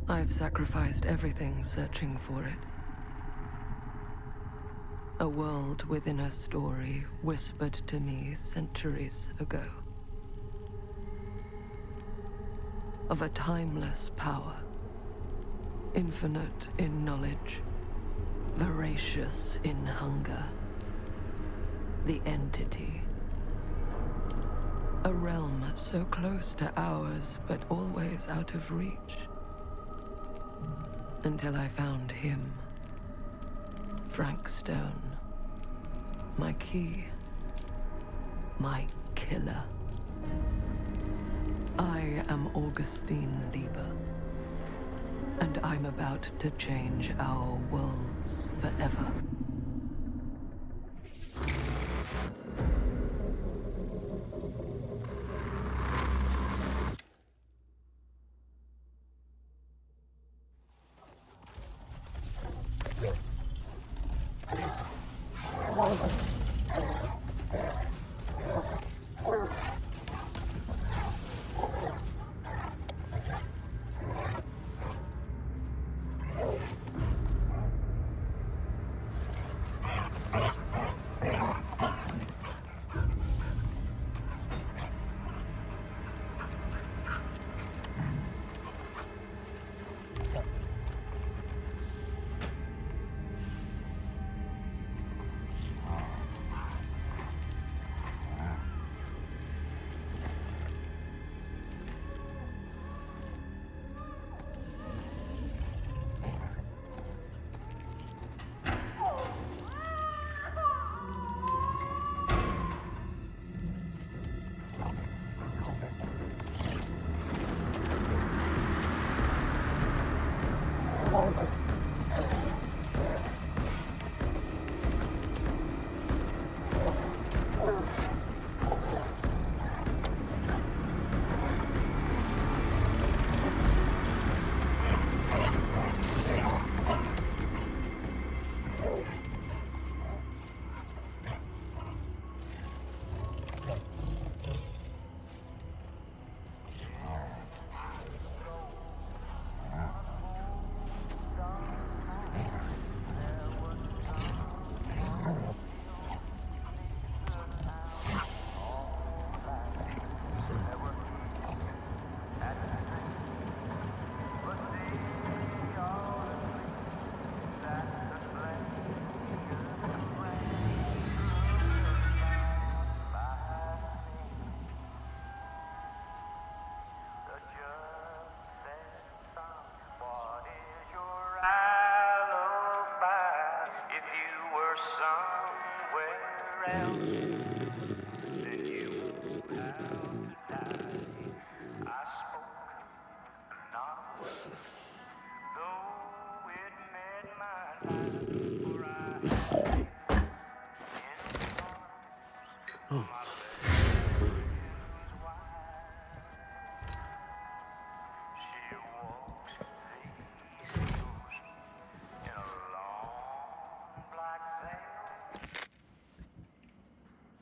I've sacrificed everything searching for it. A world within a story whispered to me centuries ago. Of a timeless power, infinite in knowledge, voracious in hunger. The Entity. A realm so close to ours, but always out of reach. Until I found him. Frank Stone. My key. My killer. I am Augustine Lieber. And I'm about to change our worlds forever.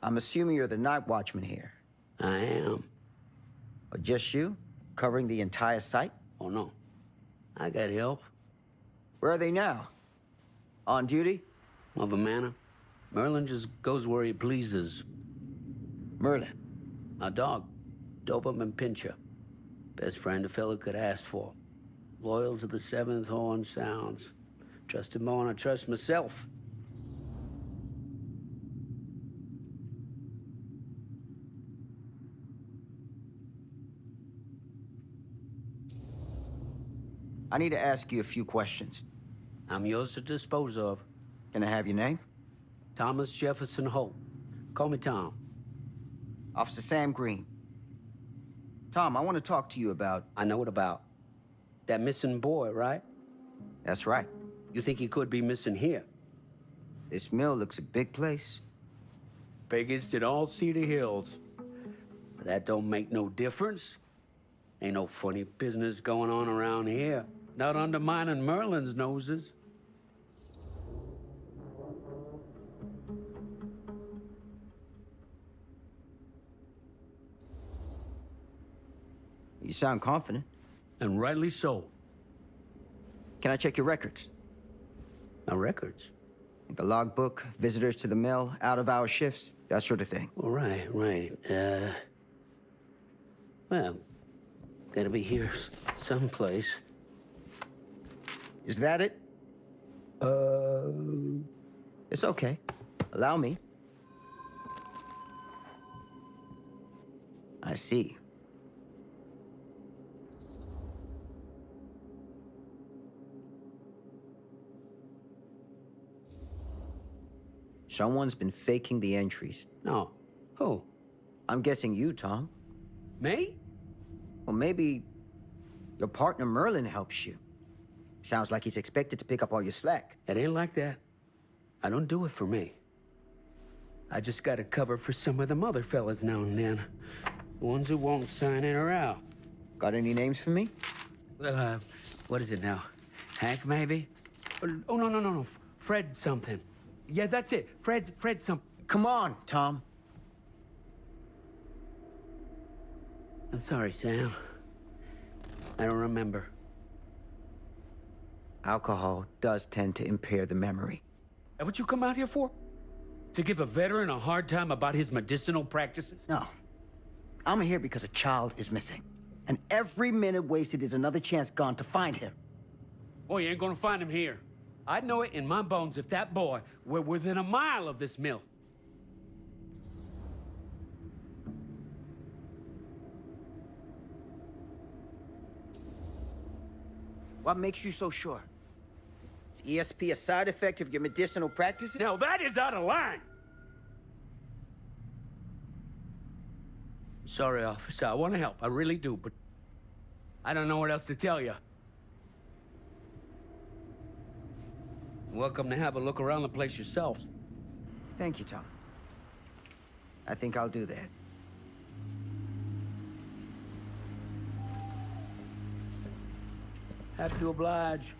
I'm assuming you're the night watchman here. I am. Or just you? Covering the entire site? Oh, no. I got help. Where are they now? On duty? Of a manner. Merlin just goes where he pleases. Merlin? My dog. Doberman Pinscher. Best friend a fella could ask for. Loyal to the seventh horn sounds. Trust him more than I trust myself. I need to ask you a few questions. I'm yours to dispose of. Can I have your name? Thomas Jefferson Holt. Call me Tom. Officer Sam Green. Tom, I want to talk to you about... I know what about. That missing boy, right? That's right. You think he could be missing here? This mill looks a big place. Biggest in all Cedar Hills. But that don't make no difference. Ain't no funny business going on around here. Not undermining Merlin's noses. You sound confident. And rightly so. Can I check your records? My records? Like the logbook, visitors to the mill, out-of-hour shifts, that sort of thing. All right, right. Well, gotta be here someplace. Is that it? It's okay. Allow me. I see. Someone's been faking the entries. No. Who? I'm guessing you, Tom. Me? Or maybe your partner Merlin helps you. Sounds like he's expected to pick up all your slack. It ain't like that. I don't do it for me. I just gotta cover for some of them other fellas now and then. Ones who won't sign in or out. Got any names for me? What is it now? Hank, maybe? Oh, no. Fred something. Yeah, that's it. Fred something. Come on, Tom. I'm sorry, Sam. I don't remember. Alcohol does tend to impair the memory. That what you come out here for? To give a veteran a hard time about his medicinal practices? No. I'm here because a child is missing. And every minute wasted is another chance gone to find him. Boy, you ain't gonna find him here. I'd know it in my bones if that boy were within a mile of this mill. What makes you so sure? Is ESP a side effect of your medicinal practices? Now that is out of line! Sorry, officer. I want to help. I really do, but I don't know what else to tell you. Welcome to have a look around the place yourself. Thank you, Tom. I think I'll do that. Happy to oblige.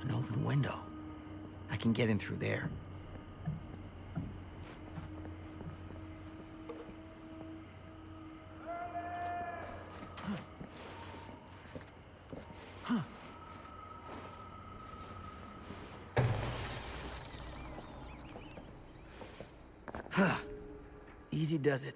An open window. I can get in through there. Easy does it.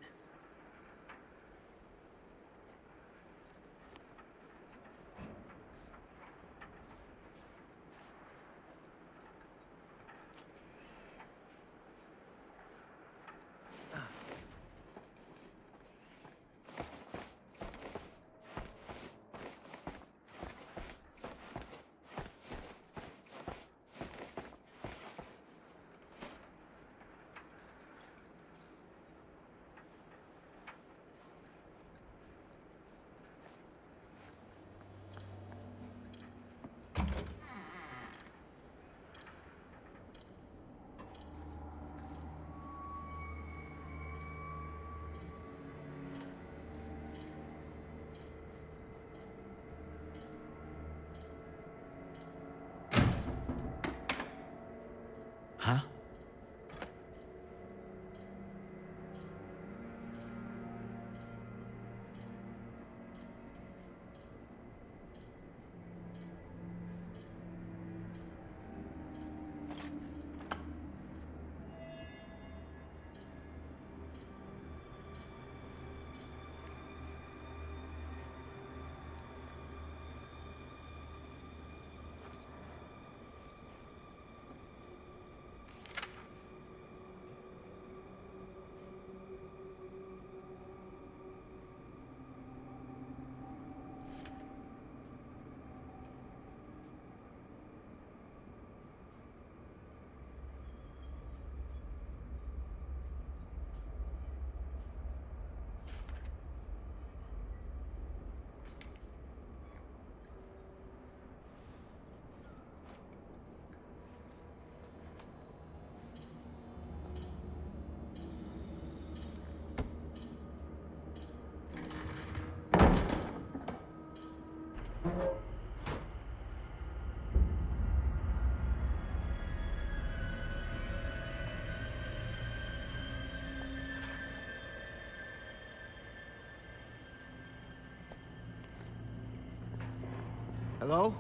Hello?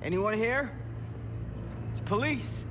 Anyone here? It's police.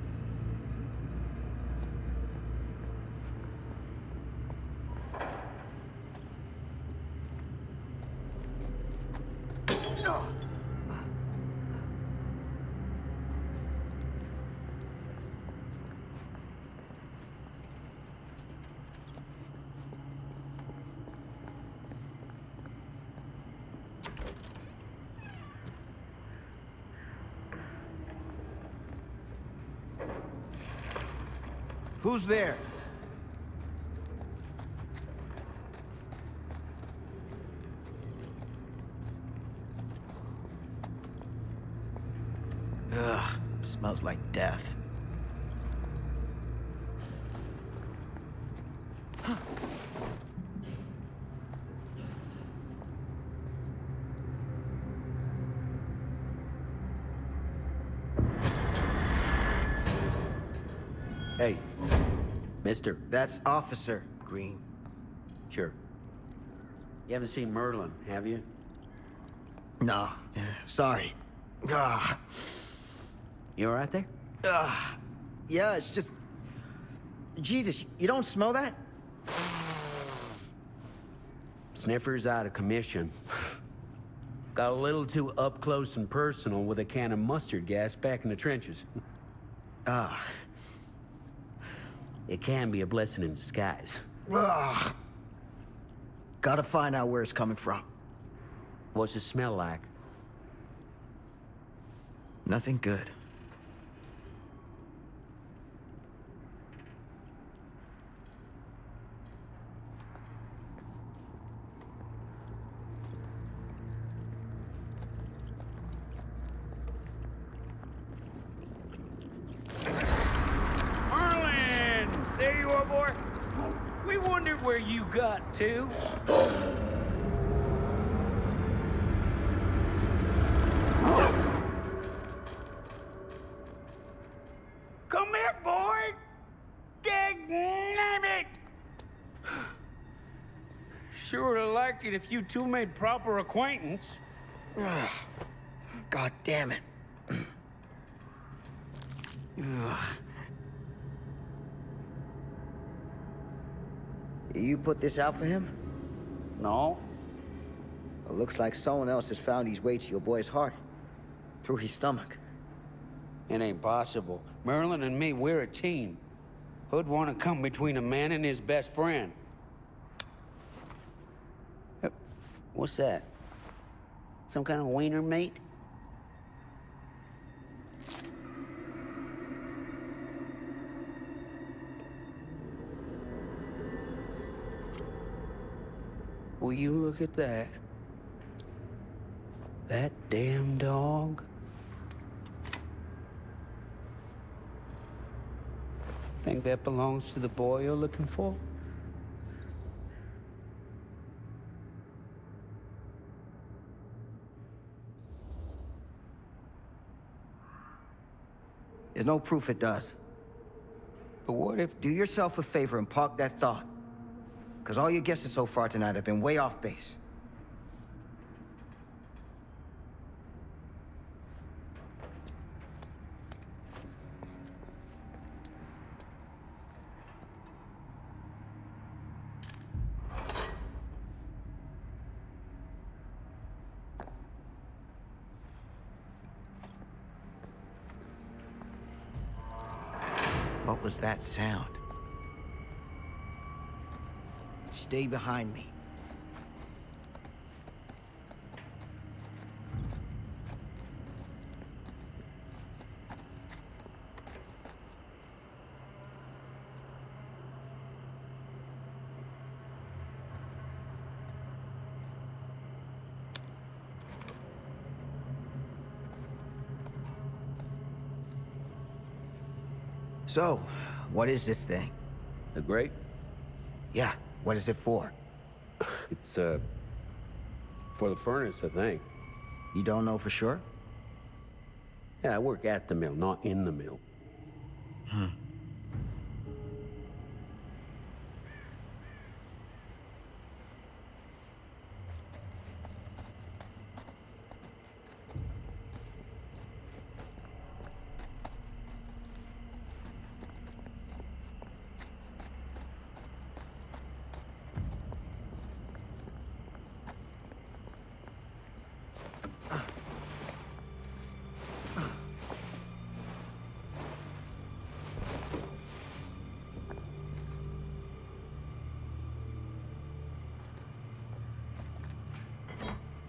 Who's there? Ugh, smells like death. Hey, mister. That's Officer Green. Sure. You haven't seen Merlin, have you? No, sorry. Ah, You all right there? yeah, it's just... Jesus, you don't smell that? Sniffer's out of commission. Got a little too up close and personal with a can of mustard gas back in the trenches. Ah. It can be a blessing in disguise. Ugh. Gotta find out where it's coming from. What's it smell like? Nothing good. Merlin! There you are, boy. We wondered where you got to. Come here, boy! Dang it! Sure would have liked it if you two made proper acquaintance. God damn it. Ugh. You put this out for him? No? It looks like someone else has found his way to your boy's heart. Through his stomach. It ain't possible. Merlin and me, we're a team. Who'd want to come between a man and his best friend? What's that? Some kind of wiener meat? Will you look at that? That damn dog? Think that belongs to the boy you're looking for? There's no proof it does. But what if... Do yourself a favor and park that thought. Because all your guesses so far tonight have been way off base. What was that sound? Stay behind me. So, what is this thing? The grate? Yeah, what is it for? It's, for the furnace, I think. You don't know for sure? Yeah, I work at the mill, not in the mill.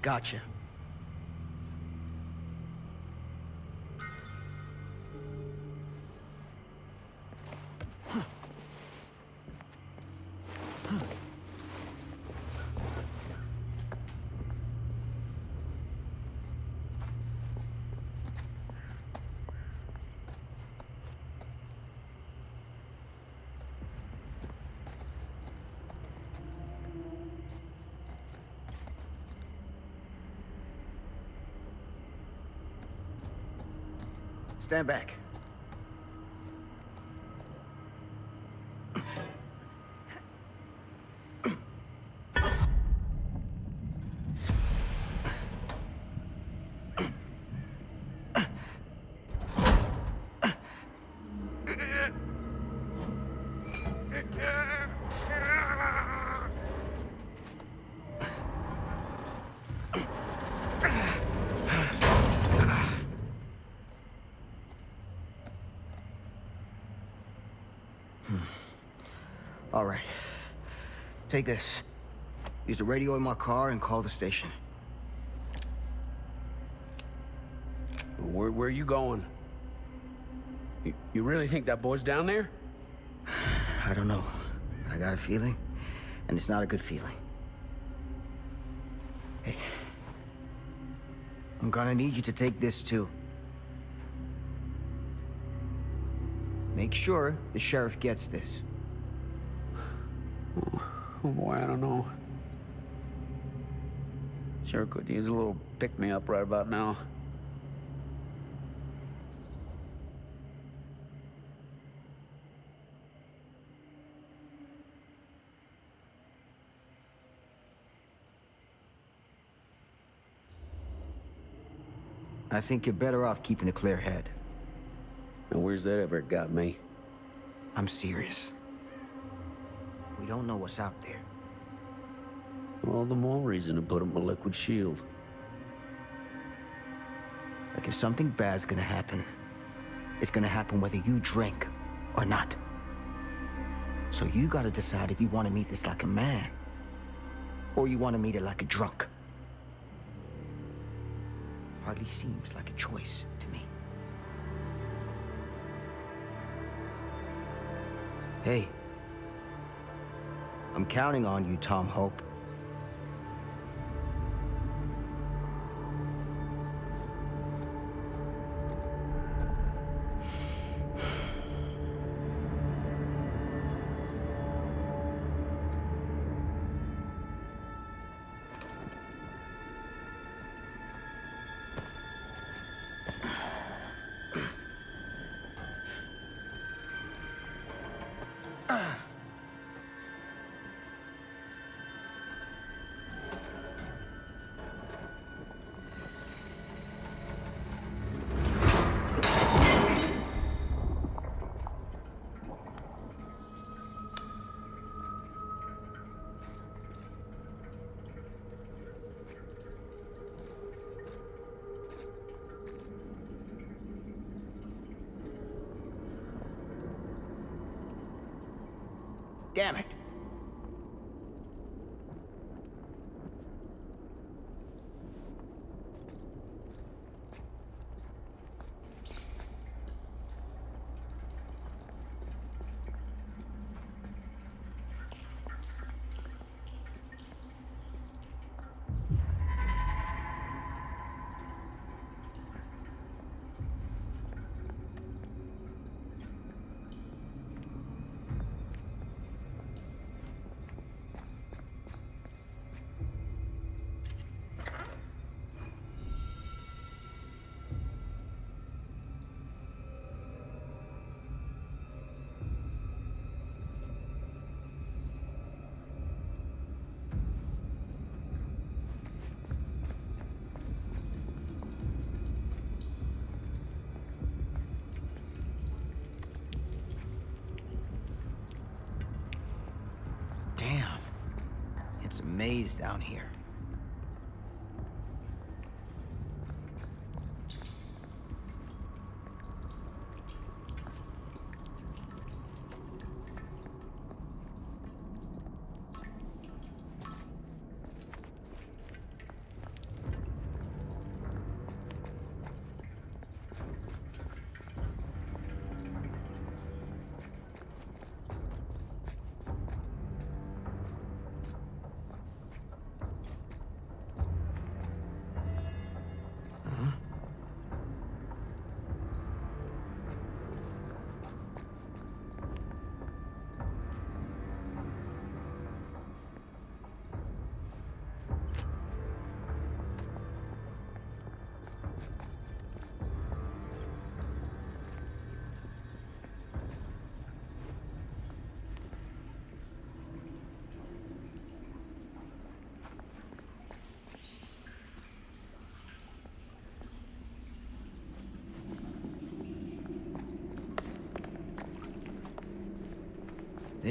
Gotcha. Stand back. All right. Take this. Use the radio in my car and call the station. Where are you going? You really think that boy's down there? I don't know. I got a feeling, and it's not a good feeling. Hey. I'm gonna need you to take this too. Make sure the sheriff gets this. Oh boy, I don't know. Sure could use a little pick-me-up right about now. I think you're better off keeping a clear head. And where's that ever got me? I'm serious. We don't know what's out there. All the more reason to put up a liquid shield. Like if something bad's gonna happen, it's gonna happen whether you drink or not. So you gotta decide if you want to meet this like a man, or you want to meet it like a drunk. Hardly seems like a choice to me. Hey, I'm counting on you, Tom Hope. Damn it. Damn. It's a maze down here.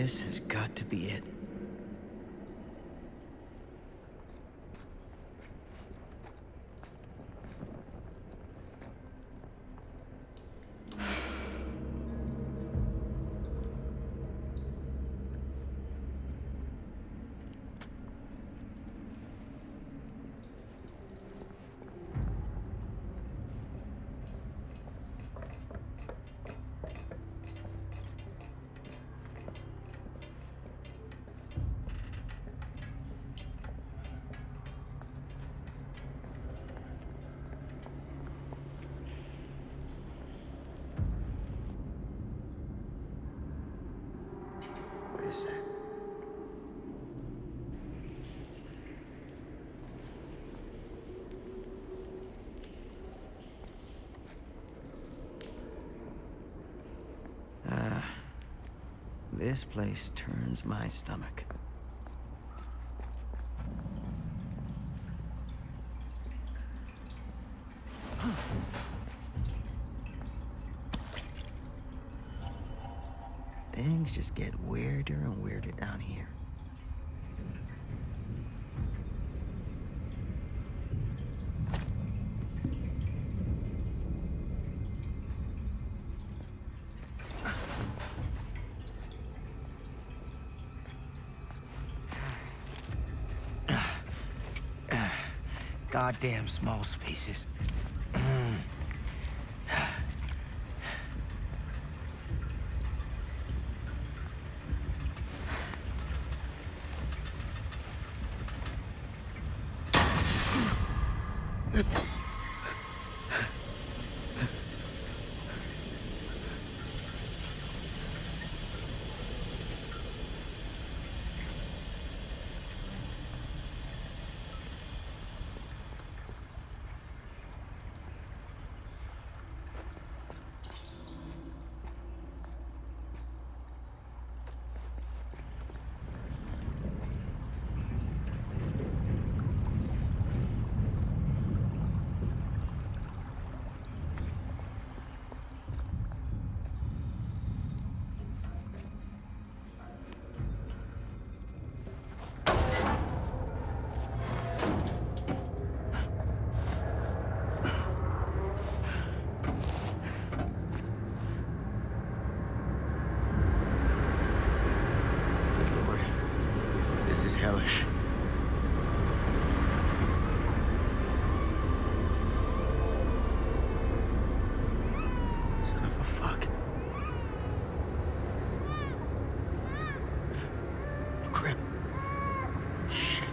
This has got to be it. What is that? This place turns my stomach. Things just get weirder and weirder down here. Goddamn small spaces. Hellish. Son of a fuck. Crap. Shit.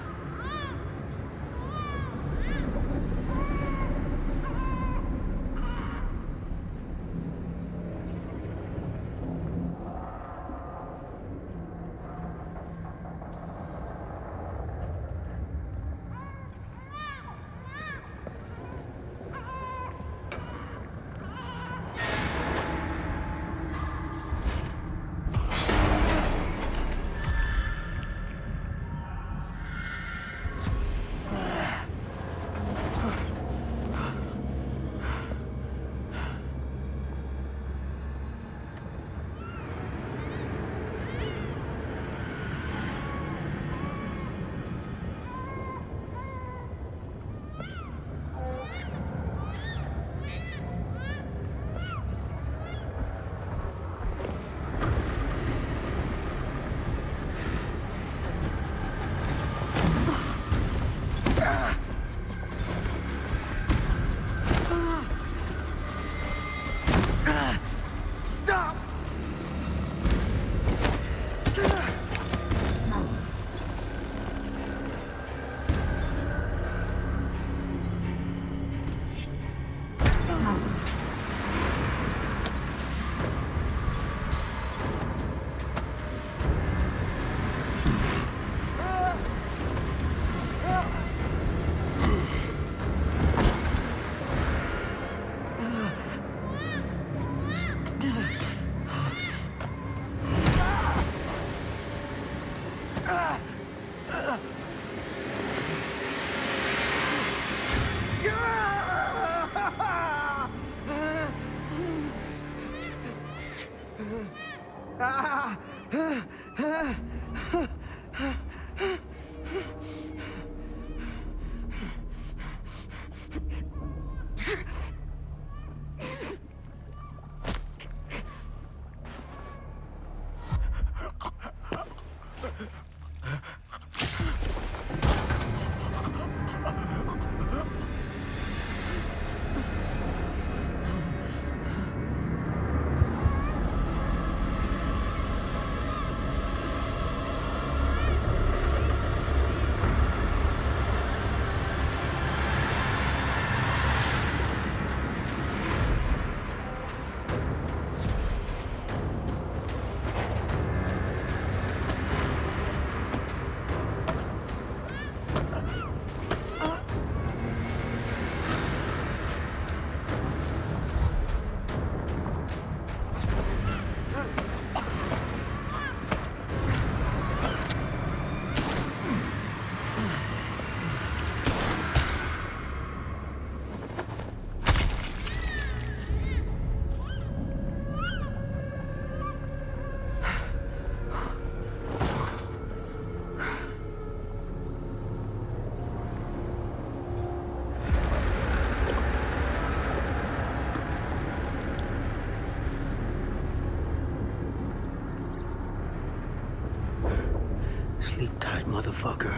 motherfucker.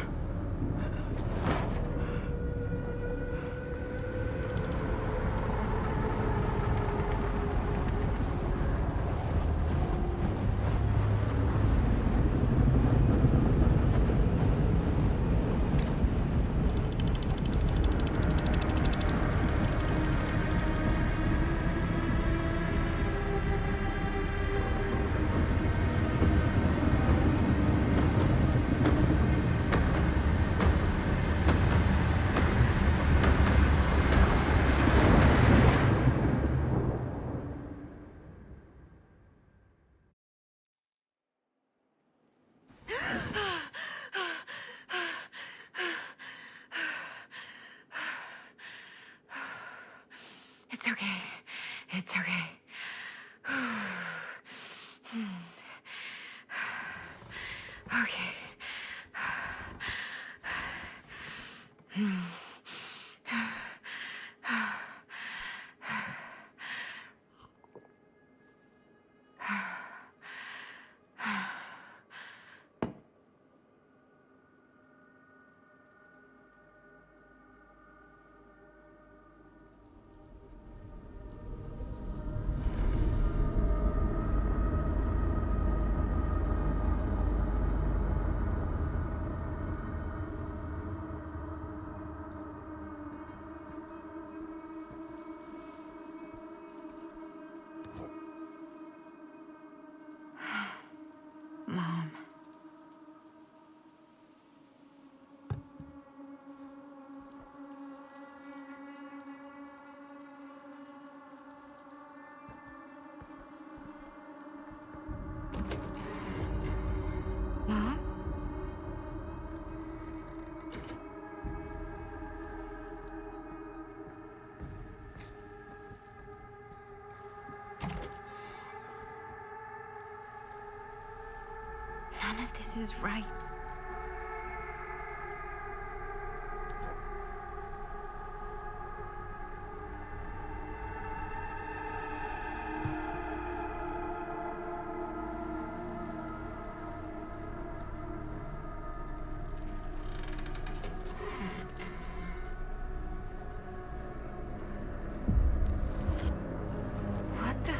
It's okay. It's okay. Okay. Mom. Mom? None of this is right. What the?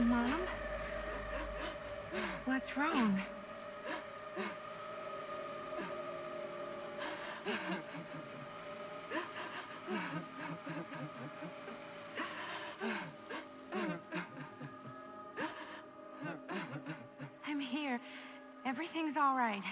Mom? What's wrong? I'm here. Everything's all right.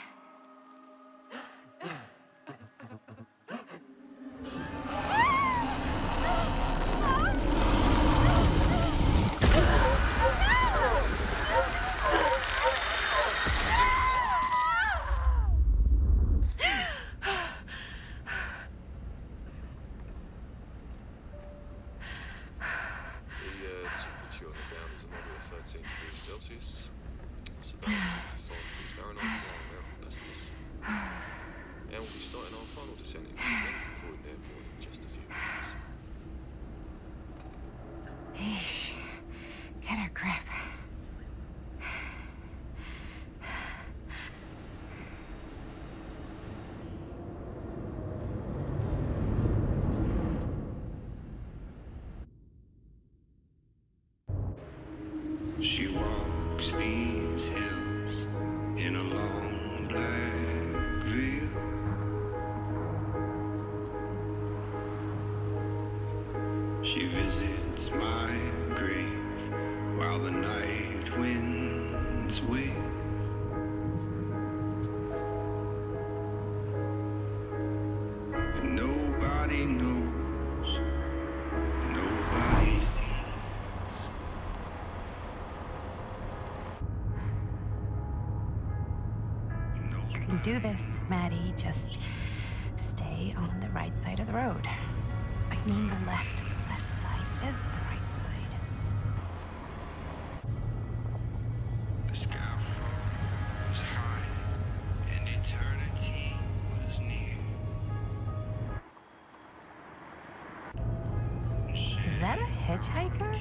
we'll be starting our final descent into the Gordon Airport in just a few minutes. Eesh. Get her grip. She walks these hills in a long black veil. She visits my grave while the night winds wail. And nobody knows, nobody sees. You can do this, Maddie. Just stay on the right side of the road. I mean the left. The left side is the right side. The sky was high and eternity was near. Is that a hitchhiker?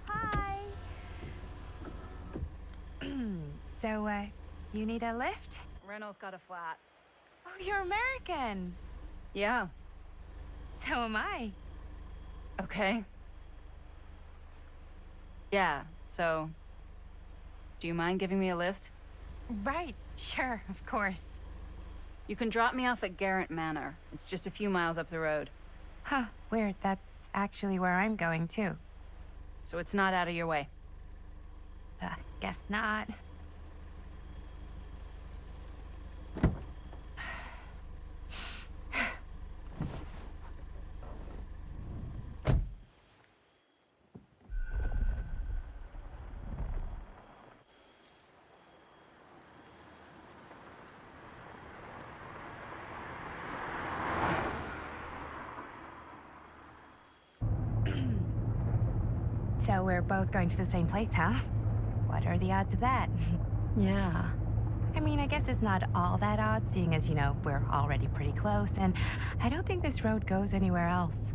Hi. So, you need a lift? Reynolds got a flat. Oh, you're American. Yeah. So am I. Okay. Yeah, so... Do you mind giving me a lift? Right, sure, of course. You can drop me off at Garrett Manor. It's just a few miles up the road. Huh, weird. That's actually where I'm going, too. So it's not out of your way. Guess not. So we're both going to the same place, huh? What are the odds of that? Yeah. I mean, I guess it's not all that odd, seeing as, you know, we're already pretty close, and I don't think this road goes anywhere else.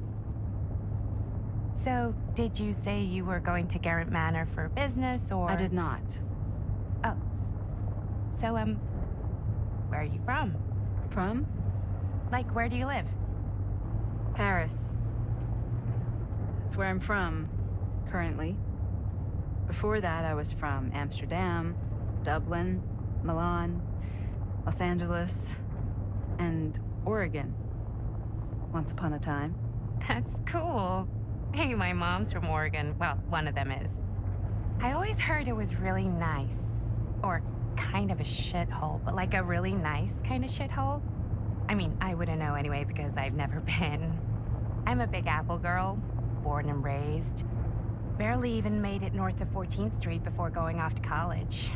So, did you say you were going to Garrett Manor for business, or...? I did not. Oh. So, where are you from? From? Like, where do you live? Paris. That's where I'm from, currently. Before that, I was from Amsterdam, Dublin, Milan, Los Angeles, and Oregon. Once upon a time. That's cool. Hey, my mom's from Oregon. Well, one of them is. I always heard it was really nice. Or kind of a shithole, but like a really nice kind of shithole. I mean, I wouldn't know anyway because I've never been. I'm a Big Apple girl, born and raised. Barely even made it north of 14th Street before going off to college.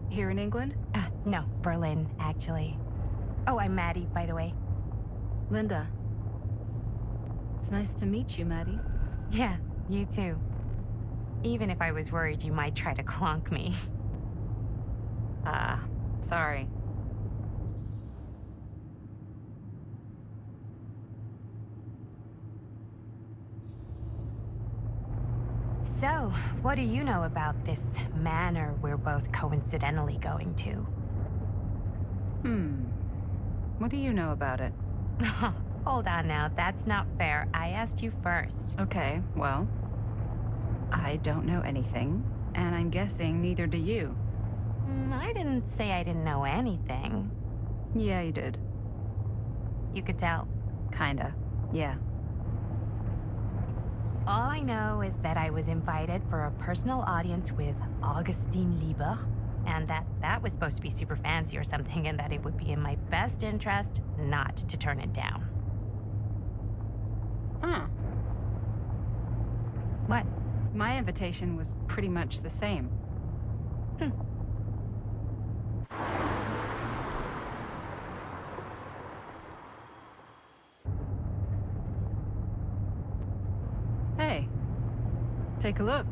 Here in England? No, Berlin, actually. Oh, I'm Maddie, by the way. Linda. It's nice to meet you, Maddie. Yeah, you too. Even if I was worried you might try to clonk me. Sorry. So, what do you know about this manor we're both coincidentally going to? What do you know about it? Hold on now, that's not fair. I asked you first. Okay, well... I don't know anything, and I'm guessing neither do you. I didn't say I didn't know anything. Yeah, you did. You could tell. Kinda. Yeah. All I know is that I was invited for a personal audience with Augustine Lieber, and that was supposed to be super fancy or something, and that it would be in my best interest not to turn it down. Huh. What? My invitation was pretty much the same. Hey, take a look.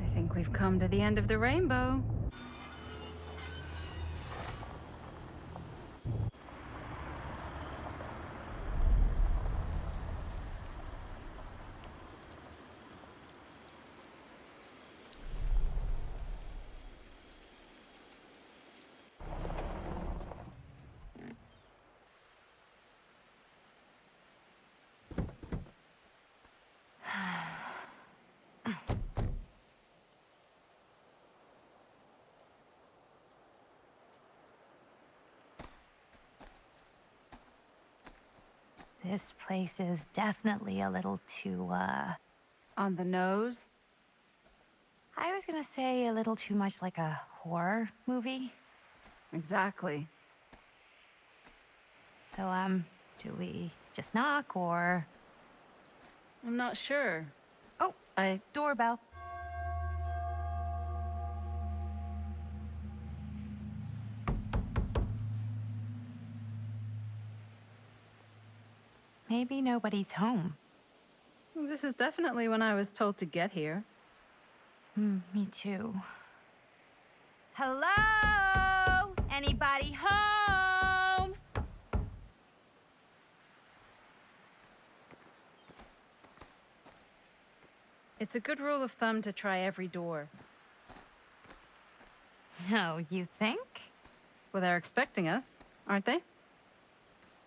I think we've come to the end of the rainbow. This place is definitely a little too, On the nose? I was gonna say a little too much like a horror movie. Exactly. So, do we just knock or... I'm not sure. Oh, doorbell. Maybe nobody's home. This is definitely when I was told to get here. Me too. Hello? Anybody home? It's a good rule of thumb to try every door. No, you think? Well, they're expecting us, aren't they?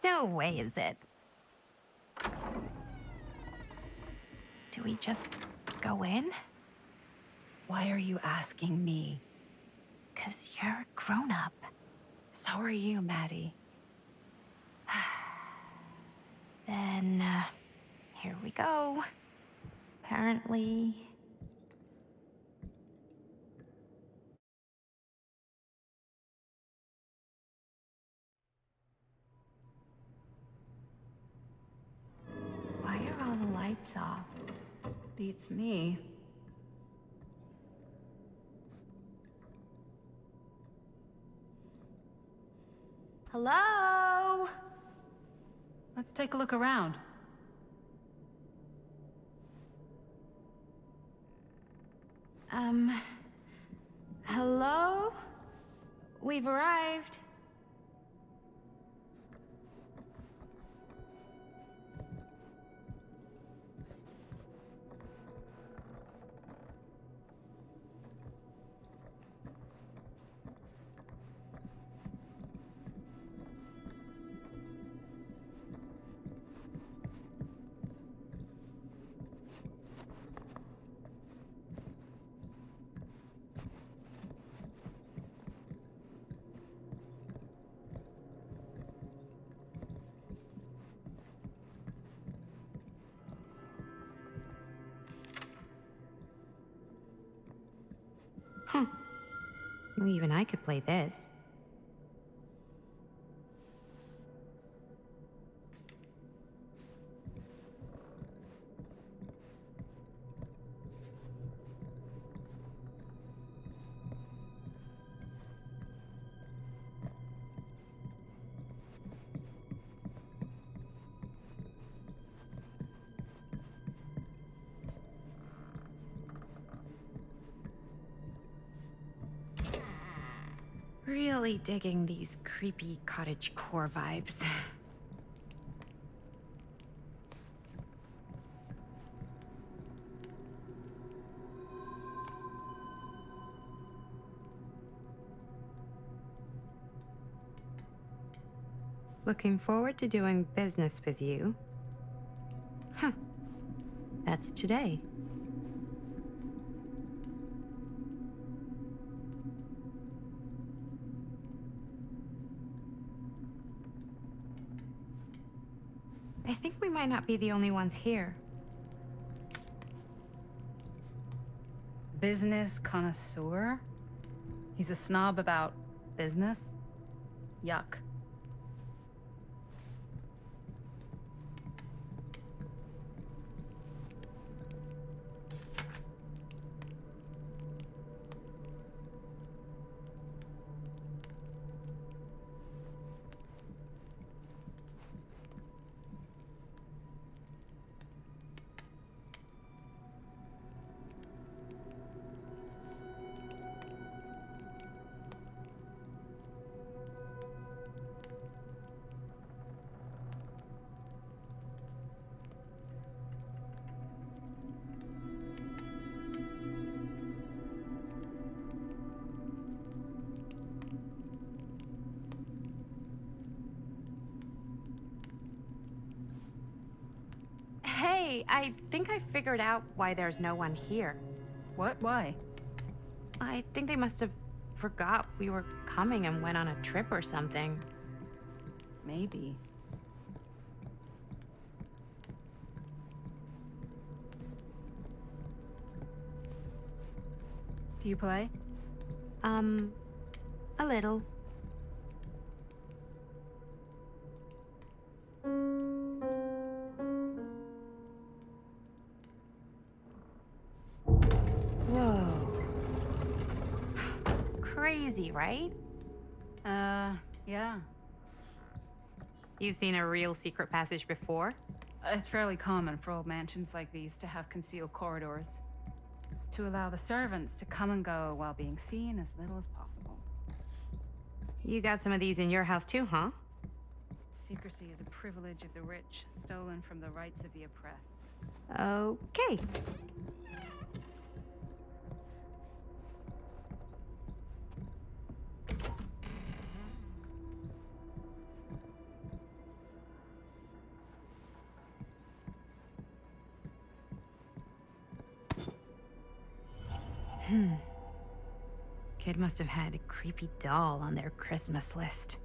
No way is it. Do we just go in? Why are you asking me? 'Cause you're a grown-up. So are you, Maddie. Then, here we go. Apparently... Why are all the lights off? Beats me. Hello? Let's take a look around. Hello? We've arrived. Even I could play this. Really digging these creepy cottagecore vibes. Looking forward to doing business with you. Huh. That's today. I think we might not be the only ones here. Business connoisseur? He's a snob about business? Yuck. Hey, I think I figured out why there's no one here. What? Why? I think they must have forgot we were coming and went on a trip or something. Maybe. Do you play? A little. Whoa. Crazy, right? Yeah. You've seen a real secret passage before? It's fairly common for old mansions like these to have concealed corridors. To allow the servants to come and go while being seen as little as possible. You got some of these in your house too, huh? Secrecy is a privilege of the rich, stolen from the rights of the oppressed. Okay. Kid must have had a creepy doll on their Christmas list.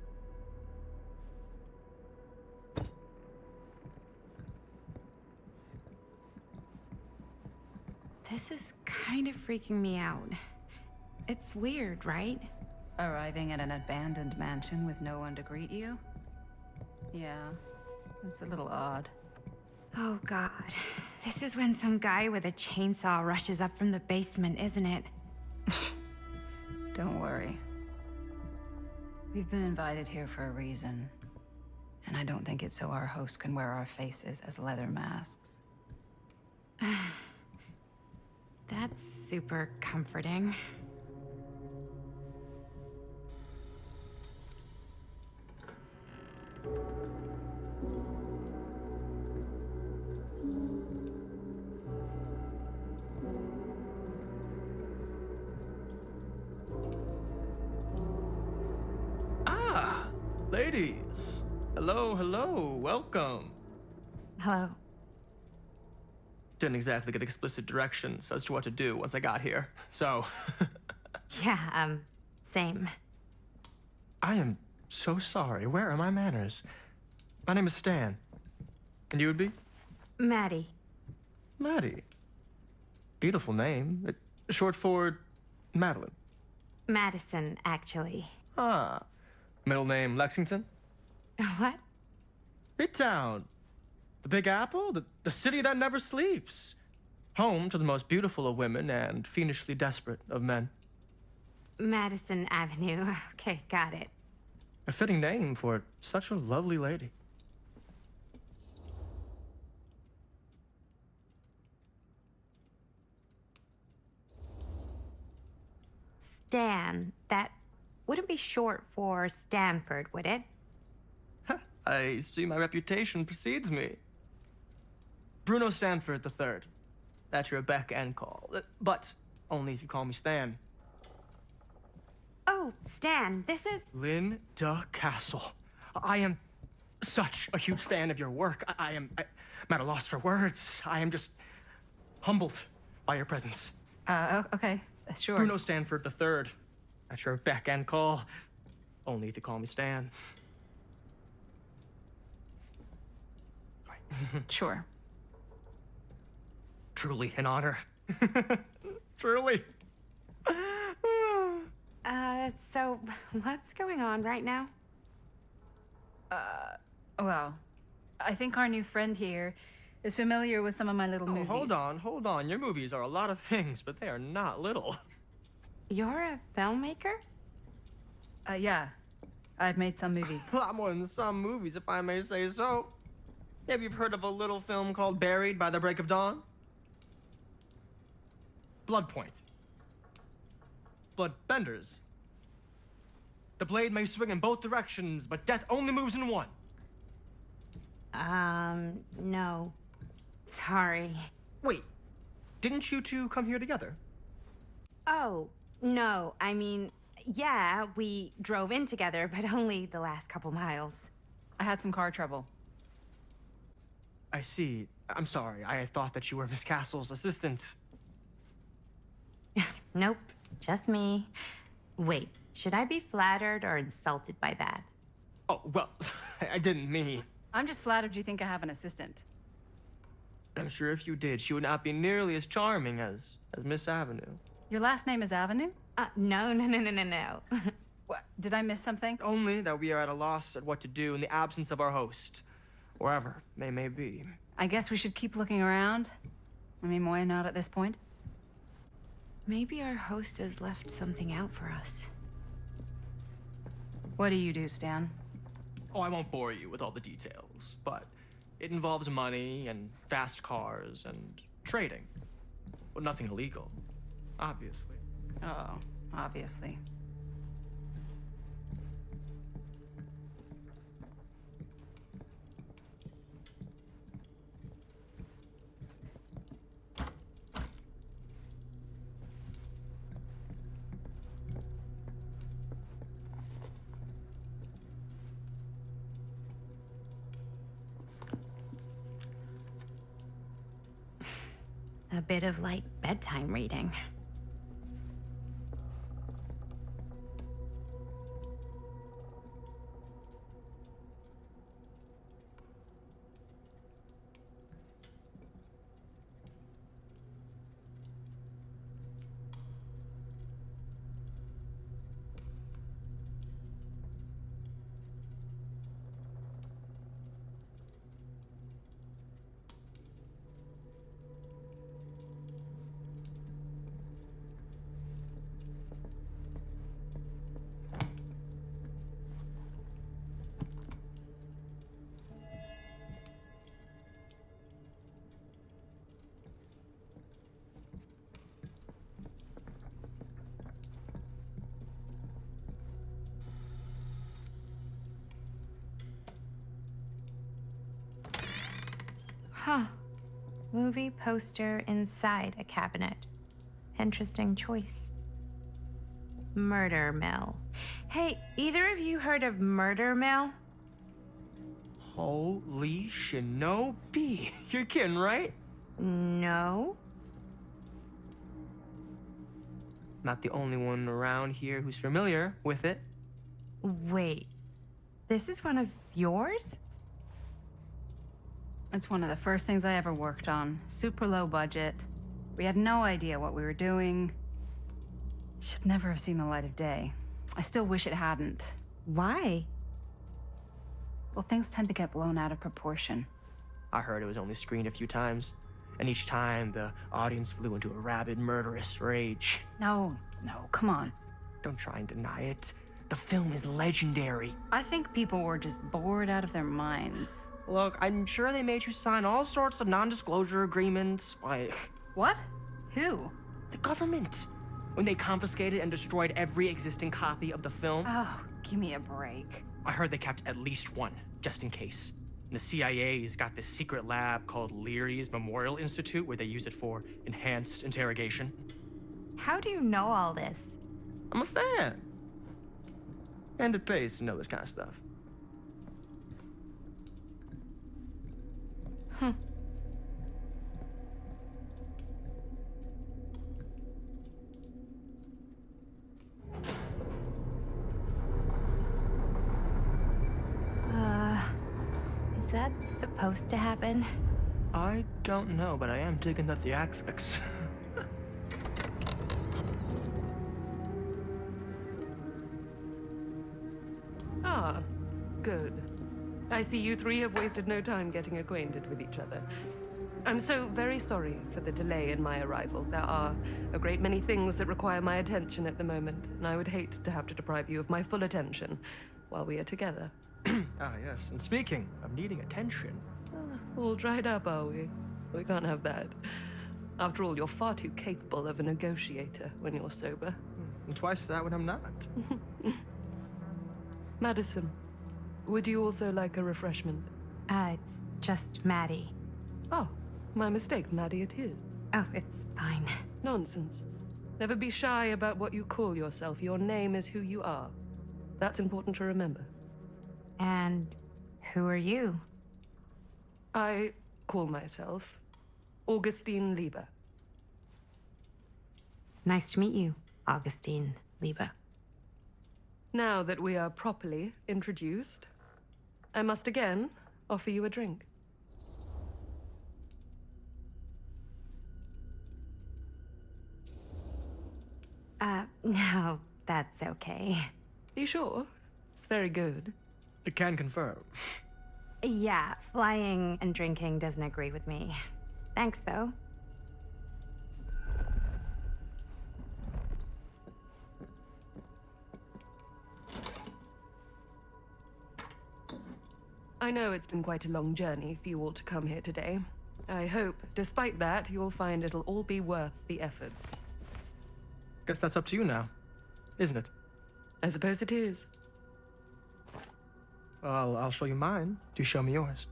This is kind of freaking me out. It's weird, right? Arriving at an abandoned mansion with no one to greet you? Yeah, it's a little odd. Oh god. This is when some guy with a chainsaw rushes up from the basement, isn't it? Don't worry. We've been invited here for a reason. And I don't think it's so our host can wear our faces as leather masks. That's super comforting. Ladies, hello, welcome. Hello. Didn't exactly get explicit directions as to what to do once I got here, so. Yeah, same. I am so sorry. Where are my manners? My name is Stan. And you would be? Maddie. Maddie. Beautiful name. Short for Madeline. Madison, actually. Ah. Middle name Lexington? What? Midtown. The Big Apple? The city that never sleeps. Home to the most beautiful of women and fiendishly desperate of men. Madison Avenue. Okay, got it. A fitting name for such a lovely lady. Stan. That wouldn't be short for Stanford, would it? I see my reputation precedes me. Bruno Stanford III. At your beck and call. But only if you call me Stan. Oh, Stan, this is... Linda Castle. I am such a huge fan of your work. I'm at a loss for words. I am just humbled by your presence. Okay, sure. Bruno Stanford III. At your beck and call. Only if you call me Stan. Sure. Truly an honor. Truly. So what's going on right now? Well, I think our new friend here is familiar with some of my little movies. Hold on. Your movies are a lot of things, but they are not little. You're a filmmaker? Yeah. I've made some movies. A lot more than some movies, if I may say so. Maybe you've heard of a little film called Buried by the Break of Dawn? Blood Point. Bloodbenders. The blade may swing in both directions, but death only moves in one. No. Sorry. Wait, didn't you two come here together? Oh, no. I mean, yeah, we drove in together, but only the last couple miles. I had some car trouble. I see. I'm sorry. I thought that you were Miss Castle's assistant. Nope, just me. Wait, should I be flattered or insulted by that? Oh, well, I didn't mean. I'm just flattered you think I have an assistant. I'm sure if you did, she would not be nearly as charming as Miss Avenue. Your last name is Avenue? No. What? Did I miss something? Only that we are at a loss at what to do in the absence of our host, wherever they may be. I guess we should keep looking around. I mean, why not at this point? Maybe our host has left something out for us. What do you do, Stan? Oh, I won't bore you with all the details, but it involves money and fast cars and trading. Well, nothing illegal, obviously. Oh, obviously. A bit of light bedtime reading. Huh. Movie poster inside a cabinet. Interesting choice. Murder Mill. Hey, either of you heard of Murder Mill? Holy shinobi! You're kidding, right? No. Not the only one around here who's familiar with it. Wait. This is one of yours? It's one of the first things I ever worked on. Super low budget. We had no idea what we were doing. Should never have seen the light of day. I still wish it hadn't. Why? Well, things tend to get blown out of proportion. I heard it was only screened a few times, and each time the audience flew into a rabid, murderous rage. No, come on. Don't try and deny it. The film is legendary. I think people were just bored out of their minds. Look, I'm sure they made you sign all sorts of non-disclosure agreements, like... What? Who? The government. When they confiscated and destroyed every existing copy of the film. Oh, give me a break. I heard they kept at least one, just in case. And the CIA's got this secret lab called Leary's Memorial Institute where they use it for enhanced interrogation. How do you know all this? I'm a fan. And it pays to know this kind of stuff. Is that supposed to happen? I don't know, but I am digging the theatrics. Ah, good. I see you three have wasted no time getting acquainted with each other. I'm so very sorry for the delay in my arrival. There are a great many things that require my attention at the moment, and I would hate to have to deprive you of my full attention while we are together. Ah, yes. And speaking of needing attention. All dried up, are we? We can't have that. After all, you're far too capable of a negotiator when you're sober. And twice that when I'm not. Madison, would you also like a refreshment? It's just Maddie. Oh, my mistake. Maddie it is. Oh, it's fine. Nonsense. Never be shy about what you call yourself. Your name is who you are. That's important to remember. And who are you? I call myself Augustine Lieber. Nice to meet you, Augustine Lieber. Now that we are properly introduced, I must again offer you a drink. No, that's okay. You sure? It's very good. I can confirm. Yeah, flying and drinking doesn't agree with me. Thanks, though. I know it's been quite a long journey for you all to come here today. I hope, despite that, you'll find it'll all be worth the effort. Guess that's up to you now, isn't it? I suppose it is. Well, I'll show you mine. Do show me yours.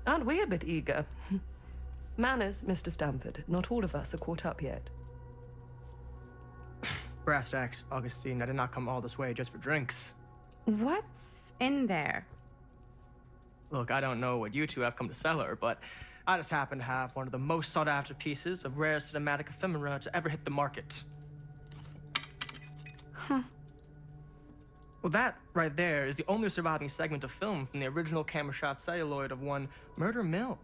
Aren't we a bit eager? Manners, Mr. Stamford. Not all of us are caught up yet. Brass tacks, Augustine. I did not come all this way just for drinks. What's in there? Look, I don't know what you two have come to sell her, but I just happen to have one of the most sought-after pieces of rare cinematic ephemera to ever hit the market. Huh. Well, that right there is the only surviving segment of film from the original camera shot celluloid of one Murder Mill.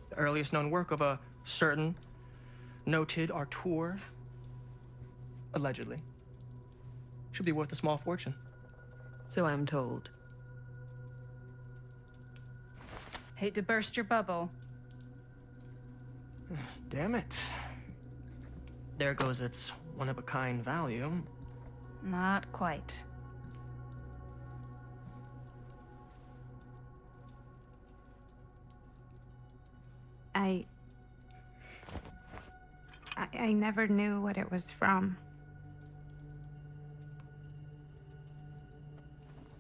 The earliest known work of a certain noted auteur, allegedly. Should be worth a small fortune. So I'm told. Hate to burst your bubble. Damn it. There goes its one-of-a-kind value. Not quite. I never knew what it was from.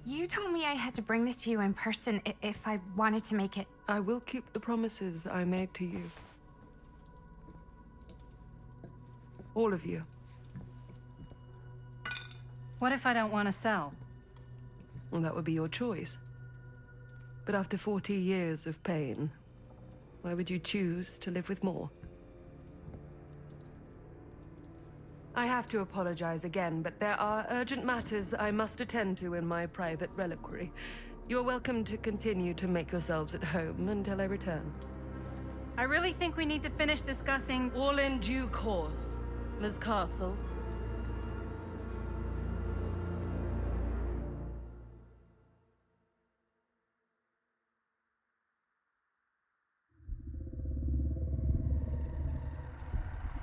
You told me I had to bring this to you in person if I wanted to make it. I will keep the promises I made to you. All of you. What if I don't want to sell? Well, that would be your choice. But after 40 years of pain, why would you choose to live with more? I have to apologize again, but there are urgent matters I must attend to in my private reliquary. You're welcome to continue to make yourselves at home until I return. I really think we need to finish discussing. All in due course, Ms. Castle.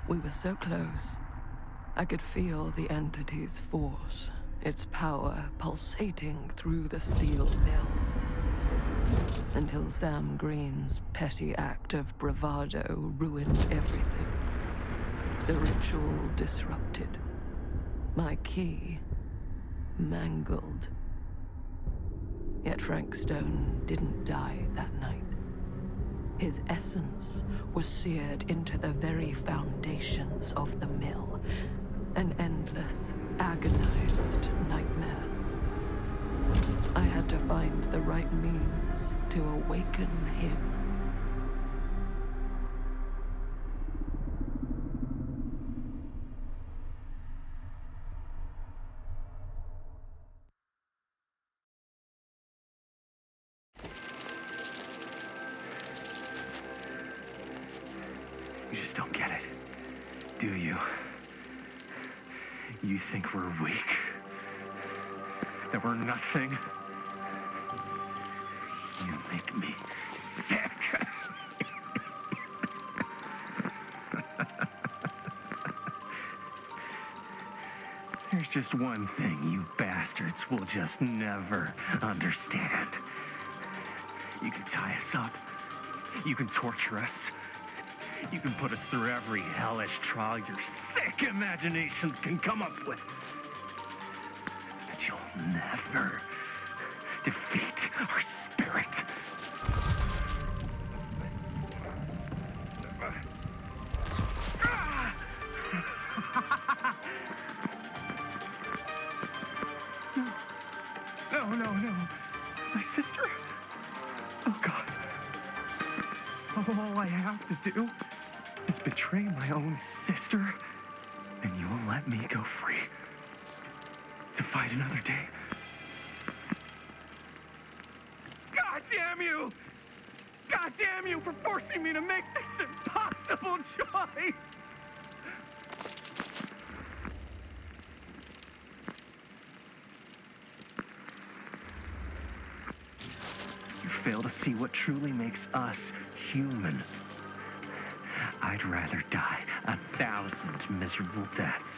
We were so close. I could feel the entity's force, its power pulsating through the steel mill. Until Sam Green's petty act of bravado ruined everything. The ritual disrupted. My key mangled. Yet Frank Stone didn't die that night. His essence was seared into the very foundations of the mill. An endless, agonized nightmare. I had to find the right means to awaken him. You just don't get it, do you? You think we're weak? That we're nothing? You make me sick. There's just one thing you bastards will just never understand. You can tie us up. You can torture us. You can put us through every hellish trial your sick imaginations can come up with. But you'll never defeat our spirit. No. My sister? Oh, God. All I have to do is betray my own sister, and you will let me go free to fight another day. God damn you! God damn you for forcing me to make this impossible choice! You fail to see what truly makes us human. I'd rather die 1,000 miserable deaths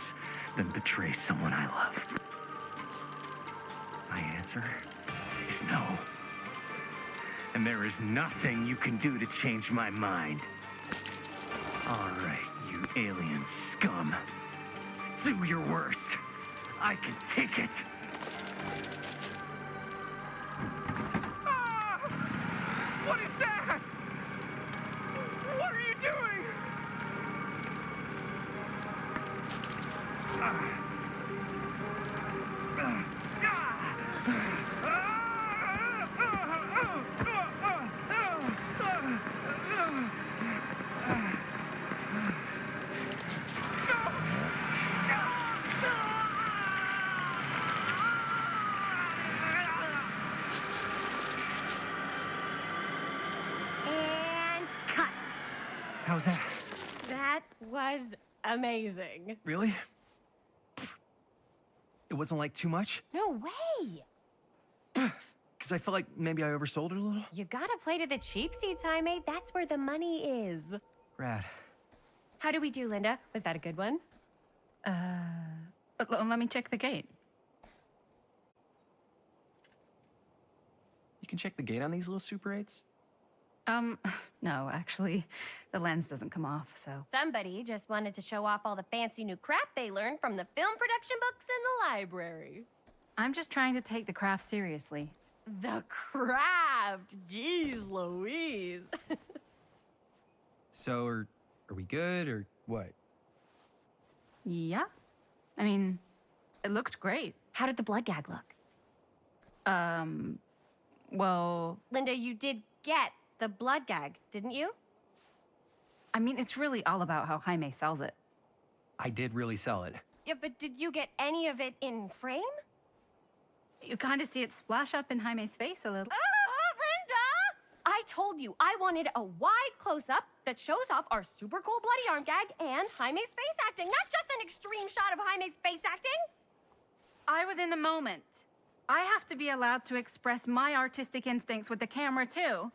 than betray someone I love. My answer is no. And there is nothing you can do to change my mind. All right, you alien scum. Do your worst. I can take it. Ah! What is that? What are you doing? And cut. How's that? That was amazing. Really? It wasn't like too much? No way. Because I felt like maybe I oversold it a little? You gotta play to the cheap seats, Jaime. That's where the money is. Rad. How do we do, Linda? Was that a good one? Let me check the gate. You can check the gate on these little Super 8s? No, actually, the lens doesn't come off, so. Somebody just wanted to show off all the fancy new crap they learned from the film production books in the library. I'm just trying to take the craft seriously. The craft! Jeez Louise. So, are we good, or what? Yeah. I mean, it looked great. How did the blood gag look? Well, Linda, you did get the blood gag, didn't you? I mean, it's really all about how Jaime sells it. I did really sell it. Yeah, but did you get any of it in frame? You kind of see it splash up in Jaime's face a little. Linda! I told you I wanted a wide close-up that shows off our super cool bloody arm gag and Jaime's face acting, not just an extreme shot of Jaime's face acting. I was in the moment. I have to be allowed to express my artistic instincts with the camera, too.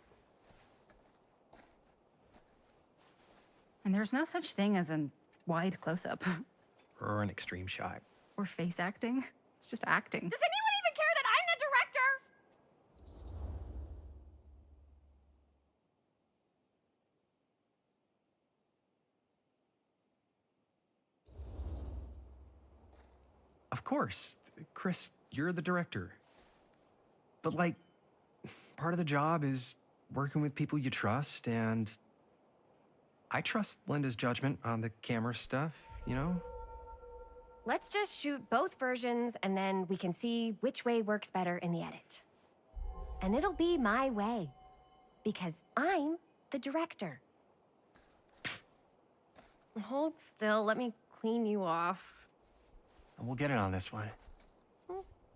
And there's no such thing as a wide close-up. Or an extreme shot. Or face acting. It's just acting. Does anyone even care that I'm the director? Of course. Chris, you're the director. But, like, part of the job is working with people you trust, and I trust Linda's judgment on the camera stuff, you know? Let's just shoot both versions and then we can see which way works better in the edit. And it'll be my way. Because I'm the director. Hold still, let me clean you off. And we'll get it on this one.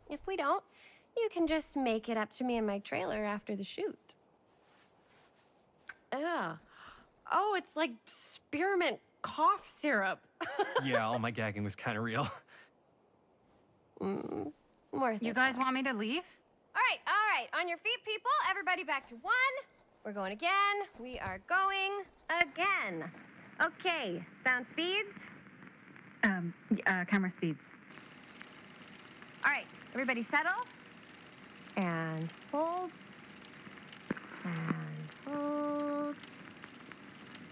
If we don't, you can just make it up to me in my trailer after the shoot. Ugh. Oh, it's like spearmint cough syrup. Yeah, all my gagging was kind of real. Worth You it, guys though. want me to leave? All right. On your feet, people. Everybody back to one. We're going again. We are going again. Okay, sound speeds. Camera speeds. All right, everybody settle. And hold. And hold.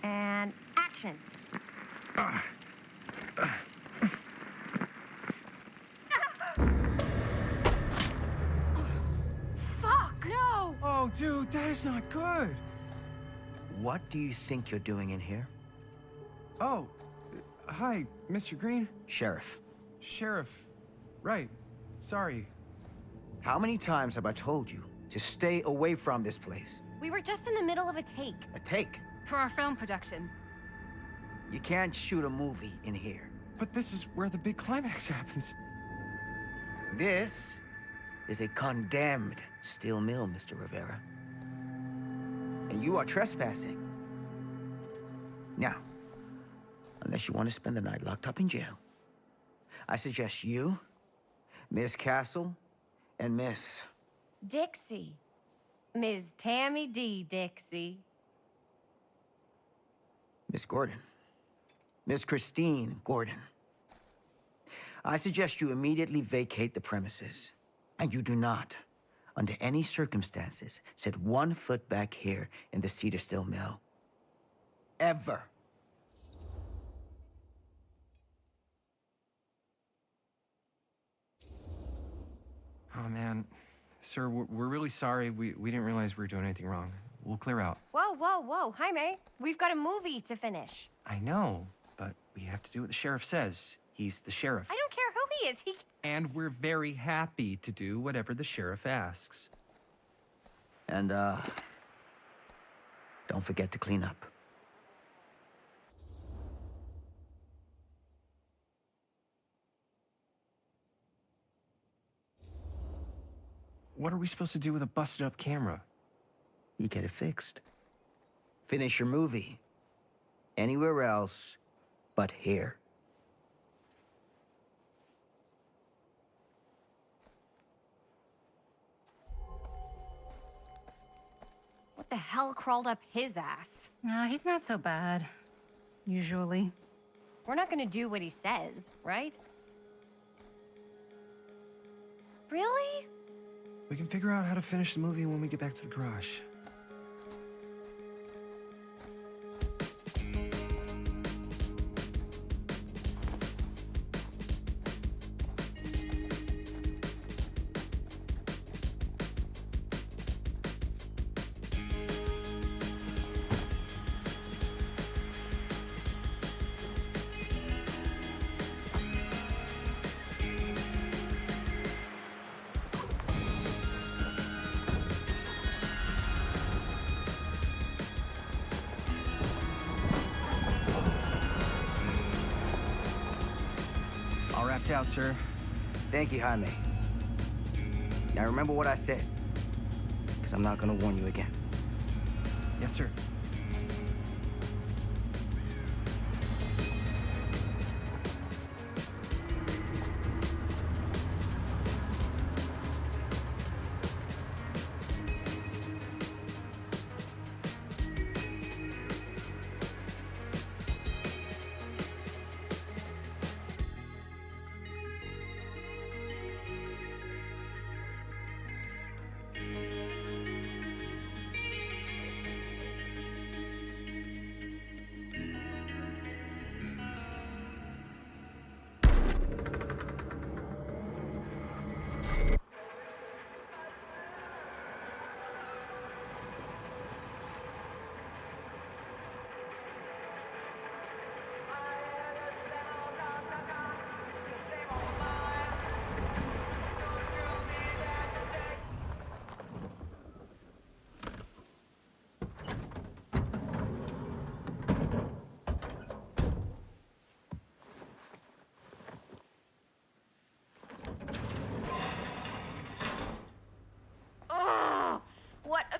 And action. Fuck! No! Oh, dude, that is not good. What do you think you're doing in here? Oh, hi, Mr. Green. Sheriff, Sheriff. Right. Sorry. how many times have I told you to stay away from this place. We were just in the middle of a take. A take. For our film production. You can't shoot a movie in here. But this is where the big climax happens. This is a condemned steel mill, Mr. Rivera. And you are trespassing. Now, unless you want to spend the night locked up in jail, I suggest you, Miss Castle, and Miss... Dixie. Ms. Tammy D. Dixie. Miss Gordon. Miss Christine Gordon. I suggest you immediately vacate the premises. And you do not, under any circumstances, set 1 foot back here in the Cedar Still Mill. Ever. Oh, man. Sir, we're really sorry. We didn't realize we were doing anything wrong. We'll clear out. Whoa, whoa, whoa. Jaime, we've got a movie to finish. I know, but we have to do what the sheriff says. He's the sheriff. I don't care who he is. And we're very happy to do whatever the sheriff asks. And, don't forget to clean up. What are we supposed to do with a busted-up camera? You get it fixed. Finish your movie. Anywhere else but here. What the hell crawled up his ass? He's not so bad. Usually. We're not gonna do what he says, right? Really? We can figure out how to finish the movie when we get back to the garage. All wrapped out, sir. Thank you, Jaime. Now remember what I said, because I'm not gonna warn you again. Yes, sir.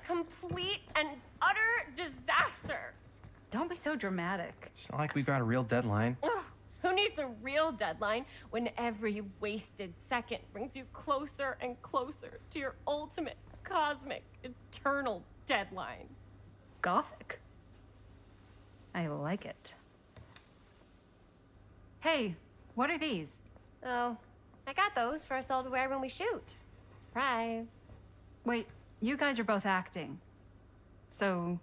Complete and utter disaster. Don't be so dramatic. It's not like we've got a real deadline. Ugh, who needs a real deadline when every wasted second brings you closer and closer to your ultimate, cosmic, eternal deadline? Gothic. I like it. Hey, what are these? Oh, I got those for us all to wear when we shoot. Surprise. Wait, you guys are both acting. So,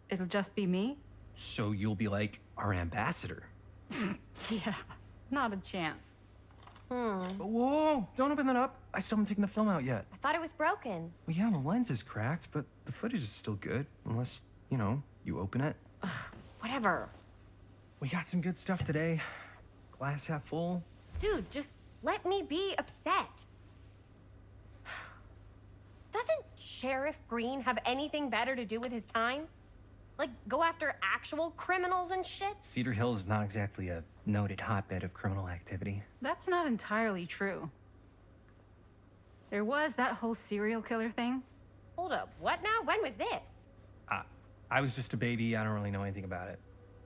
it'll just be me? So you'll be like our ambassador. Yeah, not a chance. Whoa, don't open that up. I still haven't taken the film out yet. I thought it was broken. Well, yeah, the lens is cracked, but the footage is still good. Unless, you know, you open it. Ugh, whatever. We got some good stuff today. Glass half full. Dude, just let me be upset. Doesn't Sheriff Green have anything better to do with his time? Like, go after actual criminals and shit? Cedar Hills is not exactly a noted hotbed of criminal activity. That's not entirely true. There was that whole serial killer thing. Hold up, what now? When was this? I was just a baby. I don't really know anything about it.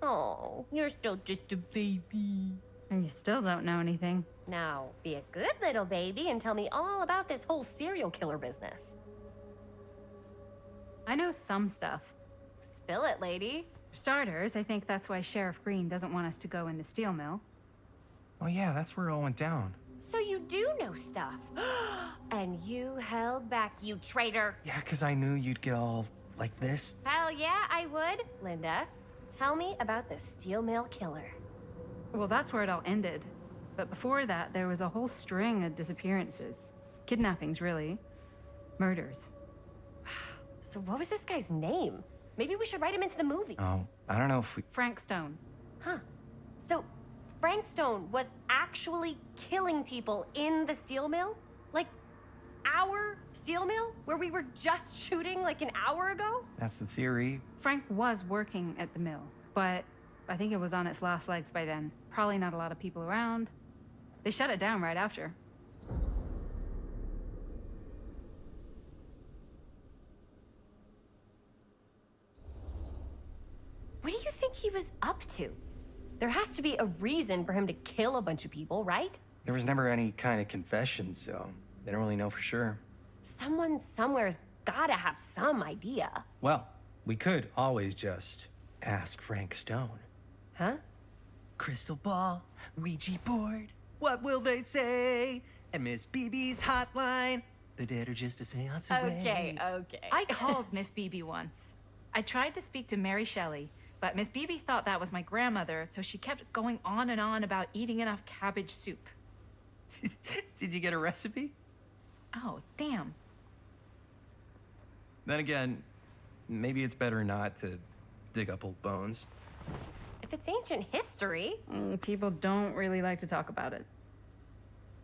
Oh, you're still just a baby. And you still don't know anything. Now, be a good little baby and tell me all about this whole serial killer business. I know some stuff. Spill it, lady. For starters, I think that's why Sheriff Green doesn't want us to go in the steel mill. Oh yeah, that's where it all went down. So you do know stuff. And you held back, you traitor. Yeah, because I knew you'd get all like this. Hell yeah, I would. Linda, tell me about the steel mill killer. Well, that's where it all ended. But before that, there was a whole string of disappearances. Kidnappings, really. Murders. So what was this guy's name? Maybe we should write him into the movie. Oh, I don't know if we... Frank Stone. Huh. So Frank Stone was actually killing people in the steel mill? Like, our steel mill? Where we were just shooting like an hour ago? That's the theory. Frank was working at the mill, but I think it was on its last legs by then. Probably not a lot of people around. They shut it down right after. What do you think he was up to? There has to be a reason for him to kill a bunch of people, right? There was never any kind of confession, so they don't really know for sure. Someone somewhere's gotta have some idea. Well, we could always just ask Frank Stone. Huh? Crystal ball, Ouija board, what will they say? And Miss BB's hotline, the dead are just a seance away. Okay. I called Miss Beebe once. I tried to speak to Mary Shelley, but Miss Beebe thought that was my grandmother, so she kept going on and on about eating enough cabbage soup. Did you get a recipe? Oh, damn. Then again, maybe it's better not to dig up old bones. If it's ancient history. People don't really like to talk about it.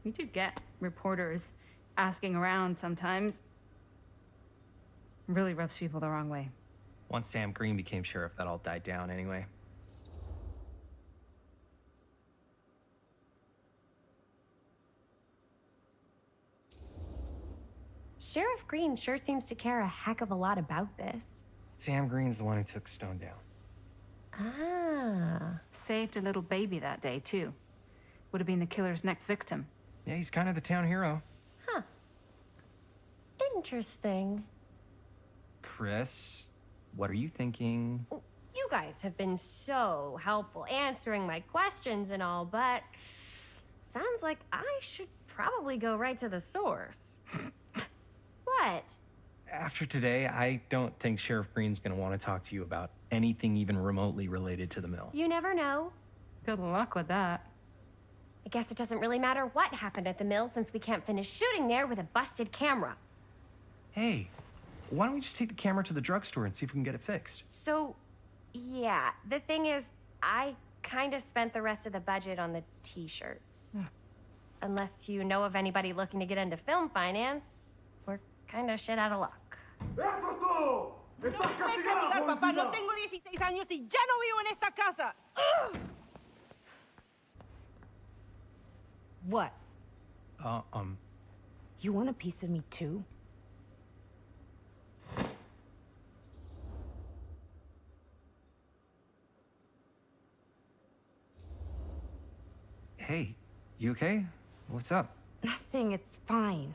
We do get reporters asking around sometimes. Really rubs people the wrong way. Once Sam Green became sheriff, that all died down anyway. Sheriff Green sure seems to care a heck of a lot about this. Sam Green's the one who took Stone down. Ah. Saved a little baby that day, too. Would have been the killer's next victim. Yeah, he's kind of the town hero. Huh. Interesting. Chris, what are you thinking? You guys have been so helpful answering my questions and all, but sounds like I should probably go right to the source. What? After today, I don't think Sheriff Green's gonna want to talk to you about anything even remotely related to the mill. You never know. Good luck with that. I guess it doesn't really matter what happened at the mill since we can't finish shooting there with a busted camera. Hey, why don't we just take the camera to the drugstore and see if we can get it fixed? So, yeah, the thing is, I kind of spent the rest of the budget on the t-shirts. Unless you know of anybody looking to get into film finance, we're kind of shit out of luck. Papá, no tengo 16 años y ya no vivo en esta casa. Ugh! What? You want a piece of me too? Hey, you okay? What's up? Nothing, it's fine.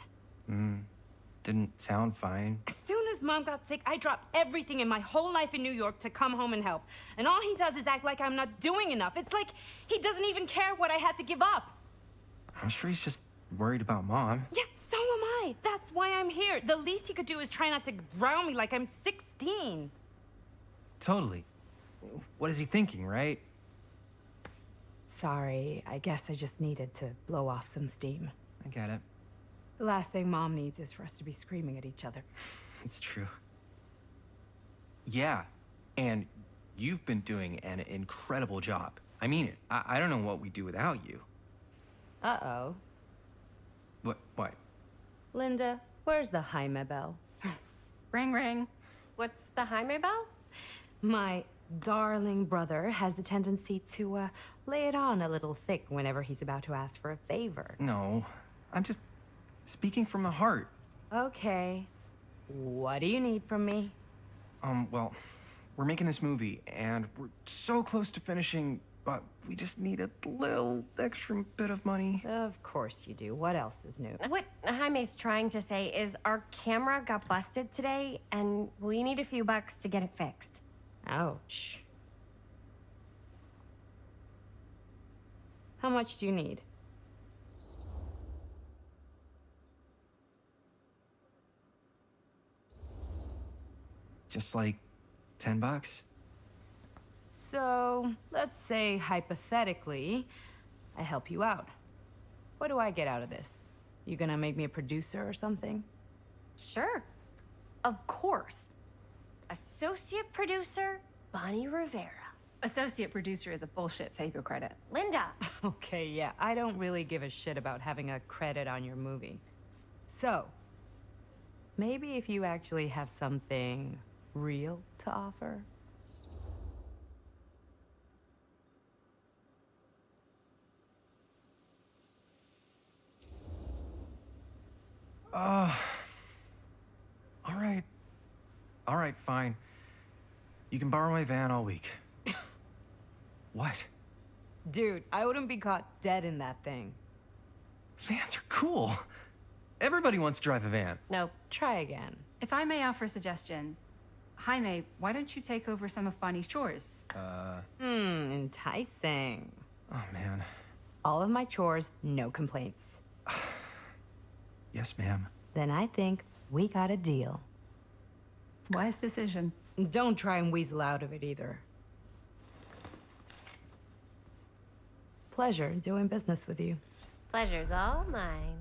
Didn't sound fine. As soon as Mom got sick, I dropped everything in my whole life in New York to come home and help. And all he does is act like I'm not doing enough. It's like he doesn't even care what I had to give up. I'm sure he's just worried about Mom. Yeah, so am I. That's why I'm here. The least he could do is try not to ground me like I'm 16. Totally. What is he thinking, right? Sorry, I guess I just needed to blow off some steam. I get it. The last thing Mom needs is for us to be screaming at each other. It's true. Yeah, and you've been doing an incredible job. I mean it. I don't know what we'd do without you. Uh-oh. What? Linda, where's the Jaime bell? Ring, ring. What's the Jaime bell? My darling brother has the tendency to lay it on a little thick whenever he's about to ask for a favor. No, I'm just speaking from the heart. Okay. What do you need from me? Well, we're making this movie, and we're so close to finishing, but we just need a little extra bit of money. Of course you do. What else is new? What Jaime's trying to say is our camera got busted today, and we need a few bucks to get it fixed. Ouch. How much do you need? Just like $10? So, let's say hypothetically, I help you out. What do I get out of this? You gonna make me a producer or something? Sure. Of course. Associate producer, Bonnie Rivera. Associate producer is a bullshit favor credit. Linda. Okay, yeah, I don't really give a shit about having a credit on your movie. So, maybe if you actually have something real to offer? All right. All right, fine. You can borrow my van all week. What? Dude, I wouldn't be caught dead in that thing. Vans are cool. Everybody wants to drive a van. No, try again. If I may offer a suggestion, Jaime, why don't you take over some of Bonnie's chores? Enticing. Oh, man. All of my chores, no complaints. Yes, ma'am. Then I think we got a deal. Wise decision. Don't try and weasel out of it either. Pleasure doing business with you. Pleasure's all mine.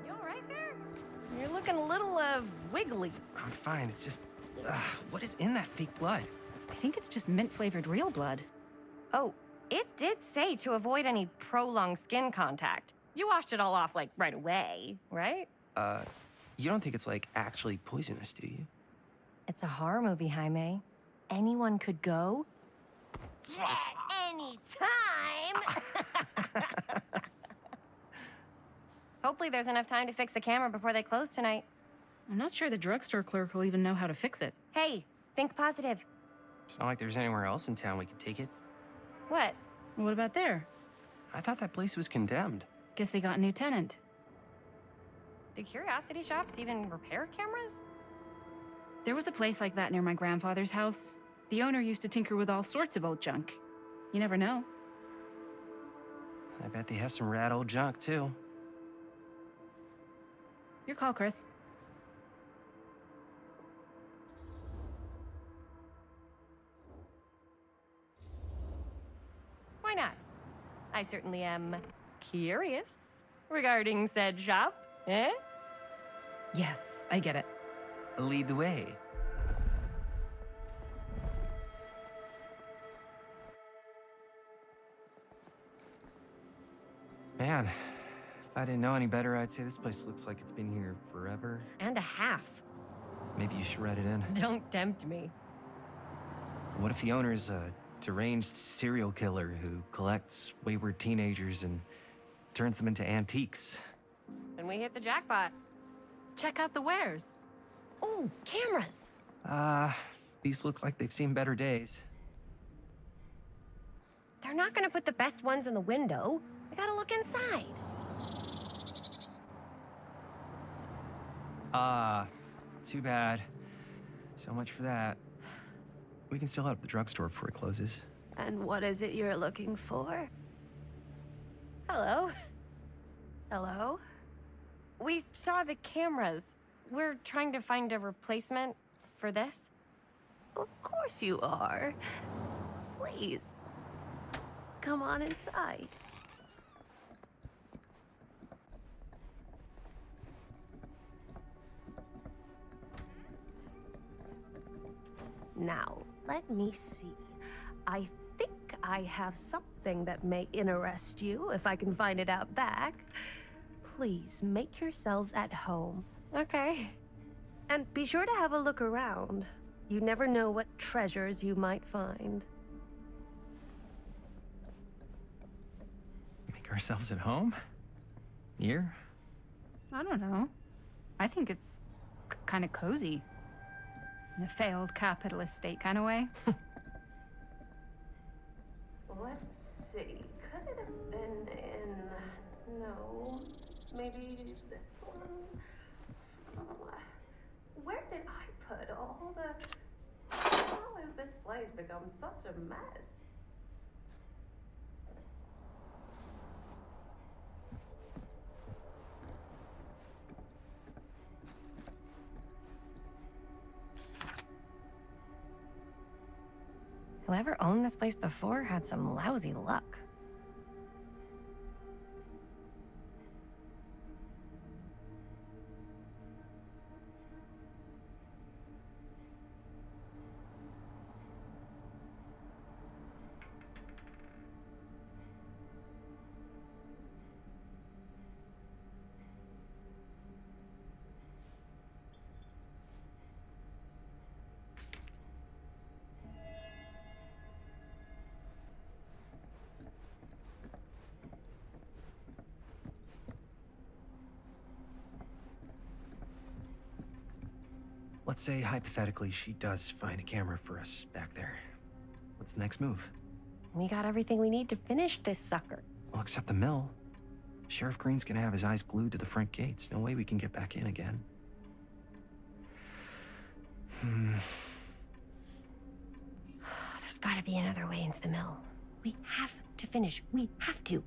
You all right there? You're looking a little, wiggly. I'm fine. It's just, what is in that fake blood? I think it's just mint-flavored real blood. Oh, it did say to avoid any prolonged skin contact. You washed it all off, like, right away, right? You don't think it's, like, actually poisonous, do you? It's a horror movie, Jaime. Anyone could go. At any time! Hopefully there's enough time to fix the camera before they close tonight. I'm not sure the drugstore clerk will even know how to fix it. Hey, think positive. It's not like there's anywhere else in town we could take it. What? What about there? I thought that place was condemned. Guess they got a new tenant. Do curiosity shops even repair cameras? There was a place like that near my grandfather's house. The owner used to tinker with all sorts of old junk. You never know. I bet they have some rad old junk, too. Your call, Chris. Why not? I certainly am curious regarding said shop, eh? Yes, I get it. Lead the way. Man, if I didn't know any better, I'd say this place looks like it's been here forever. And a half. Maybe you should write it in. Don't tempt me. What if the owner's a deranged serial killer who collects wayward teenagers and turns them into antiques? Then we hit the jackpot. Check out the wares. Ooh, cameras. These look like they've seen better days. They're not gonna put the best ones in the window. We gotta look inside. Too bad. So much for that. We can still head up the drugstore before it closes. And what is it you're looking for? Hello. Hello? We saw the cameras. We're trying to find a replacement for this. Of course you are. Please. Come on inside. Now, let me see. I think I have something something that may interest you if I can find it out back. Please make yourselves at home. Okay. And be sure to have a look around. You never know what treasures you might find. Make ourselves at home? Here? I don't know. I think it's kind of cozy. In a failed capitalist state kind of way. Let's see. Could it have been in... No. Maybe this one? Where did I put all the... How has this place become such a mess? Whoever owned this place before had some lousy luck. Let's say, hypothetically, she does find a camera for us back there. What's the next move? We got everything we need to finish this sucker. Well, except the mill. Sheriff Green's gonna have his eyes glued to the front gates. No way we can get back in again. There's gotta be another way into the mill. We have to finish. We have to.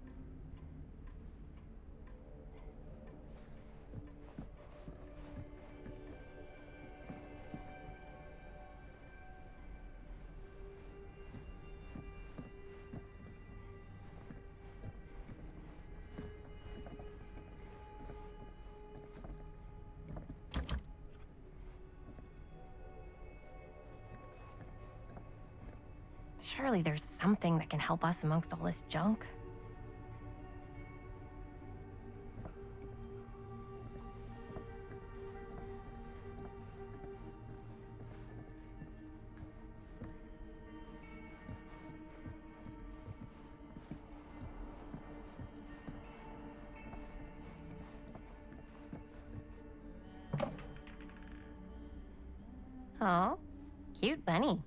Surely there's something that can help us amongst all this junk. Aw, cute bunny.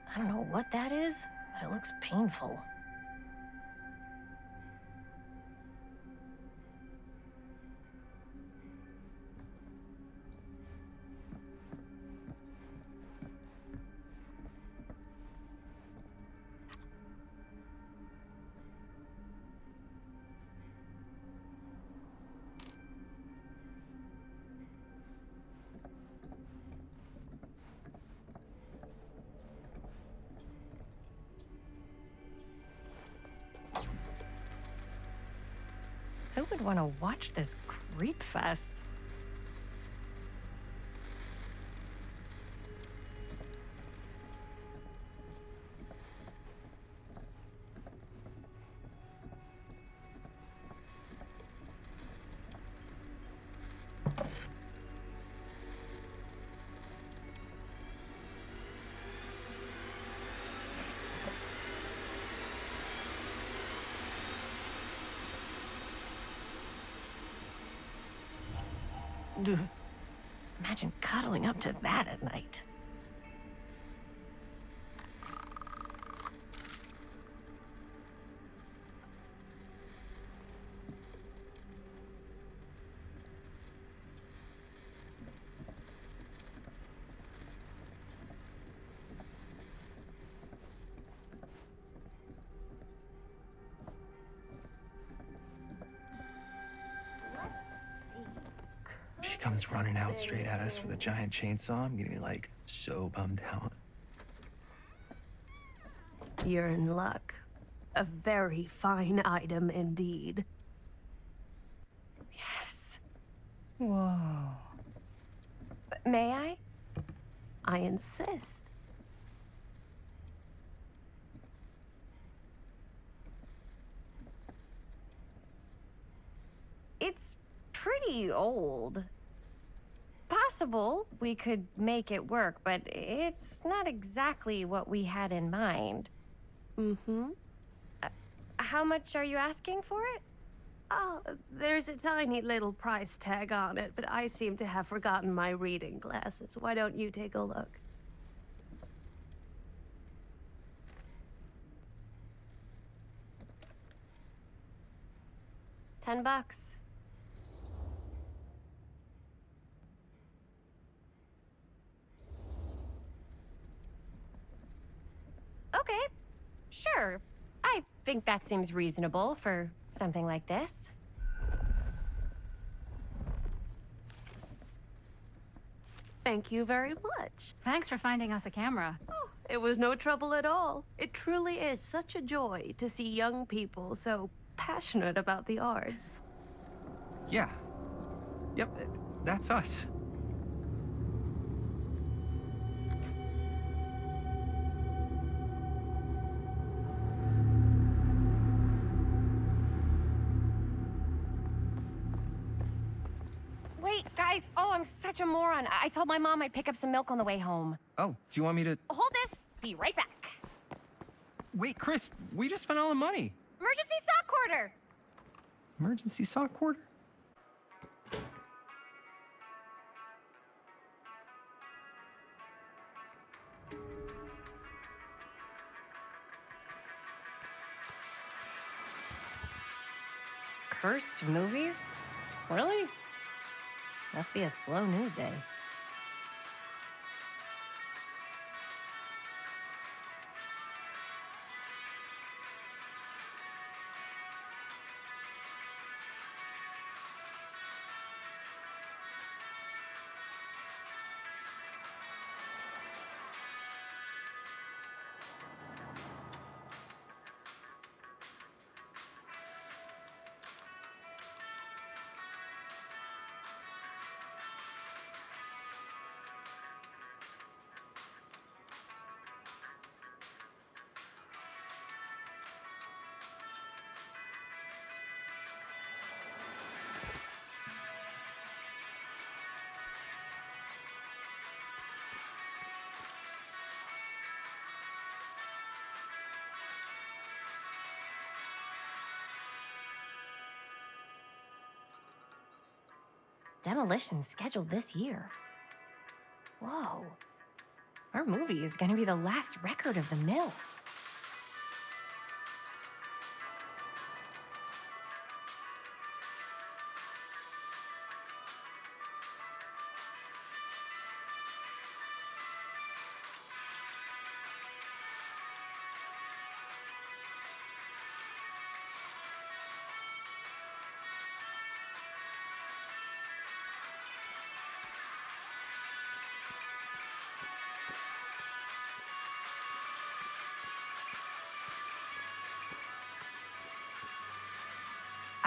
I don't know what that is, but it looks painful. Who would want to watch this creep fest? Ugh. Imagine cuddling up to that at night. She comes running out straight at us with a giant chainsaw. I'm gonna be like so bummed out. You're in luck. A very fine item indeed. Yes. Whoa. May I? I insist. It's pretty old. Possible we could make it work, but it's not exactly what we had in mind. Mm-hmm. How much are you asking for it? Oh, there's a tiny little price tag on it, but I seem to have forgotten my reading glasses. Why don't you take a look? $10. Okay, sure. I think that seems reasonable for something like this. Thank you very much. Thanks for finding us a camera. Oh, it was no trouble at all. It truly is such a joy to see young people so passionate about the arts. Yeah. Yep, that's us. Wait, guys. Oh, I'm such a moron. I told my mom I'd pick up some milk on the way home. Oh, do you want me to... Hold this. Be right back. Wait, Chris, we just spent all the money. Emergency sock quarter. Emergency sock quarter? Cursed movies? Really? Must be a slow news day. Demolition scheduled this year. Whoa. Our movie is gonna be the last record of the mill.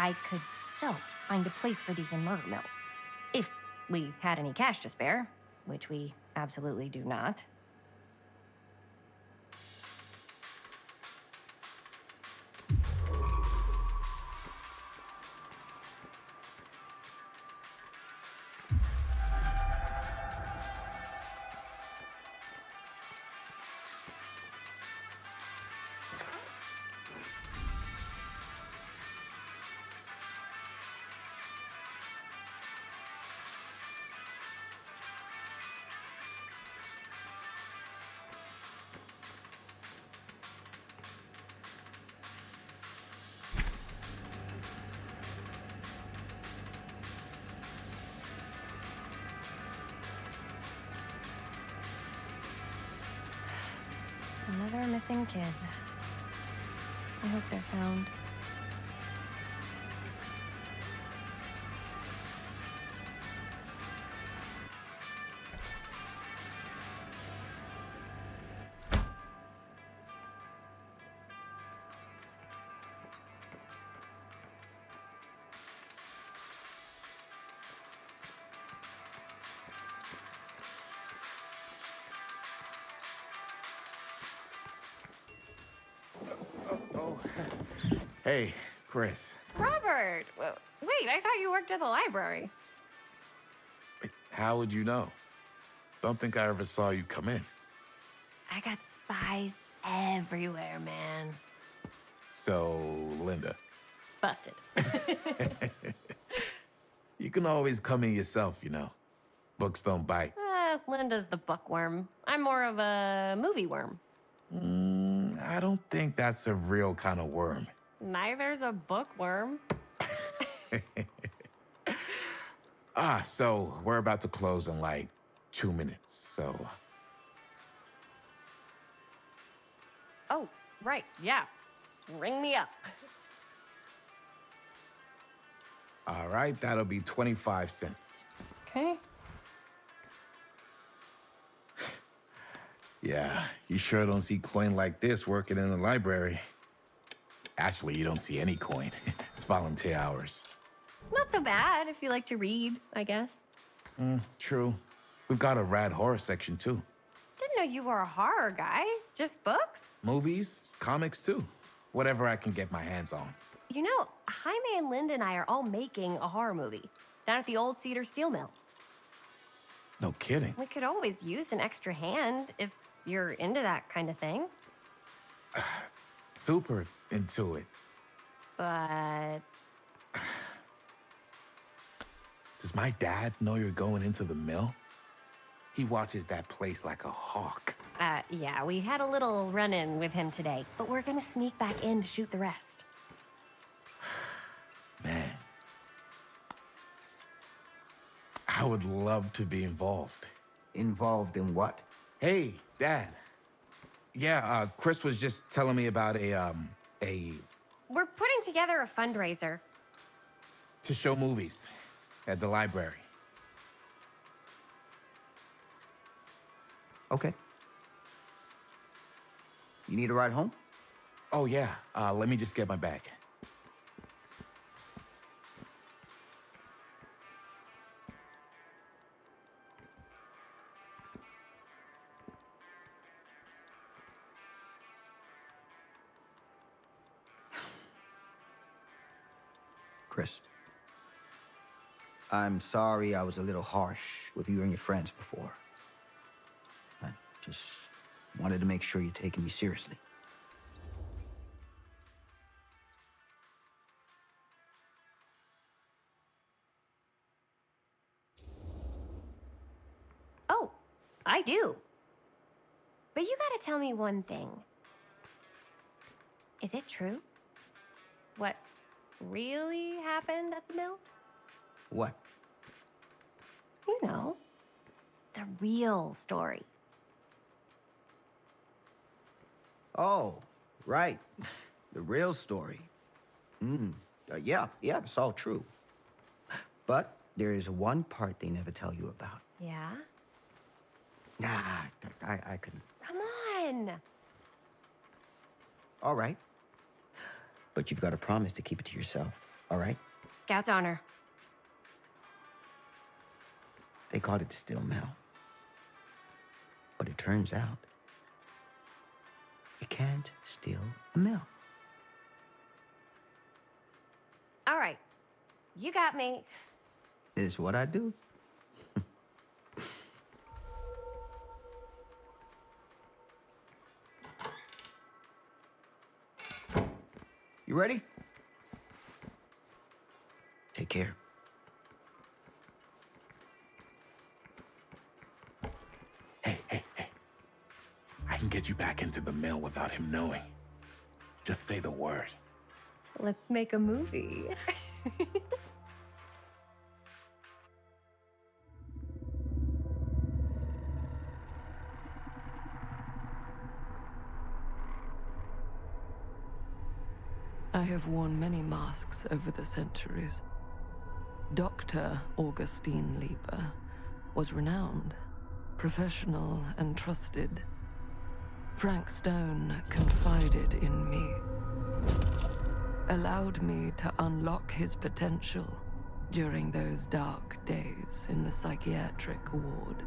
I could so find a place for these in Murder Mill. If we had any cash to spare, which we absolutely do not. Another missing kid. I hope they're found. Hey, Chris. Robert! Wait, I thought you worked at the library. Wait, how would you know? Don't think I ever saw you come in. I got spies everywhere, man. So, Linda. Busted. You can always come in yourself, you know. Books don't bite. Linda's the bookworm. I'm more of a movie worm. I don't think that's a real kind of worm. Neither's a bookworm. So we're about to close in like 2 minutes, so... Oh, right, yeah. Ring me up. All right, that'll be 25 cents. Okay. Yeah, you sure don't see coin like this working in the library. Actually, you don't see any coin. It's volunteer hours. Not so bad if you like to read, I guess. True. We've got a rad horror section, too. Didn't know you were a horror guy. Just books? Movies, comics, too. Whatever I can get my hands on. You know, Jaime and Linda and I are all making a horror movie down at the old Cedar Steel Mill. No kidding. We could always use an extra hand if you're into that kind of thing. Super into it. But... Does my dad know you're going into the mill? He watches that place like a hawk. Yeah, we had a little run-in with him today, but we're gonna sneak back in to shoot the rest. Man. I would love to be involved. Involved in what? Hey, Dad. Yeah, Chris was just telling me about a... We're putting together a fundraiser. to show movies at the library. Okay. You need a ride home? Oh, yeah. Let me just get my bag. Chris, I'm sorry I was a little harsh with you and your friends before. I just wanted to make sure you're taking me seriously. Oh, I do. But you gotta tell me one thing. Is it true? What really happened at the mill? What? You know, the real story. Oh, right. The real story. Yeah, it's all true. But there is one part they never tell you about. Yeah? Nah, I couldn't. Come on! All right. But you've got to promise to keep it to yourself, all right? Scout's honor. They called it the Steel Mill. But it turns out, you can't steal a mill. All right. You got me. Is what I do. You ready? Take care. Hey. I can get you back into the mill without him knowing. Just say the word. Let's make a movie. I have worn many masks over the centuries. Dr. Augustine Lieber was renowned, professional, and trusted. Frank Stone confided in me, allowed me to unlock his potential during those dark days in the psychiatric ward.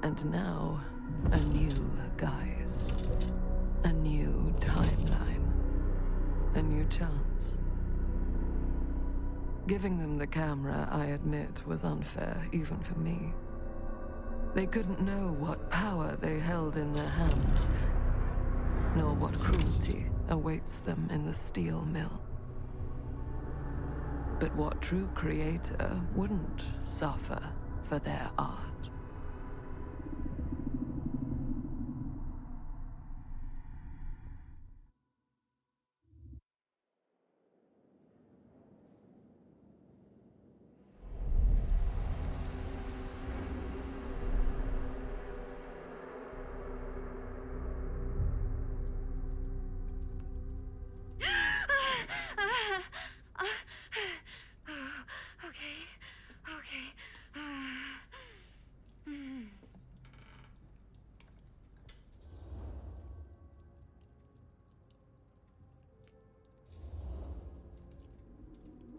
And now, a new guise, a new timeline. a new chance. Giving them the camera, I admit, was unfair, even for me. They couldn't know what power they held in their hands, nor what cruelty awaits them in the steel mill. But what true creator wouldn't suffer for their art?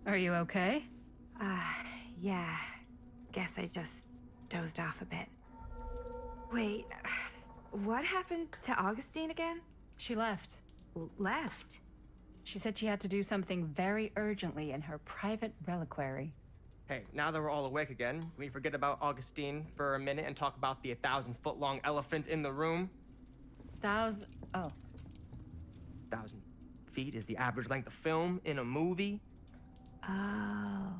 Are you okay? Yeah. Guess I just dozed off a bit. Wait, what happened to Augustine again? She left. Left? She said she had to do something very urgently in her private reliquary. Hey, now that we're all awake again, can we forget about Augustine for a minute and talk about the 1,000-foot-long elephant in the room? Oh. 1,000 feet is the average length of film in a movie. Oh.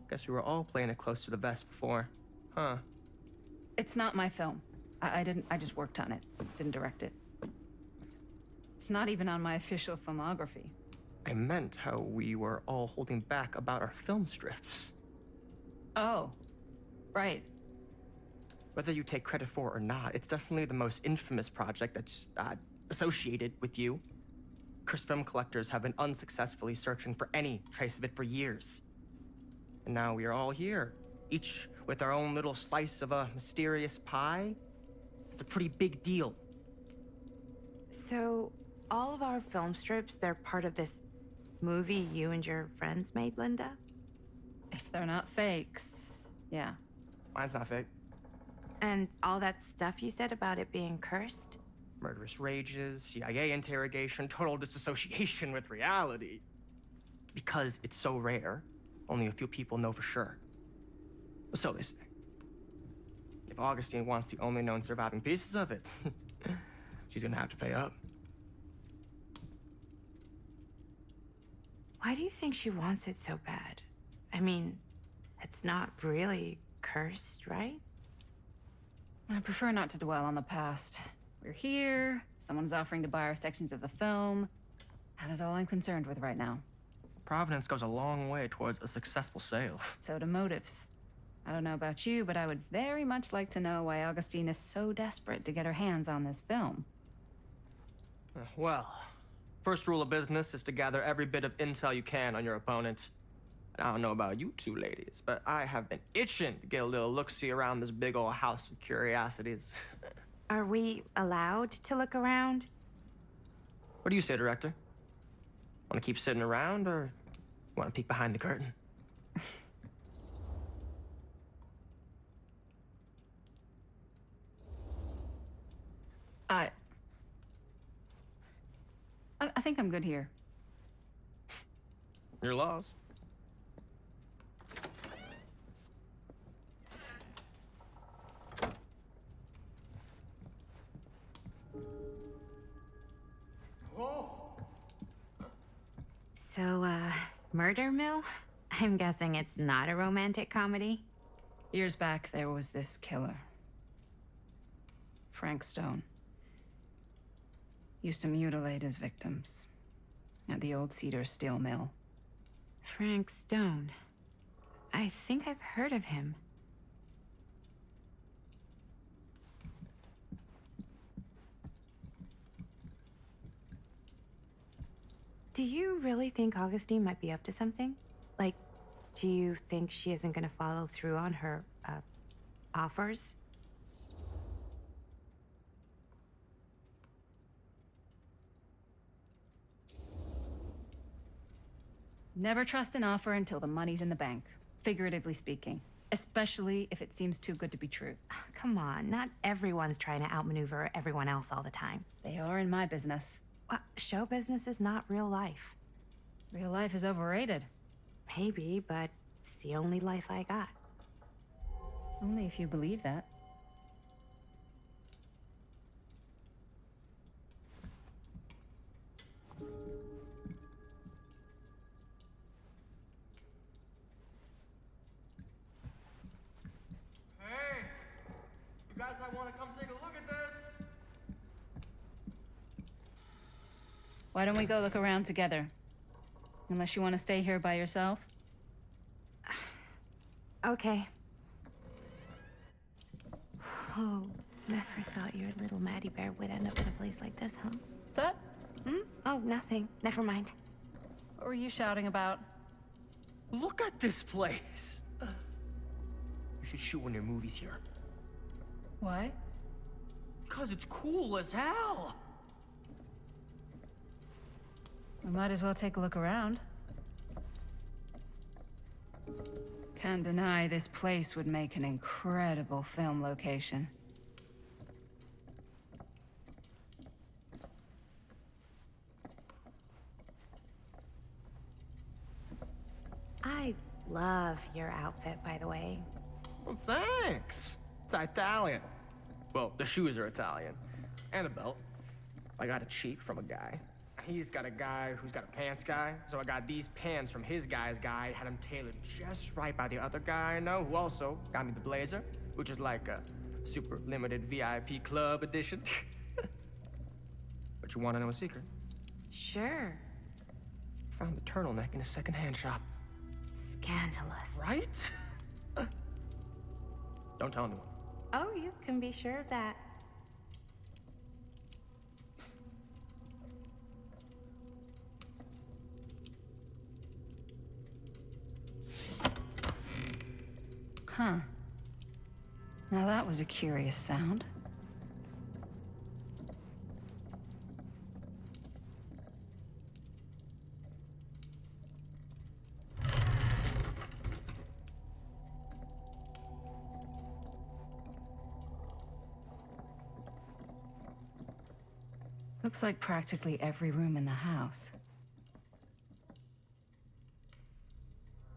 Guess we were all playing it close to the vest before, huh? It's not my film. I just worked on it. Didn't direct it. It's not even on my official filmography. I meant how we were all holding back about our film strips. Oh, right. Whether you take credit for it or not, it's definitely the most infamous project that's associated with you. Cursed film collectors have been unsuccessfully searching for any trace of it for years. And now we are all here, each with our own little slice of a mysterious pie. It's a pretty big deal. So, all of our film strips, they're part of this movie you and your friends made, Linda? If they're not fakes, yeah. Mine's not fake. And all that stuff you said about it being cursed? Murderous rages, CIA interrogation, total disassociation with reality. Because it's so rare, only a few people know for sure. So they say. If Augustine wants the only known surviving pieces of it, she's gonna have to pay up. Why do you think she wants it so bad? I mean, it's not really cursed, right? I prefer not to dwell on the past. We're here, someone's offering to buy our sections of the film. That is all I'm concerned with right now. Providence goes a long way towards a successful sale. So do motives. I don't know about you, but I would very much like to know why Augustine is so desperate to get her hands on this film. Well, first rule of business is to gather every bit of intel you can on your opponent. And I don't know about you two ladies, but I have been itching to get a little look-see around this big old house of curiosities. Are we allowed to look around? What do you say, director? Want to keep sitting around, or want to peek behind the curtain? I think I'm good here. You're lost. So, Murder Mill? I'm guessing it's not a romantic comedy? Years back, there was this killer. Frank Stone. Used to mutilate his victims at the old Cedar Steel Mill. Frank Stone. I think I've heard of him. Do you really think Augustine might be up to something? Like, do you think she isn't gonna follow through on her, offers? Never trust an offer until the money's in the bank, figuratively speaking. Especially if it seems too good to be true. Come on, not everyone's trying to outmaneuver everyone else all the time. They are in my business. Show business is not real life. Real life is overrated. Maybe, but it's the only life I got. Only if you believe that. Hey, you guys might want to come take a look at this. Why don't we go look around together? Unless you want to stay here by yourself? Okay. Oh, never thought your little Maddie Bear would end up in a place like this, huh? That? Oh, nothing. Never mind. What were you shouting about? Look at this place. You should shoot one of your movies here. Why? Because it's cool as hell. We might as well take a look around. Can't deny this place would make an incredible film location. I love your outfit, by the way. Well, thanks. It's Italian. Well, the shoes are Italian. And a belt. I got it cheap from a guy. He's got a guy who's got a pants guy, so I got these pants from his guy's guy, had them tailored just right by the other guy I know, who also got me the blazer, which is like a super limited VIP club edition. But you want to know a secret? Sure. Found the turtleneck in a secondhand shop. Scandalous. Right? Don't tell anyone. Oh, you can be sure of that. Huh. Now that was a curious sound. Looks like practically every room in the house.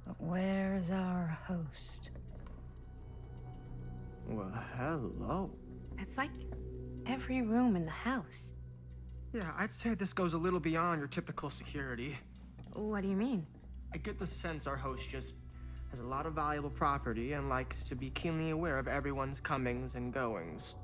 But where's our host? Well, hello. It's like every room in the house. Yeah, I'd say this goes a little beyond your typical security. What do you mean? I get the sense our host just has a lot of valuable property and likes to be keenly aware of everyone's comings and goings.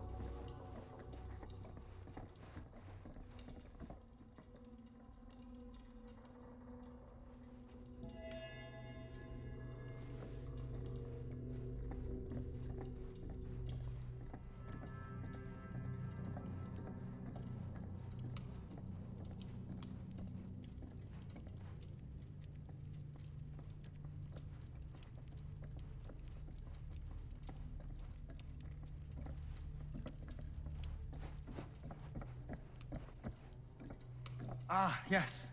Ah, yes.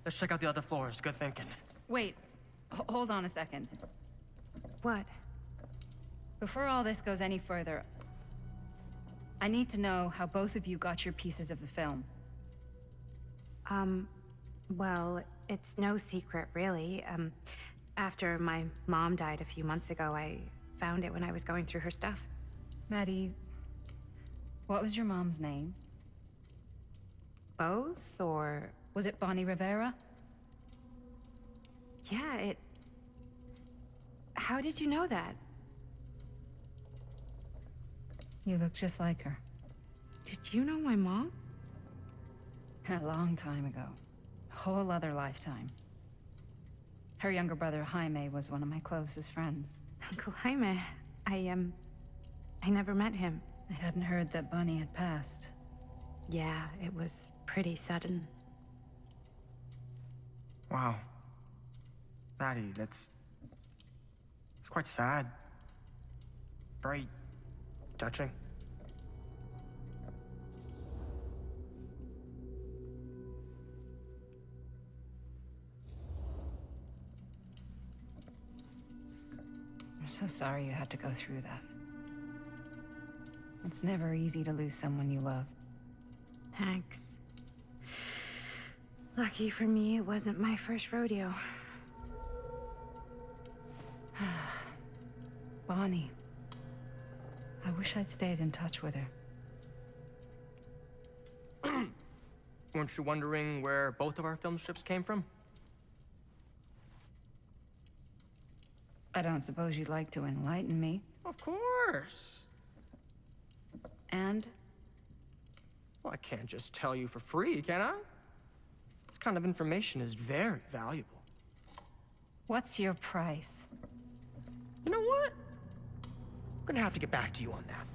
Let's check out the other floors. Good thinking. Wait, hold on a second. What? Before all this goes any further, I need to know how both of you got your pieces of the film. Well, it's no secret, really. After my mom died a few months ago, I found it when I was going through her stuff. Maddie, what was your mom's name? Both, or... Was it Bonnie Rivera? Yeah, How did you know that? You look just like her. Did you know my mom? A long time ago. A whole other lifetime. Her younger brother, Jaime, was one of my closest friends. Uncle Jaime, I never met him. I hadn't heard that Bonnie had passed. Yeah, it was pretty sudden. Wow. Maddie, it's quite sad. Very touching. I'm so sorry you had to go through that. It's never easy to lose someone you love. Thanks. Lucky for me, it wasn't my first rodeo. Bonnie. I wish I'd stayed in touch with her. Weren't you wondering where both of our film strips came from? I don't suppose you'd like to enlighten me. Of course. And? Well, I can't just tell you for free, can I? This kind of information is very valuable. What's your price? You know what? I'm gonna have to get back to you on that.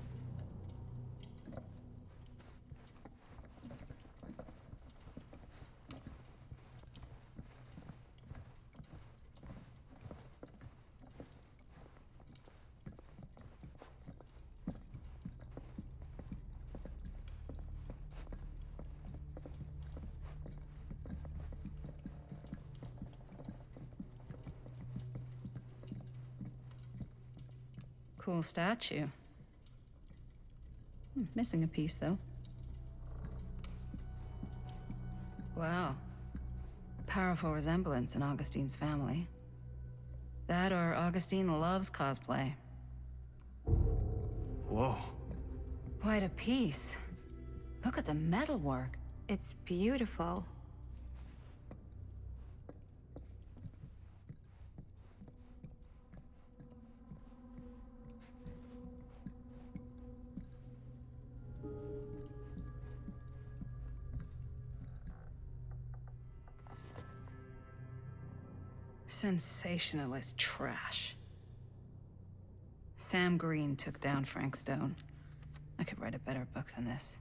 Cool statue. Missing a piece, though. Wow. Powerful resemblance in Augustine's family. That or Augustine loves cosplay. Whoa. Quite a piece. Look at the metalwork. It's beautiful. Sensationalist trash. Sam Green took down Frank Stone. I could write a better book than this.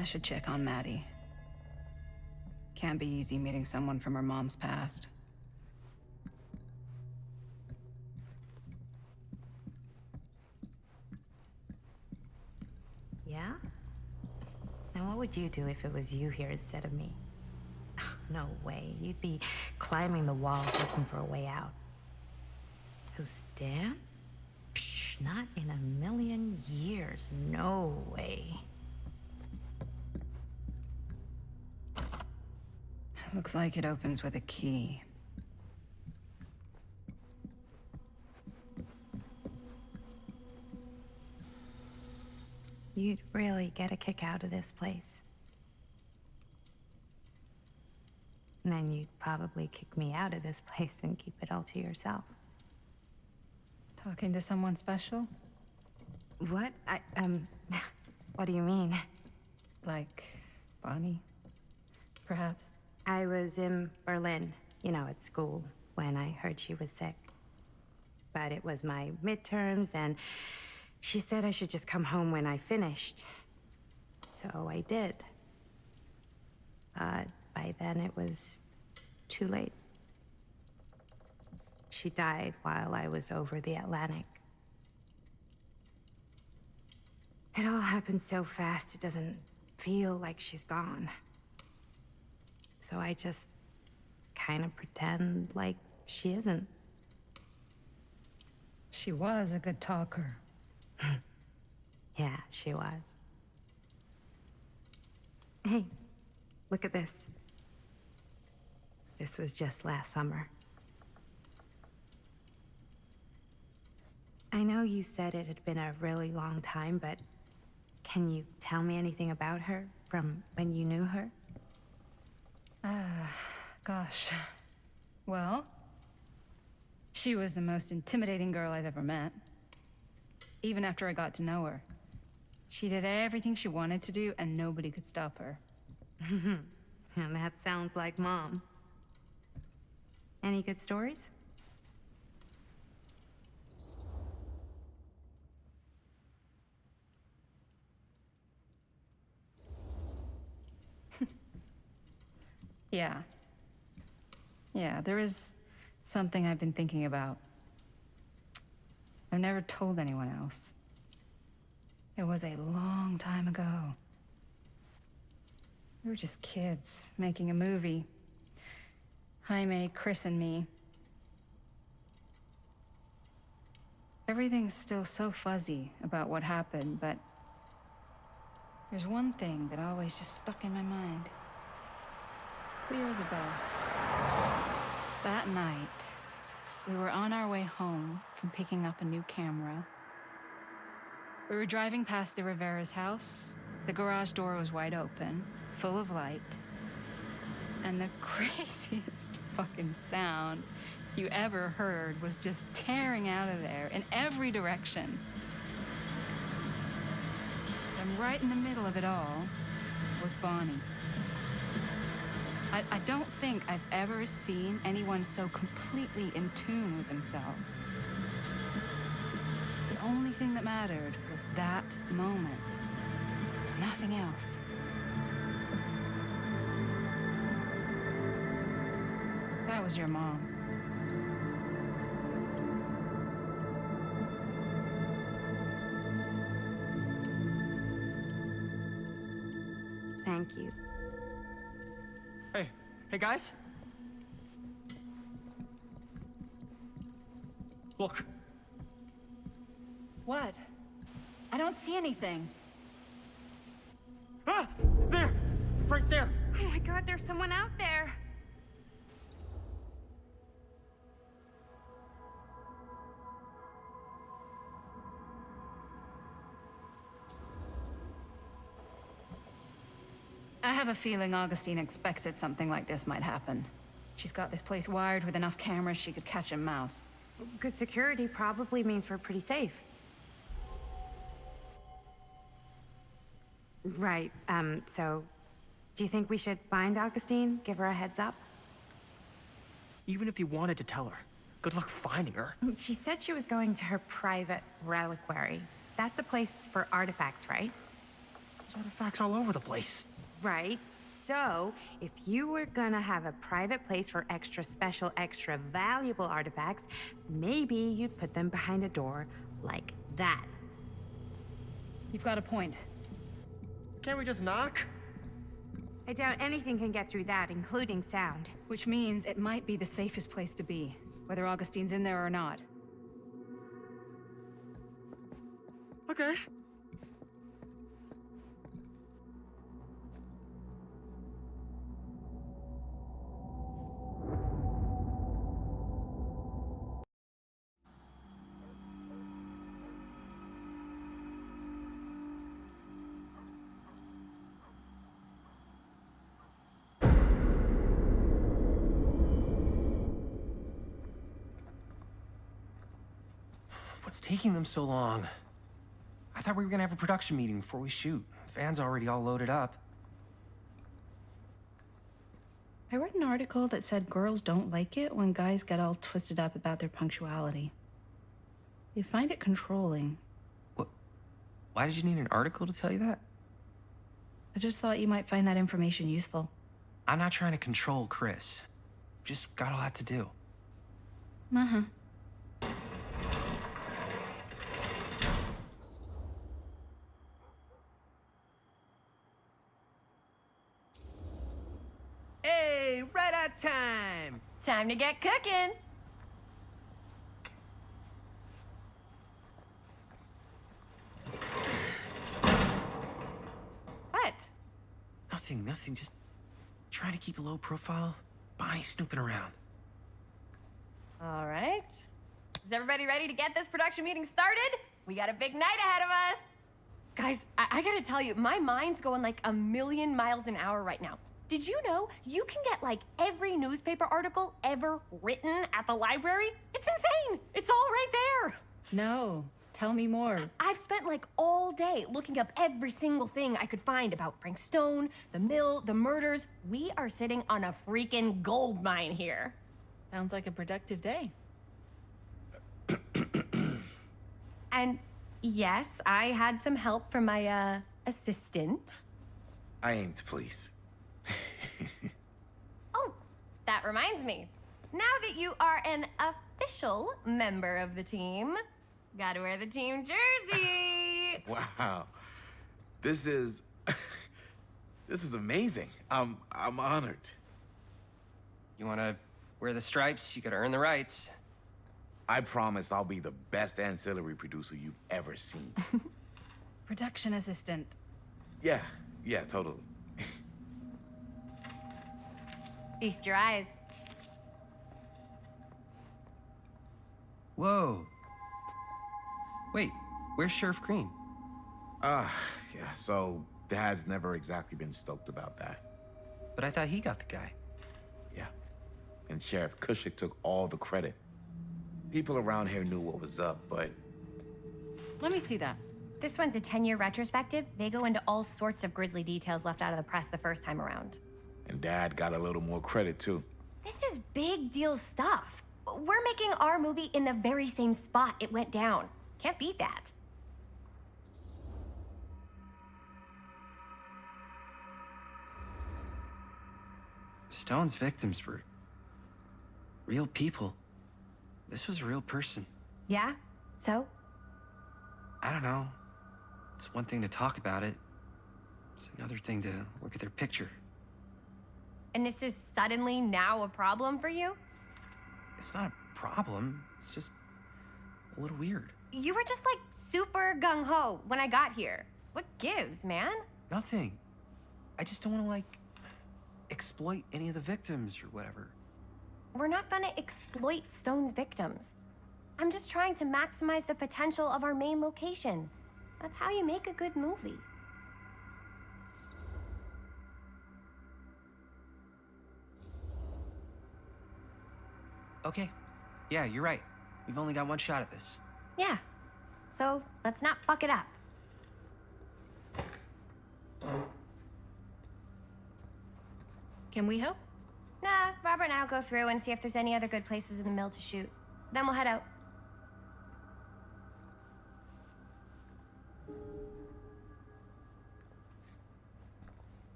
I should check on Maddie. Can't be easy meeting someone from her mom's past. Yeah? And what would you do if it was you here instead of me? No way. You'd be climbing the walls looking for a way out. Who's Dan? Psh, not in a million years. No way. Looks like it opens with a key. You'd really get a kick out of this place. And then you'd probably kick me out of this place and keep it all to yourself. Talking to someone special? What? What do you mean? Like Bonnie, perhaps? I was in Berlin, you know, at school, when I heard she was sick. But it was my midterms, and she said I should just come home when I finished. So I did. But by then it was too late. She died while I was over the Atlantic. It all happened so fast, it doesn't feel like she's gone. So I just kind of pretend like she isn't. She was a good talker. Yeah, she was. Hey, look at this. This was just last summer. I know you said it had been a really long time, but can you tell me anything about her? from when you knew her? Gosh. Well, she was the most intimidating girl I've ever met. Even after I got to know her. She did everything she wanted to do, and nobody could stop her. And that sounds like Mom. Any good stories? Yeah. Yeah, there is something I've been thinking about. I've never told anyone else. It was a long time ago. We were just kids making a movie. Jaime, Chris, and me. Everything's still so fuzzy about what happened, but there's one thing that always just stuck in my mind. Clear as a bell. That night, we were on our way home from picking up a new camera. We were driving past the Rivera's house. The garage door was wide open, full of light. And the craziest fucking sound you ever heard was just tearing out of there in every direction. And right in the middle of it all was Bonnie. I don't think I've ever seen anyone so completely in tune with themselves. The only thing that mattered was that moment. Nothing else. That was your mom. Thank you. Hey guys? Look. What? I don't see anything. Ah! There! Right there! Oh my God, there's someone out there. I have a feeling Augustine expected something like this might happen. She's got this place wired with enough cameras she could catch a mouse. Good security probably means we're pretty safe. Right, so do you think we should find Augustine? Give her a heads up? Even if you wanted to tell her, good luck finding her. She said she was going to her private reliquary. That's a place for artifacts, right? There's artifacts all over the place. Right. So, if you were gonna have a private place for extra special, extra valuable artifacts, maybe you'd put them behind a door like that. You've got a point. Can't we just knock? I doubt anything can get through that, including sound. Which means it might be the safest place to be, whether Augustine's in there or not. Okay. What's taking them so long? I thought we were gonna have a production meeting before we shoot. The van's already all loaded up. I read an article that said girls don't like it when guys get all twisted up about their punctuality. They find it controlling. What? Why did you need an article to tell you that? I just thought you might find that information useful. I'm not trying to control Chris. Just got a lot to do. Uh-huh. Hey, right on time! Time to get cooking. What? Nothing. Just trying to keep a low profile. Bonnie snooping around. All right. Is everybody ready to get this production meeting started? We got a big night ahead of us. Guys, I gotta tell you, my mind's going like a million miles an hour right now. Did you know you can get like every newspaper article ever written at the library? It's insane. It's all right there. No, tell me more. I've spent like all day looking up every single thing I could find about Frank Stone, the mill, the murders. We are sitting on a freaking gold mine here. Sounds like a productive day. And yes, I had some help from my assistant. I aim to please. Oh, that reminds me. Now that you are an official member of the team, gotta wear the team jersey. Wow. This is this is amazing. I'm honored. You wanna wear the stripes? You gotta earn the rights. I promise I'll be the best ancillary producer you've ever seen. Production assistant. Yeah, totally. Feast your eyes. Whoa. Wait, where's Sheriff Green? Yeah, so Dad's never exactly been stoked about that. But I thought he got the guy. Yeah, and Sheriff Kushik took all the credit. People around here knew what was up, but... Let me see that. This one's a 10-year retrospective. They go into all sorts of grisly details left out of the press the first time around. And Dad got a little more credit, too. This is big deal stuff. We're making our movie in the very same spot it went down. Can't beat that. Stone's victims were real people. This was a real person. Yeah? So? I don't know. It's one thing to talk about it. It's another thing to look at their picture. And this is suddenly now a problem for you? It's not a problem. It's just a little weird. You were just like super gung-ho when I got here. What gives, man? Nothing. I just don't want to, like, exploit any of the victims or whatever. We're not gonna exploit Stone's victims. I'm just trying to maximize the potential of our main location. That's how you make a good movie. Okay. Yeah, you're right. We've only got one shot at this. Yeah. So let's not fuck it up. Can we help? Nah, Robert and I'll go through and see if there's any other good places in the mill to shoot. Then we'll head out.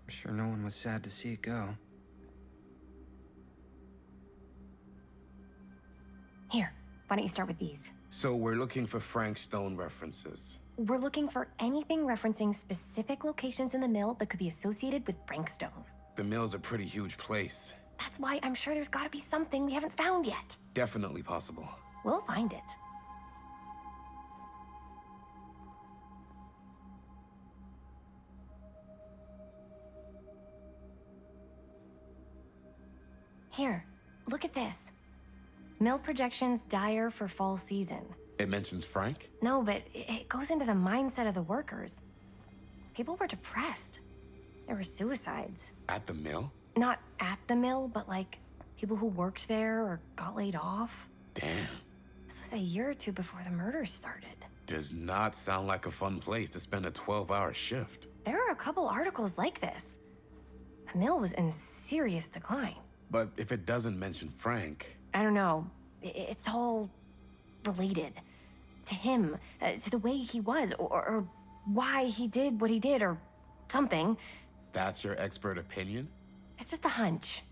I'm sure no one was sad to see it go. Here, why don't you start with these? So we're looking for Frank Stone references. We're looking for anything referencing specific locations in the mill that could be associated with Frank Stone. The mill's a pretty huge place. That's why I'm sure there's gotta be something we haven't found yet. Definitely possible. We'll find it. Here, look at this. Mill projections dire for fall season. It mentions Frank? No, but it goes into the mindset of the workers. People were depressed. There were suicides. At the mill? Not at the mill, but like people who worked there or got laid off. Damn. This was a year or two before the murders started. Does not sound like a fun place to spend a 12-hour shift. There are a couple articles like this. The mill was in serious decline. But if it doesn't mention Frank... I don't know. It's all related. To him, to the way he was, or why he did what he did, or something. That's your expert opinion? It's just a hunch.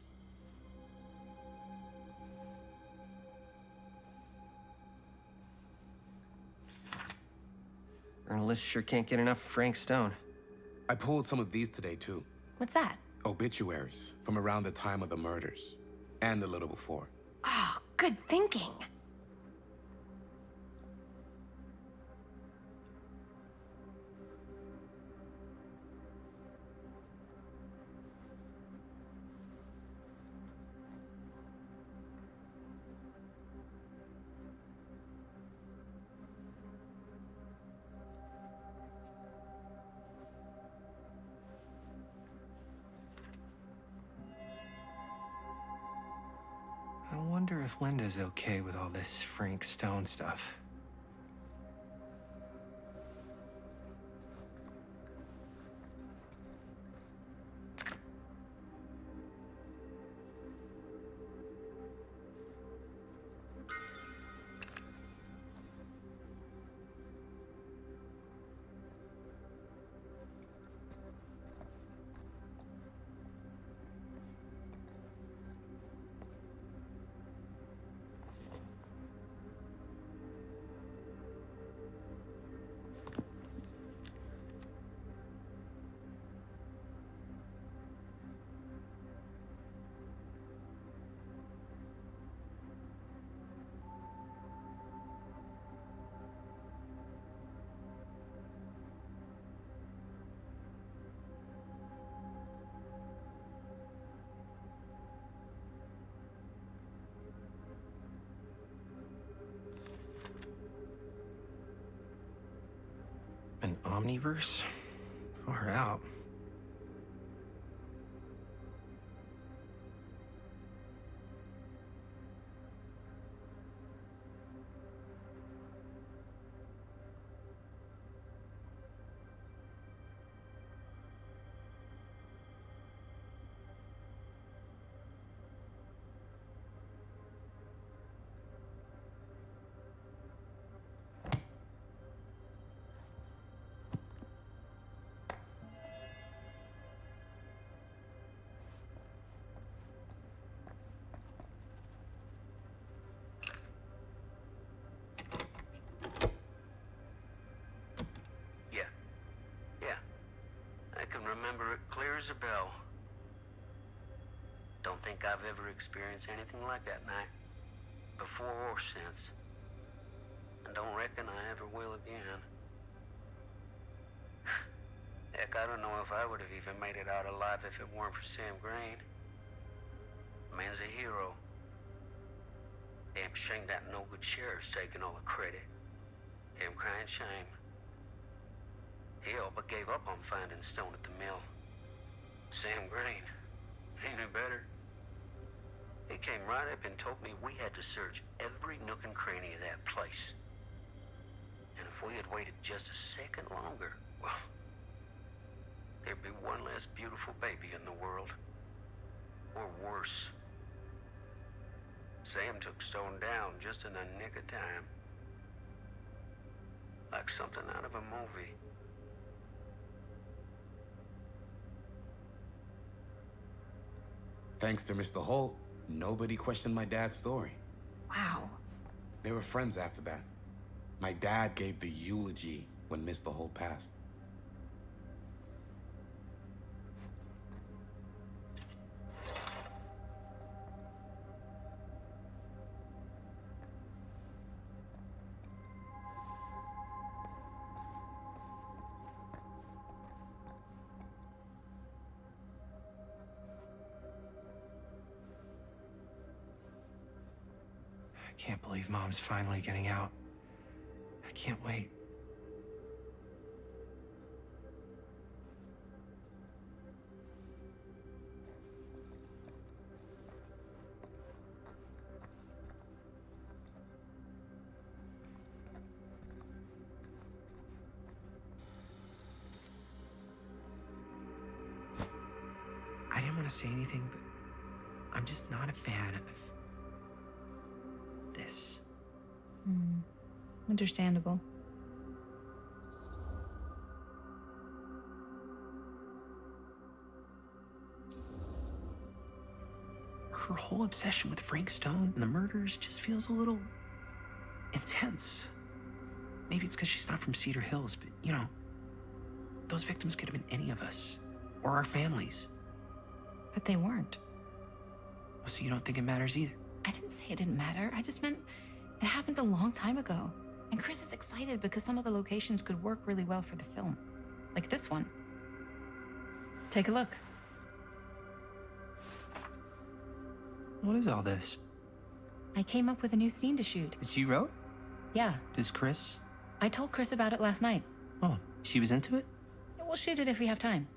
Journalists sure can't get enough of Frank Stone. I pulled some of these today, too. What's that? Obituaries from around the time of the murders. And a little before. Oh, good thinking. wonder if Linda's okay with all this Frank Stone stuff. An omniverse? Far out. Remember it clear as a bell. Don't think I've ever experienced anything like that night, before or since. And don't reckon I ever will again. Heck, I don't know if I would have even made it out alive if it weren't for Sam Green. Man's a hero. Damn shame that no-good sheriff's taking all the credit. Damn crying shame. He all but gave up on finding Stone at the mill. Sam Green, he knew better. He came right up and told me we had to search every nook and cranny of that place. And if we had waited just a second longer, well, there'd be one less beautiful baby in the world. Or worse. Sam took Stone down just in the nick of time. Like something out of a movie. Thanks to Mr. Holt, nobody questioned my dad's story. Wow. They were friends after that. My dad gave the eulogy when Mr. Holt passed. I can't believe Mom's finally getting out. I can't wait. I didn't want to say anything, but I'm just not a fan of this. Understandable. Her whole obsession with Frank Stone and the murders just feels a little intense. Maybe it's because she's not from Cedar Hills, but you know, those victims could have been any of us or our families. But they weren't. So you don't think it matters either? I didn't say it didn't matter. I just meant it happened a long time ago. And Chris is excited because some of the locations could work really well for the film. Like this one. Take a look. What is all this? I came up with a new scene to shoot. That you wrote? Yeah. Does Chris? I told Chris about it last night. Oh, she was into it? We'll shoot it if we have time.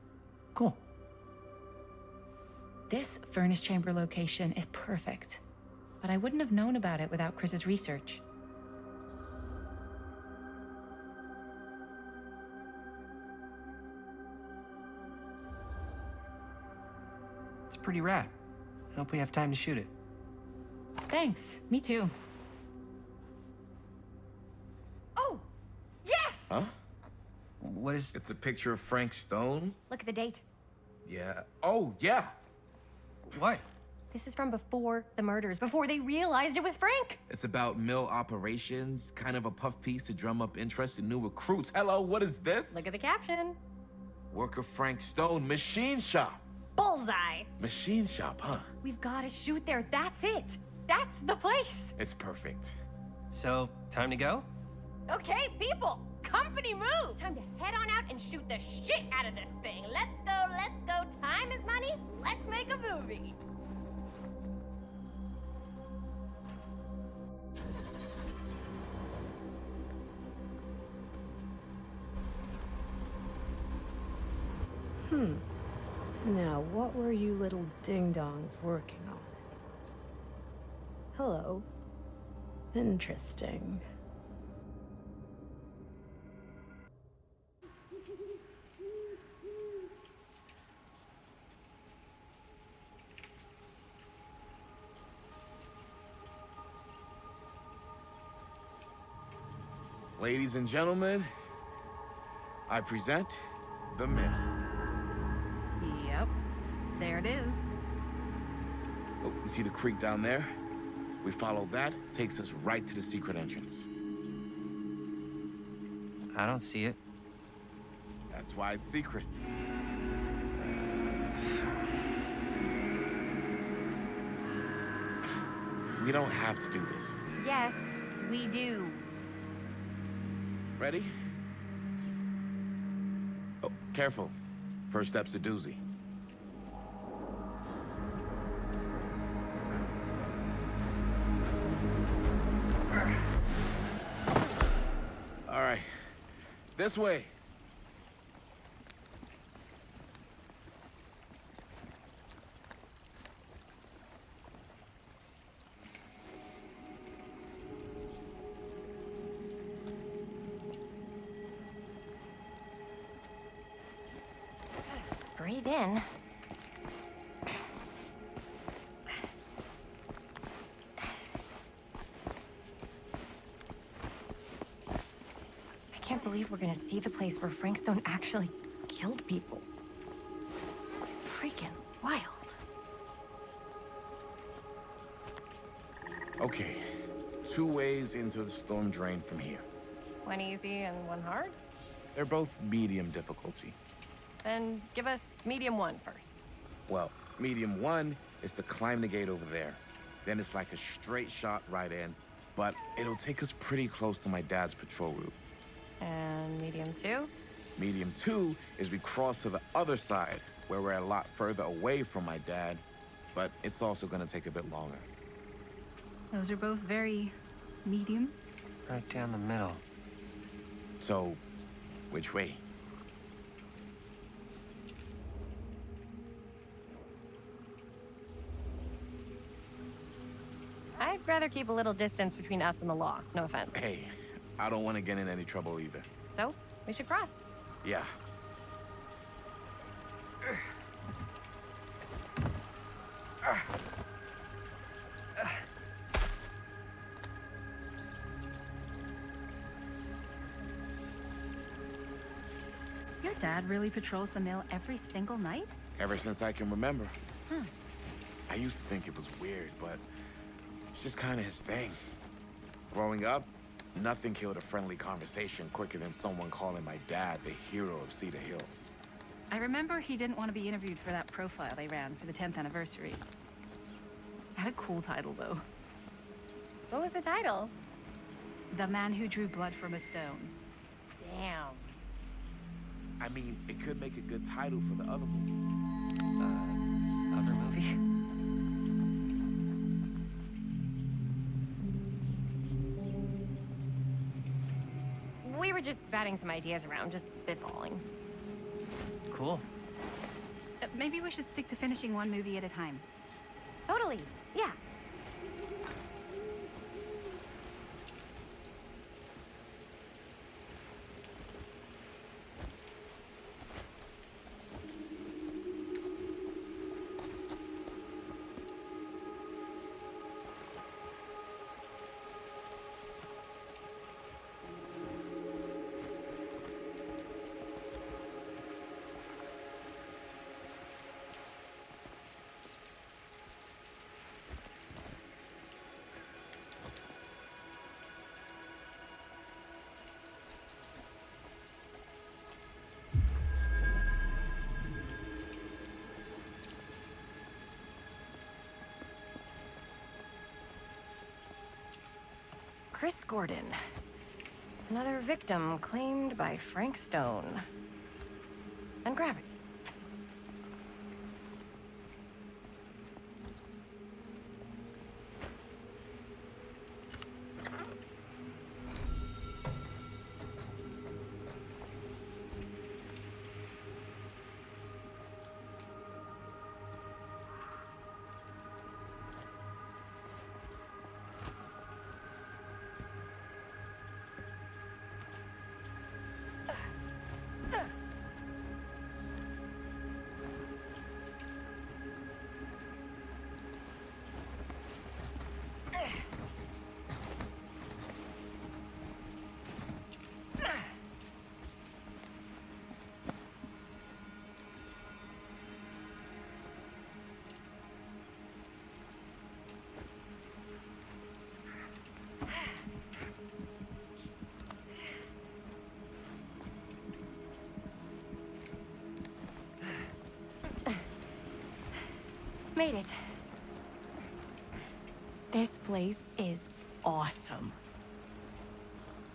Cool. This furnace chamber location is perfect. but I wouldn't have known about it without Chris's research. It's pretty rad. Hope we have time to shoot it. Thanks. Me too. Oh, yes! Huh? What is... It's a picture of Frank Stone? Look at the date. Yeah. Oh, yeah. What? This is from before the murders, before they realized it was Frank. It's about mill operations, kind of a puff piece to drum up interest in new recruits. Hello, what is this? Look at the caption. Worker Frank Stone, machine shop. Bullseye. Machine shop, huh? We've got to shoot there. That's it. That's the place. It's perfect. So, time to go? Okay, people. Company move. Time to head on out and shoot the shit out of this thing. Let's go, let's go. Time is money. Let's make a movie. Now, what were you little ding-dongs working on? Hello. Interesting. Ladies and gentlemen, I present The Mill. Yep. There it is. Oh, you see the creek down there? We follow that, takes us right to the secret entrance. I don't see it. That's why it's secret. We don't have to do this. Yes, we do. Ready? Oh, careful. First step's a doozy. All right. This way. Breathe in. I can't believe we're gonna see the place where Frank Stone actually killed people. Freaking wild. Okay. 2 ways into the storm drain from here. One easy and one hard? They're both medium difficulty. Then give us medium one first. Well, medium 1 is to climb the gate over there. Then it's like a straight shot right in, but it'll take us pretty close to my dad's patrol route. And medium two? Medium 2 is we cross to the other side, where we're a lot further away from my dad, but it's also gonna take a bit longer. Those are both very medium. Right down the middle. So, which way? I'd rather keep a little distance between us and the law. No offense. Hey, I don't want to get in any trouble either. So, we should cross. Yeah. Your dad really patrols the mill every single night? Ever since I can remember. Huh. I used to think it was weird, but it's just kind of his thing. Growing up, nothing killed a friendly conversation quicker than someone calling my dad the hero of Cedar Hills. I remember he didn't want to be interviewed for that profile they ran for the 10th anniversary. Had a cool title, though. What was the title? The Man Who Drew Blood from a Stone. Damn. I mean, it could make a good title for the other movie. Other movie? We were just batting some ideas around, just spitballing. Cool. Maybe we should stick to finishing one movie at a time. Totally. Yeah. Chris Gordon. Another victim claimed by Frank Stone. And Gravity. Made it. This place is awesome.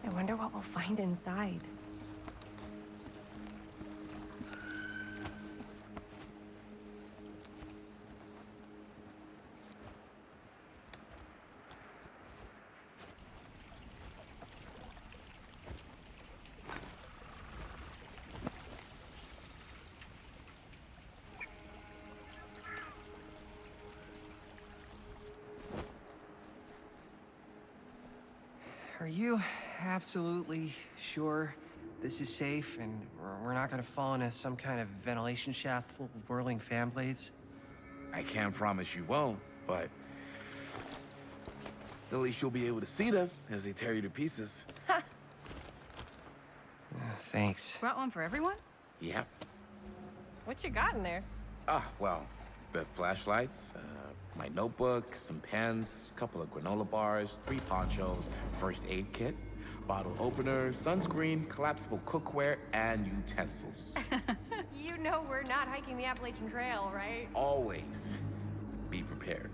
I wonder what we'll find inside. Are you absolutely sure this is safe and we're not gonna fall into some kind of ventilation shaft full of whirling fan blades? I can't promise you won't, but at least you'll be able to see them as they tear you to pieces. Thanks. Brought one for everyone? Yeah. What you got in there? Well, the flashlights, my notebook, some pens, a couple of granola bars, 3 ponchos, first aid kit, bottle opener, sunscreen, collapsible cookware, and utensils. You know we're not hiking the Appalachian Trail, right? Always be prepared.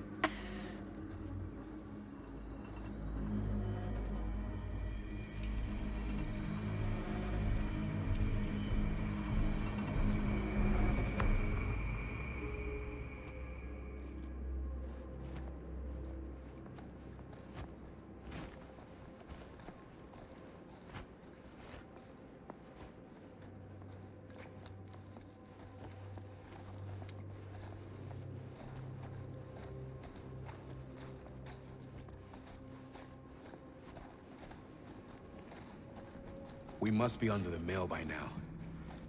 We must be under the mill by now.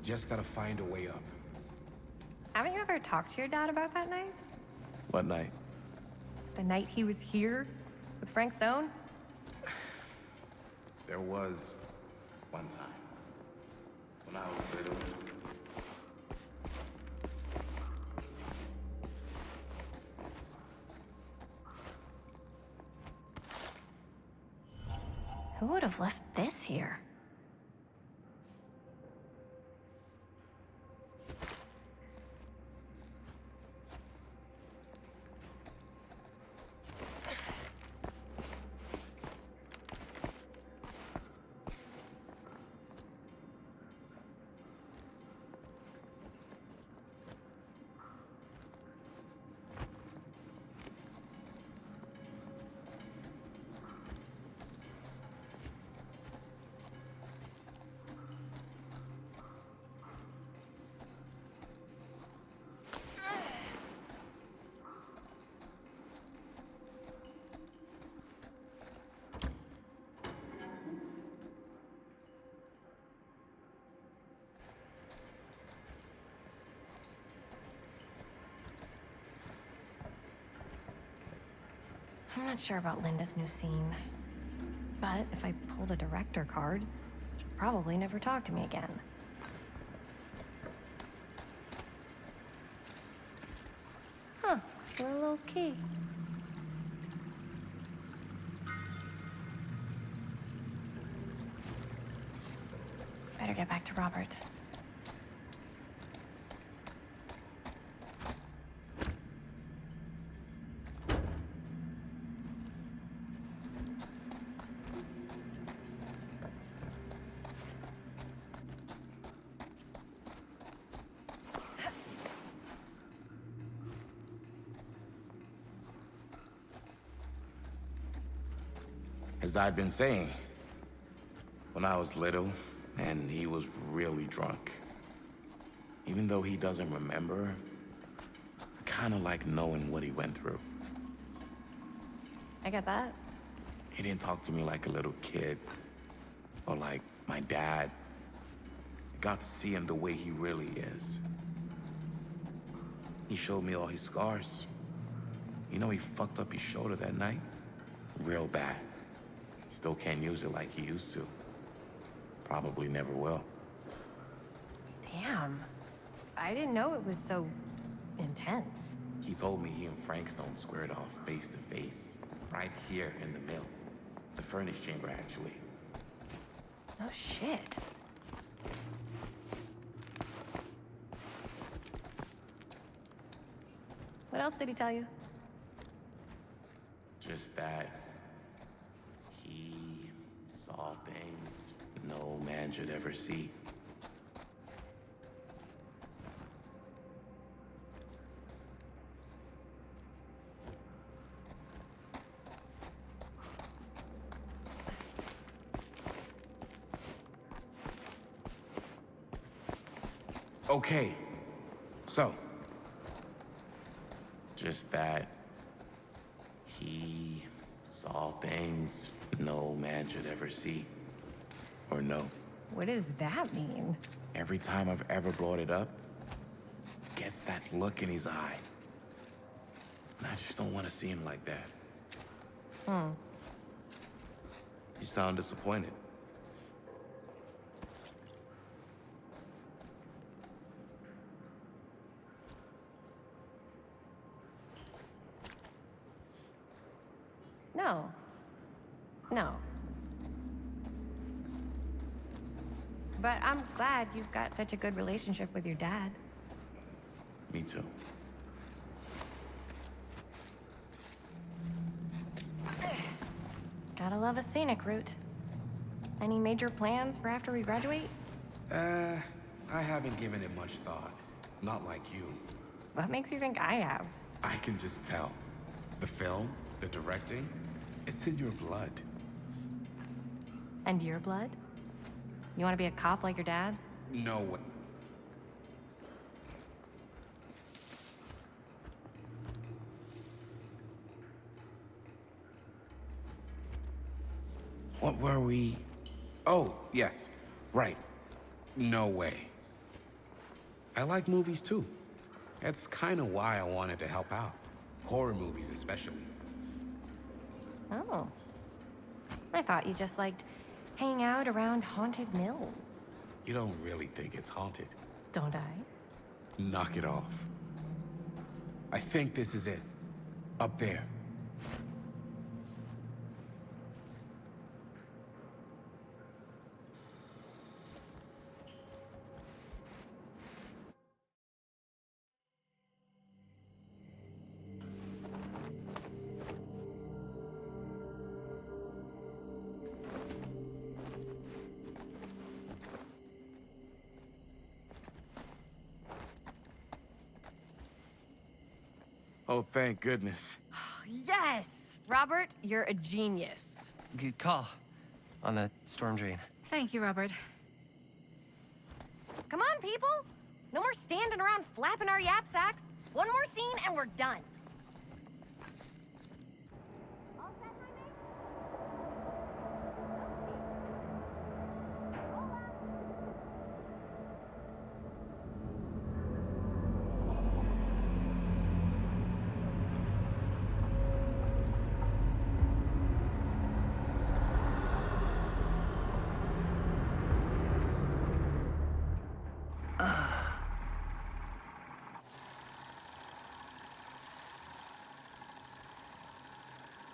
Just gotta find a way up. Haven't you ever talked to your dad about that night? What night? The night he was here with Frank Stone? There was one time when I was little. Who would have left this here? I'm not sure about Linda's new scene. But if I pull the director card, she'll probably never talk to me again. Huh, a little key. Better get back to Robert. As I'd been saying, when I was little, and he was really drunk. Even though he doesn't remember, I kinda like knowing what he went through. I get that. He didn't talk to me like a little kid, or like my dad. I got to see him the way he really is. He showed me all his scars. You know, he fucked up his shoulder that night? Real bad. Still can't use it like he used to. Probably never will. Damn. I didn't know it was so intense. He told me he and Frankstone squared off face to face, right here in the mill. The furnace chamber, actually. Oh, shit. What else did he tell you? Just that he saw things no man should ever see. Okay, so, just that he saw things no man should ever see or know. What does that mean? Every time I've ever brought it up, gets that look in his eye. And I just don't want to see him like that. You sound disappointed. No. No. But I'm glad you've got such a good relationship with your dad. Me too. Gotta love a scenic route. Any major plans for after we graduate? I haven't given it much thought. Not like you. What makes you think I have? I can just tell. The film, the directing, it's in your blood. And your blood? You want to be a cop like your dad? No way. What were we? Oh, yes. Right. No way. I like movies too. That's kind of why I wanted to help out. Horror movies especially. Oh. I thought you just liked hanging out around haunted mills. You don't really think it's haunted. Don't I? Knock it off. I think this is it. Up there. Oh, thank goodness. Yes! Robert, you're a genius. Good call on the storm drain. Thank you, Robert. Come on, people! No more standing around flapping our yap sacks. One more scene and we're done.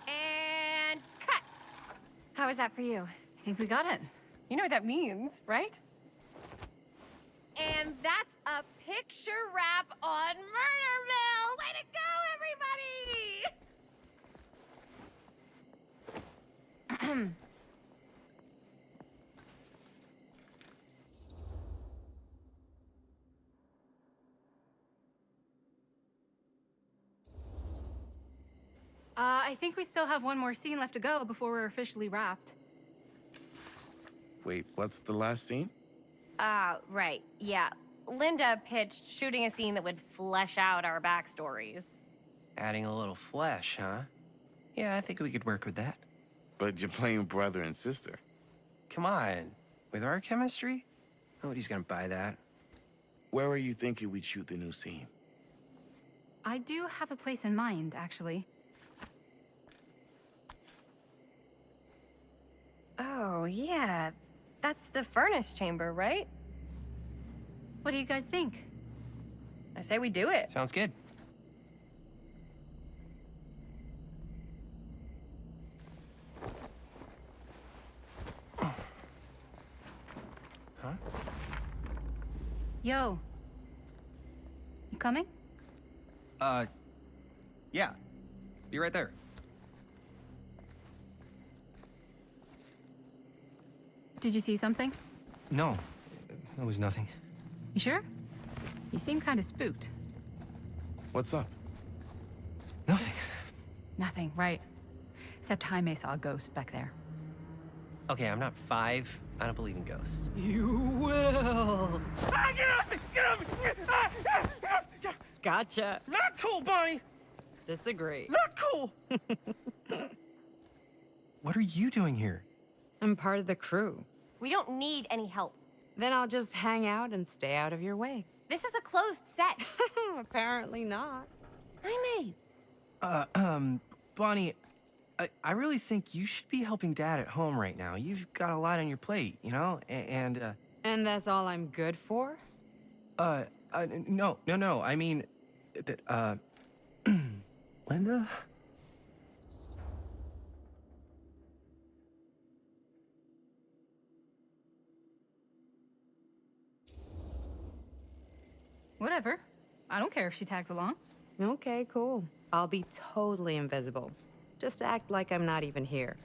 And cut! How was that for you? I think we got it. You know what that means, right? And that's a picture wrap on Murder Mill! Way to go, everybody! I think we still have one more scene left to go before we're officially wrapped. Wait, what's the last scene? Right. Yeah. Linda pitched shooting a scene that would flesh out our backstories. Adding a little flesh, huh? Yeah, I think we could work with that. But you're playing brother and sister. Come on. With our chemistry? Nobody's gonna buy that. Where are you thinking we'd shoot the new scene? I do have a place in mind, actually. Oh, yeah. That's the furnace chamber, right? What do you guys think? I say we do it. Sounds good. Huh? Yo. You coming? Yeah. Be right there. Did you see something? No, it was nothing. You sure? You seem kind of spooked. What's up? Nothing. Nothing, right. Except Jaime saw a ghost back there. Okay, I'm not 5. I don't believe in ghosts. You will. Ah, get off me! Get off me! Gotcha. Not cool, Bonnie! Disagree. Not cool! What are you doing here? I'm part of the crew. We don't need any help. Then I'll just hang out and stay out of your way. This is a closed set. Apparently not. Jaime! Bonnie, I really think you should be helping Dad at home right now. You've got a lot on your plate, you know? And that's all I'm good for? no. I mean, that, Linda? Whatever. I don't care if she tags along. Okay, cool. I'll be totally invisible. Just act like I'm not even here.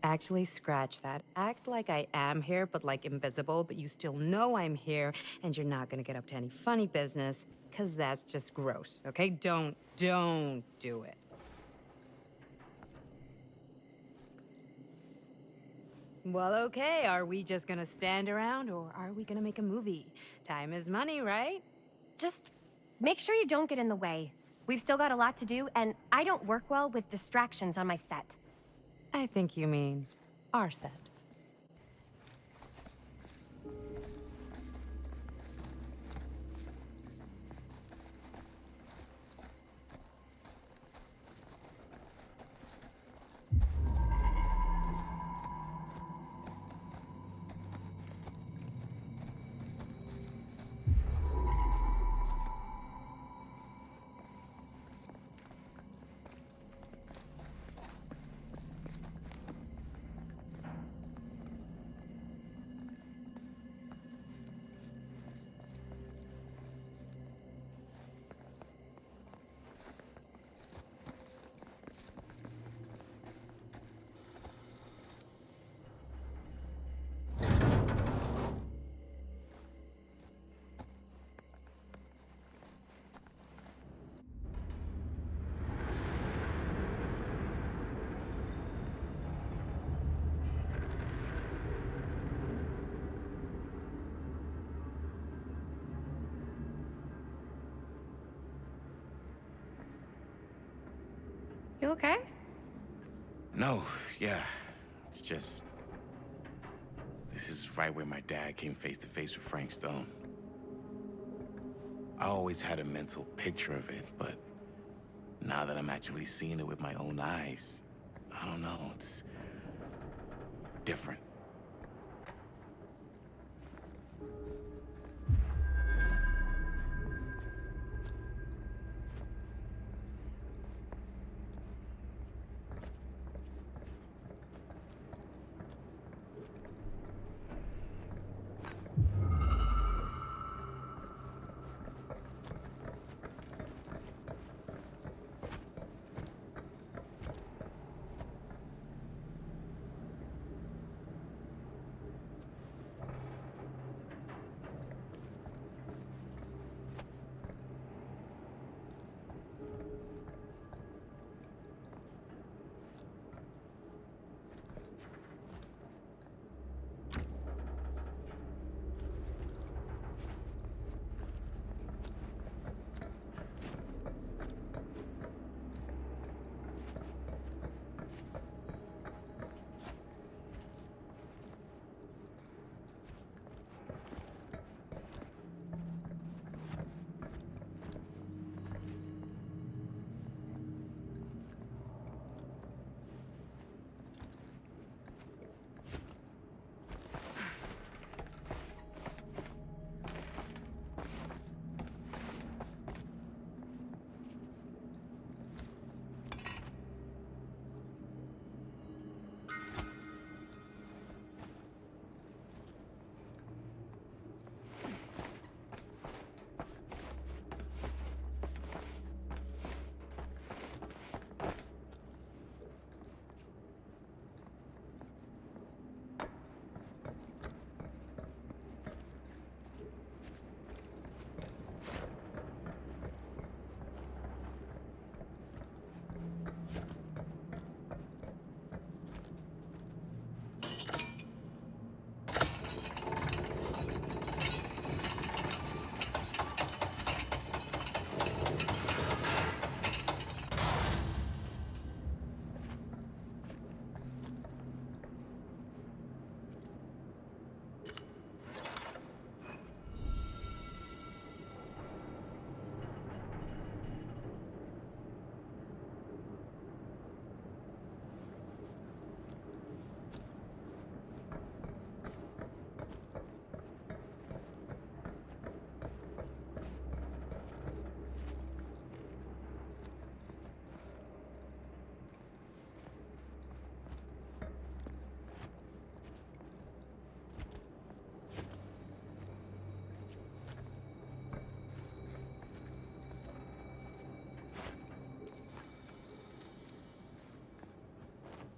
Actually, scratch that. Act like I am here, but like invisible, but you still know I'm here, and you're not gonna get up to any funny business, because that's just gross, okay? Don't do it. Well, okay, are we just gonna stand around, or are we gonna make a movie? Time is money, right? Just make sure you don't get in the way. We've still got a lot to do, and I don't work well with distractions on my set. I think you mean our set. You okay? No, yeah. It's just... This is right where my dad came face to face with Frank Stone. I always had a mental picture of it, but now that I'm actually seeing it with my own eyes, I don't know, it's different.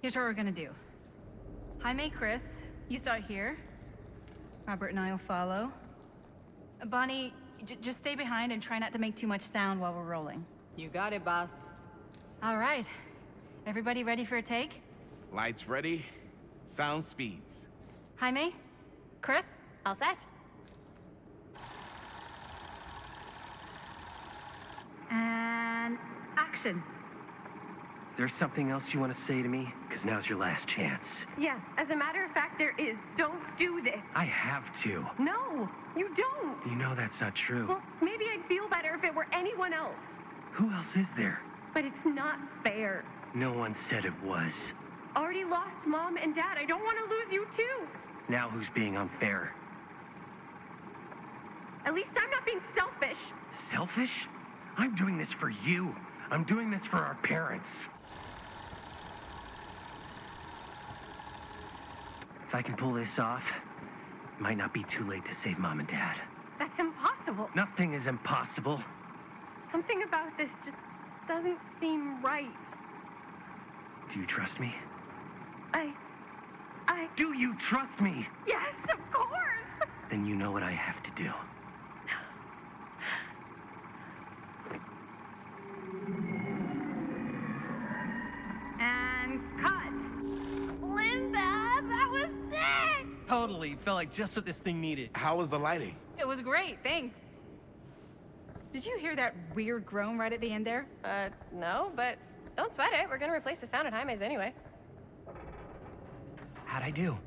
Here's what we're gonna do. Jaime, Chris, you start here. Robert and I will follow. Bonnie, just stay behind and try not to make too much sound while we're rolling. You got it, boss. All right. Everybody ready for a take? Lights ready, sound speeds. Jaime? Chris? All set? And action. Is there something else you want to say to me? Because now's your last chance. Yeah, as a matter of fact, there is. Don't do this. I have to. No, you don't. You know that's not true. Well, maybe I'd feel better if it were anyone else. Who else is there? But it's not fair. No one said it was. Already lost Mom and Dad. I don't want to lose you too. Now who's being unfair? At least I'm not being selfish. Selfish? I'm doing this for you. I'm doing this for our parents. If I can pull this off, it might not be too late to save Mom and Dad. That's impossible. Nothing is impossible. Something about this just doesn't seem right. Do you trust me? I... Do you trust me? Yes, of course! Then you know what I have to do. And cut. Linda, that was sick! Totally. Felt like just what this thing needed. How was the lighting? It was great, thanks. Did you hear that weird groan right at the end there? No, but don't sweat it. We're gonna replace the sound at Jaime's anyway. How'd I do?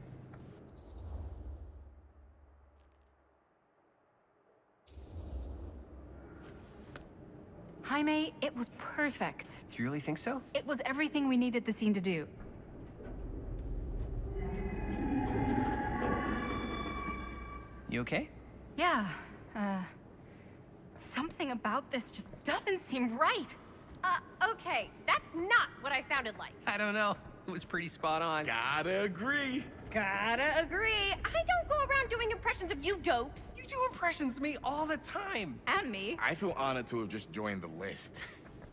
Jaime, it was perfect. Do you really think so? It was everything we needed the scene to do. You okay? Yeah, something about this just doesn't seem right. Okay, that's not what I sounded like. I don't know. It was pretty spot on. Gotta agree. Gotta agree. I don't go around doing impressions of you dopes. You do impressions of me all the time. And me. I feel honored to have just joined the list.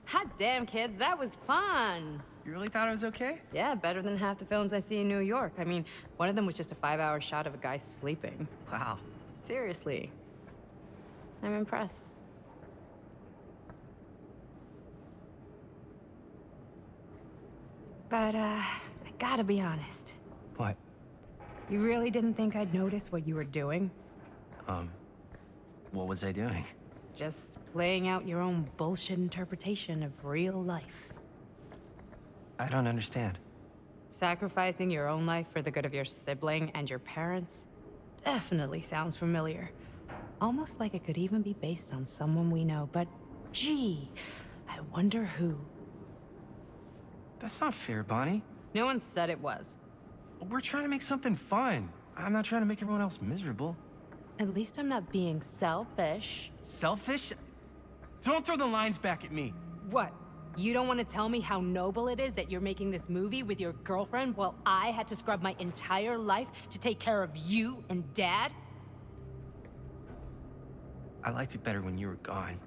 Hot damn, kids, that was fun. You really thought it was okay? Yeah, better than half the films I see in New York. I mean, one of them was just a 5-hour shot of a guy sleeping. Wow. Seriously. I'm impressed. But, I gotta be honest. What? You really didn't think I'd notice what you were doing? What was I doing? Just playing out your own bullshit interpretation of real life. I don't understand. Sacrificing your own life for the good of your sibling and your parents definitely sounds familiar. Almost like it could even be based on someone we know, but gee, I wonder who. That's not fair, Bonnie. No one said it was. We're trying to make something fun. I'm not trying to make everyone else miserable. At least I'm not being selfish. Selfish? Don't throw the lines back at me. What? You don't want to tell me how noble it is that you're making this movie with your girlfriend while I had to scrub my entire life to take care of you and Dad? I liked it better when you were gone.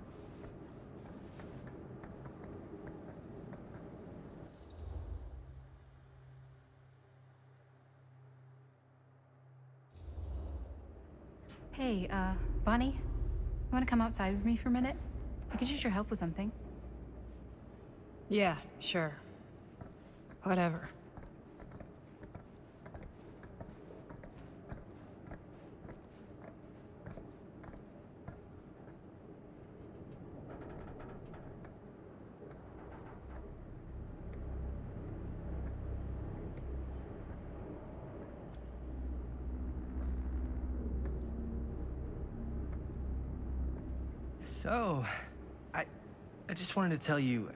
Hey, Bonnie, you wanna come outside with me for a minute? I could use your help with something. Yeah, sure. Whatever. So, I just wanted to tell you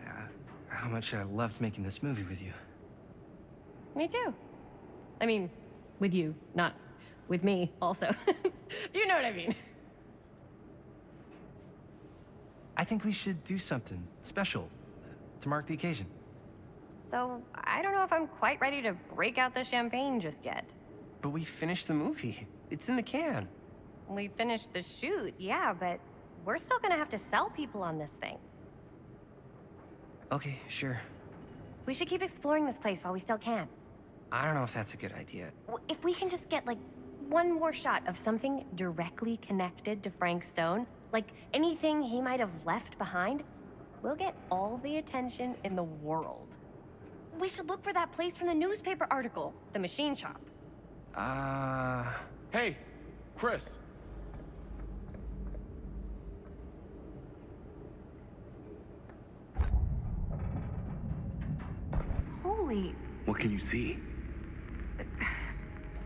how much I loved making this movie with you. Me too. I mean, with you, not with me, also. You know what I mean. I think we should do something special to mark the occasion. So, I don't know if I'm quite ready to break out the champagne just yet. But we finished the movie. It's in the can. We finished the shoot, yeah, but we're still gonna have to sell people on this thing. Okay, sure. We should keep exploring this place while we still can. I don't know if that's a good idea. If we can just get, like, one more shot of something directly connected to Frank Stone, like anything he might have left behind, we'll get all the attention in the world. We should look for that place from the newspaper article, the machine shop. Hey, Chris. Holy, What can you see?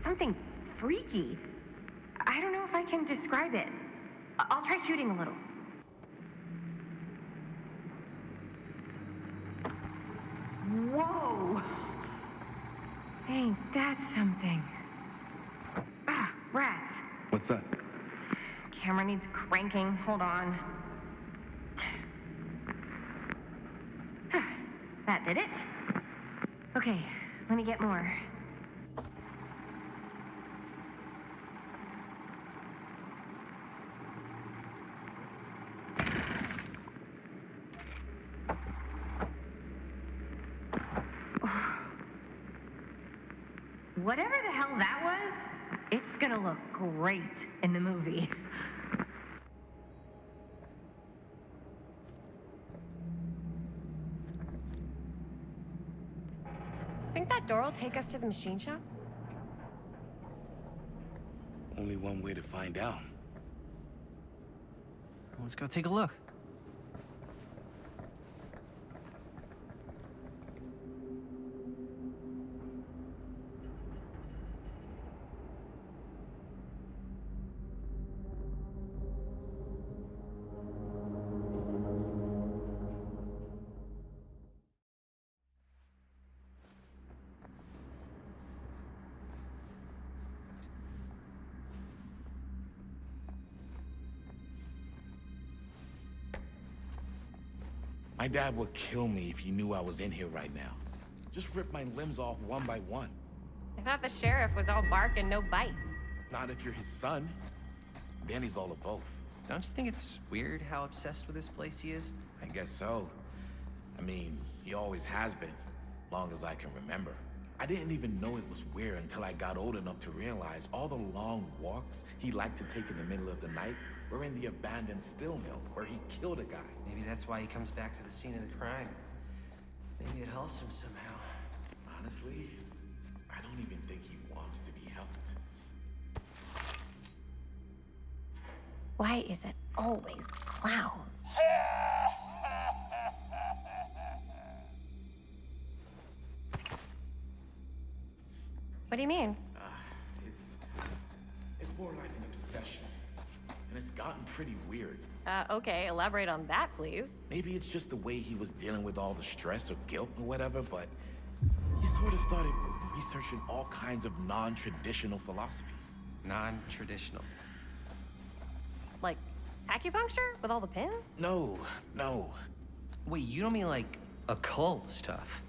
something freaky. I don't know if I can describe it. I'll try shooting a little. Whoa! Ain't that something? Ah, rats. What's that? Camera needs cranking. Hold on. That did it. Okay, let me get more. Whatever the hell that was, it's gonna look great in the movie. Think that door will take us to the machine shop? Only one way to find out. Let's go take a look. My dad would kill me if he knew I was in here right now. Just rip my limbs off one by one. I thought the sheriff was all bark and no bite. Not if you're his son. Then he's all of both. Don't you think it's weird how obsessed with this place he is? I guess so. I mean, he always has been, long as I can remember. I didn't even know it was weird until I got old enough to realize all the long walks he liked to take in the middle of the night were in the abandoned steel mill where he killed a guy. Maybe that's why he comes back to the scene of the crime. Maybe it helps him somehow. Honestly, I don't even think he wants to be helped. Why is it always clowns? What do you mean? It's more like an obsession. And it's gotten pretty weird. Okay, elaborate on that, please. Maybe it's just the way he was dealing with all the stress or guilt or whatever, but he sort of started researching all kinds of non-traditional philosophies. Non-traditional? Like acupuncture with all the pins? No. Wait, you don't mean like occult stuff?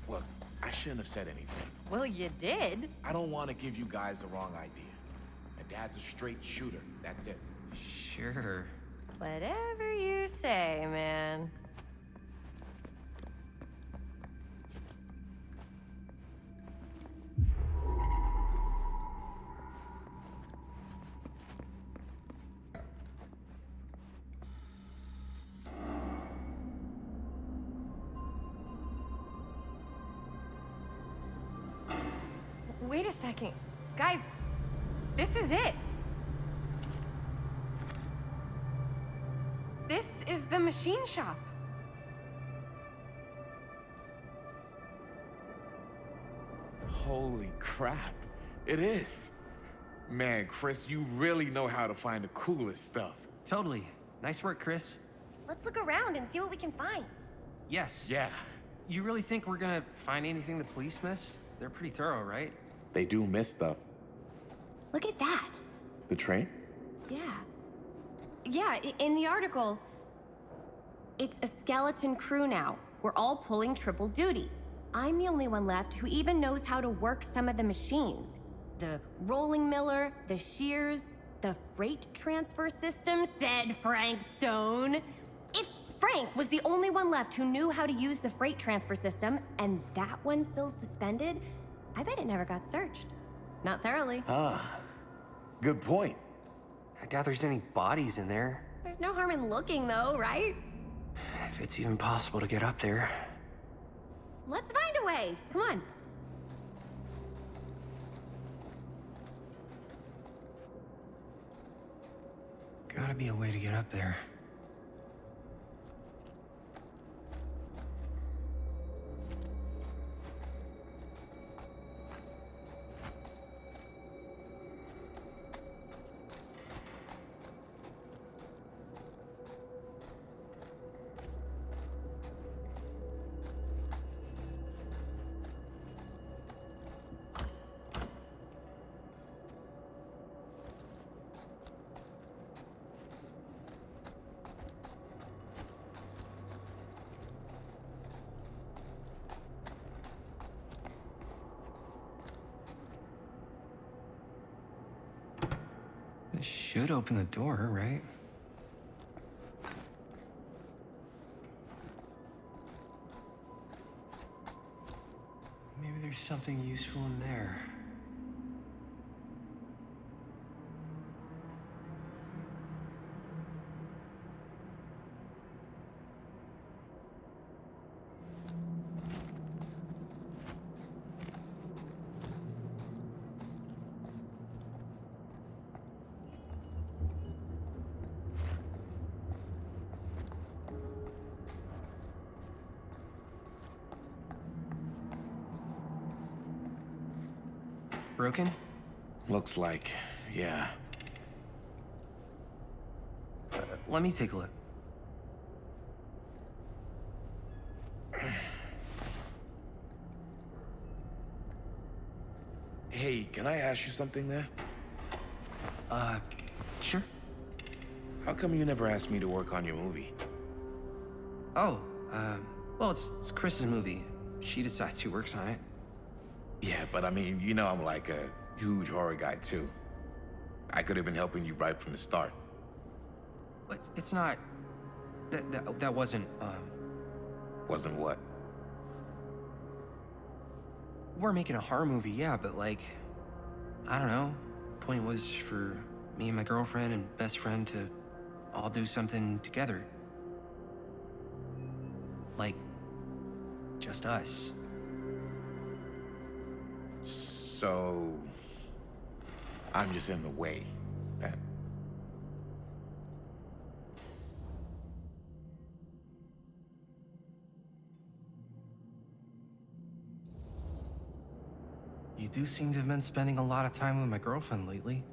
Look, I shouldn't have said anything. Well, you did. I don't want to give you guys the wrong idea. My dad's a straight shooter, that's it. Sure. Whatever you say, man. Wait a second. Guys, this is it. This is the machine shop. Holy crap. It is. Man, Chris, you really know how to find the coolest stuff. Totally. Nice work, Chris. Let's look around and see what we can find. Yes. Yeah. You really think we're gonna find anything the police miss? They're pretty thorough, right? They do miss stuff. Look at that. The train? Yeah, in the article, it's a skeleton crew now. We're all pulling triple duty. I'm the only one left who even knows how to work some of the machines. The rolling miller, the shears, the freight transfer system, said Frank Stone. If Frank was the only one left who knew how to use the freight transfer system, and that one's still suspended. I bet it never got searched. Not thoroughly. Ah, good point. I doubt there's any bodies in there. There's no harm in looking, though, right? If it's even possible to get up there. Let's find a way. Come on. Gotta be a way to get up there. This should open the door, right? Maybe there's something useful in there. Broken? Looks like, yeah. Let me take a look. Hey, can I ask you something there? Sure. How come you never asked me to work on your movie? Oh, well, it's Chris's movie. She decides who works on it. Yeah, but I mean, you know I'm like a huge horror guy too. I could have been helping you right from the start. But it's not... That wasn't, Wasn't what? We're making a horror movie, yeah, but like... I don't know. Point was for me and my girlfriend and best friend to all do something together. Like... just us. So... I'm just in the way, then. You do seem to have been spending a lot of time with my girlfriend lately.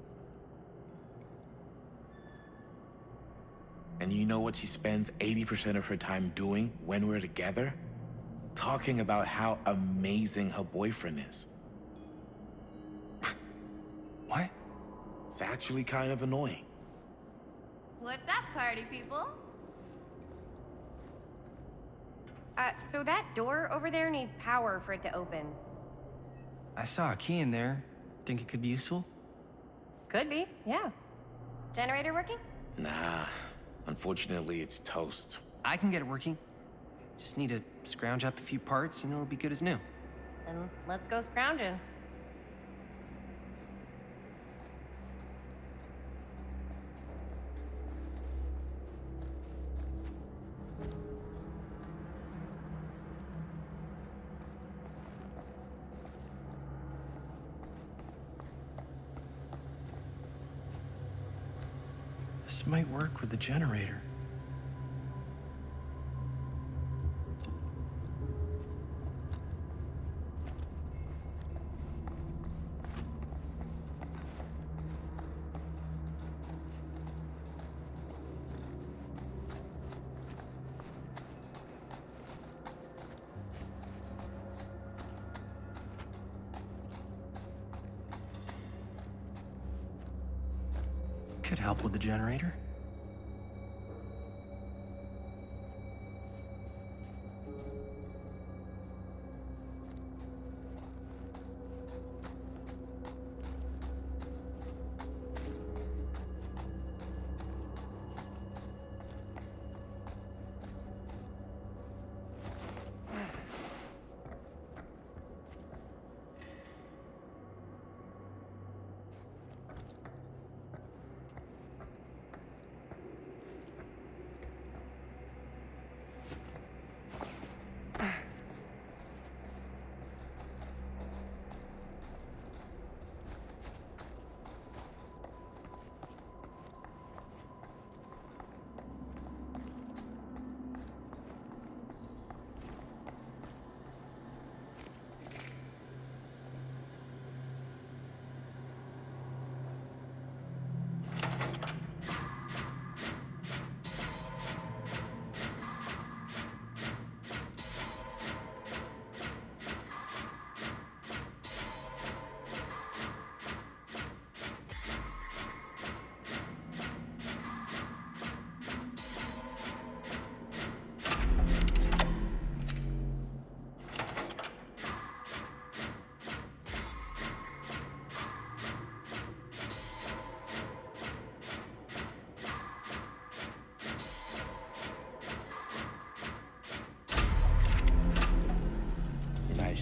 And you know what she spends 80% of her time doing when we're together? Talking about how amazing her boyfriend is. What? It's actually kind of annoying. What's up, party people? So that door over there needs power for it to open. I saw a key in there. Think it could be useful? Could be, yeah. Generator working? Nah, unfortunately it's toast. I can get it working. Just need to scrounge up a few parts and it'll be good as new. Then let's go scrounging. This might work with the generator. Could help with the generator.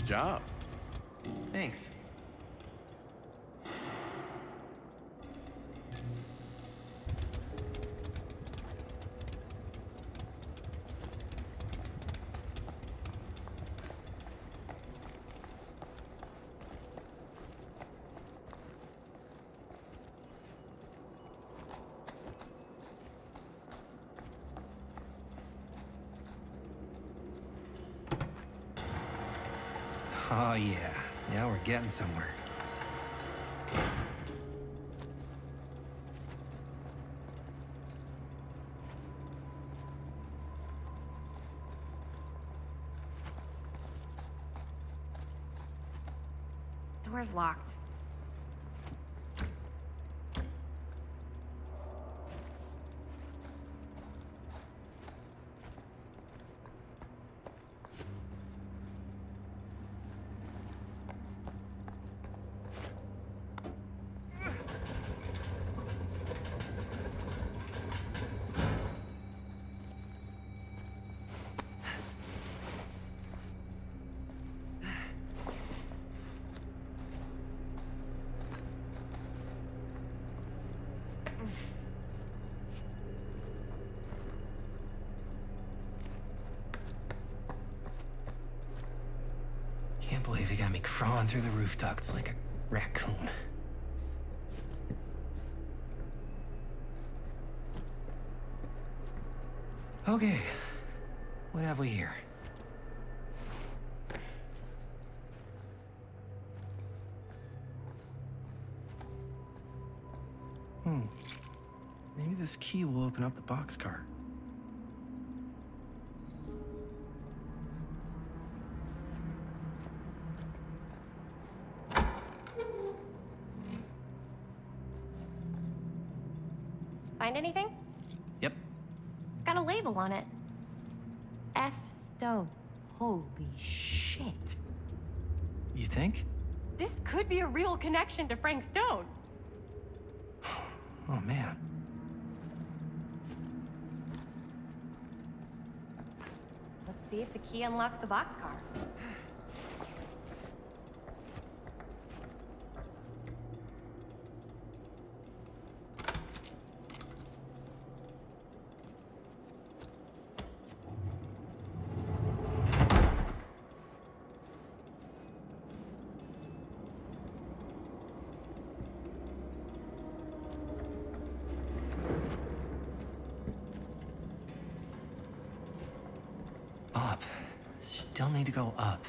job. Thanks. Oh, yeah. Now we're getting somewhere. Door's locked. Can't believe they got me crawling through the roof ducts like a raccoon. Okay, what have we here? Maybe this key will open up the boxcar. Find anything? Yep. It's got a label on it. F. Stone. Holy shit. You think? This could be a real connection to Frank Stone. Oh, man. Let's see if the key unlocks the boxcar. Up. Still need to go up.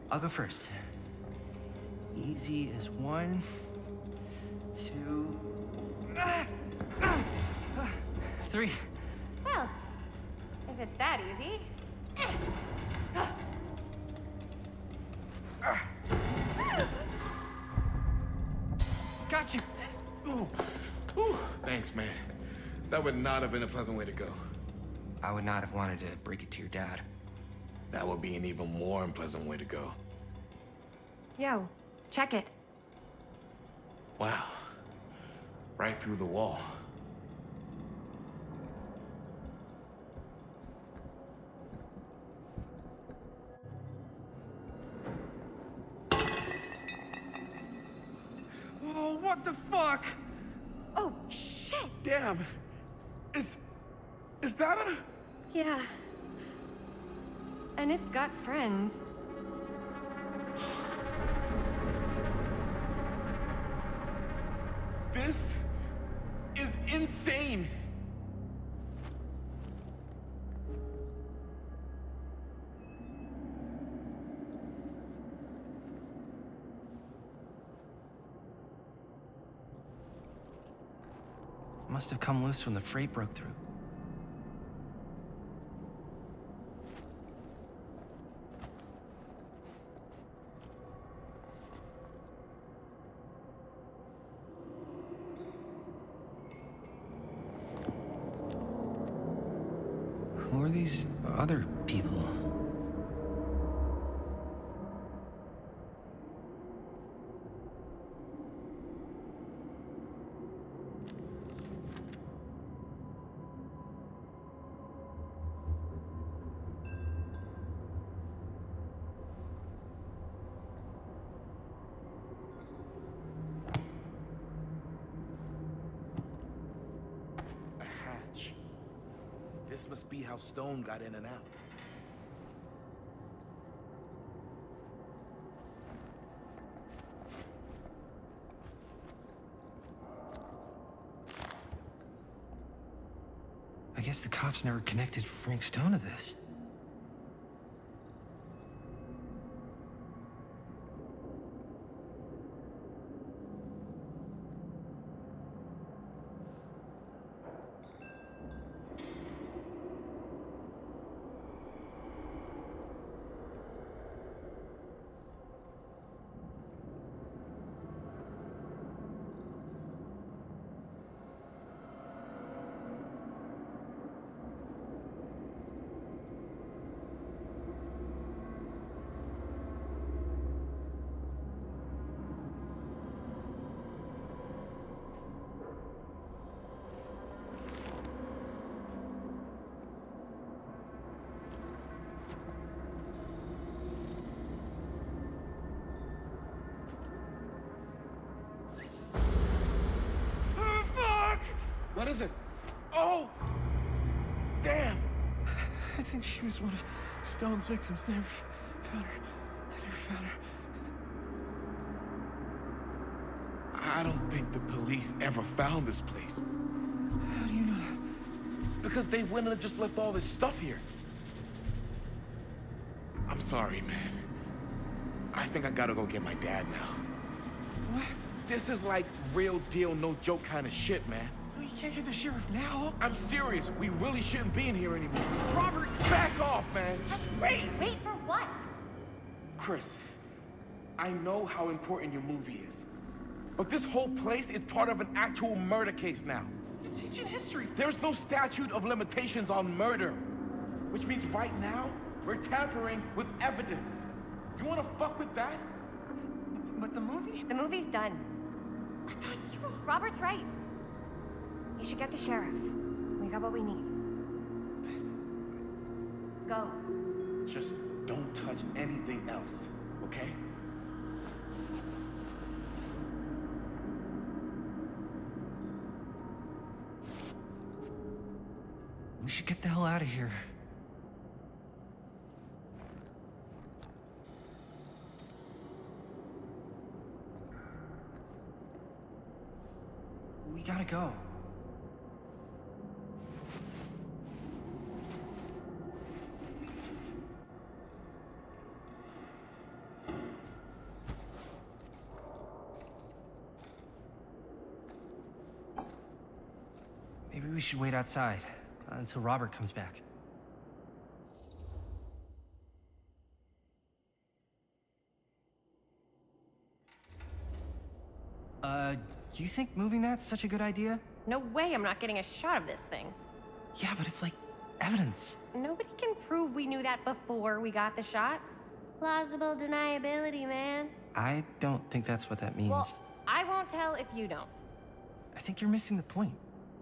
I'll go first. Easy as 1, 2, 3. Well, if it's that easy. Got you. Ooh. Ooh. Thanks, man. That would not have been a pleasant way to go. I would not have wanted to break it to your dad. That would be an even more unpleasant way to go. Yo, check it. Wow. Right through the wall. Oh, what the fuck? Oh, shit! Damn. Is that a... Yeah. And it's got friends. This is insane. must have come loose when the freight broke through. Who are these other people? A hatch. This must be how Stone got in and out. I guess the cops never connected Frank Stone to this. What is it? Oh! Damn! I think she was one of Stone's victims. They never found her. They never found her. I don't think the police ever found this place. How do you know that? Because they went and just left all this stuff here. I'm sorry, man. I think I gotta go get my dad now. What? This is like real deal, no joke kind of shit, man. No, you can't get the sheriff now. I'm serious. We really shouldn't be in here anymore. Robert, back off, man. Just wait. Wait for what? Chris, I know how important your movie is. But this whole place is part of an actual murder case now. It's ancient history. There's no statute of limitations on murder. Which means right now, we're tampering with evidence. You wanna fuck with that? But the movie? The movie's done. I thought you... Robert's right. You should get the sheriff. We got what we need. Go. Just don't touch anything else, okay? We should get the hell out of here. We gotta go. Maybe we should wait outside until Robert comes back. You think moving that's such a good idea? No way I'm not getting a shot of this thing. Yeah, but it's like evidence. Nobody can prove we knew that before we got the shot. Plausible deniability, man. I don't think that's what that means. Well, I won't tell if you don't. I think you're missing the point.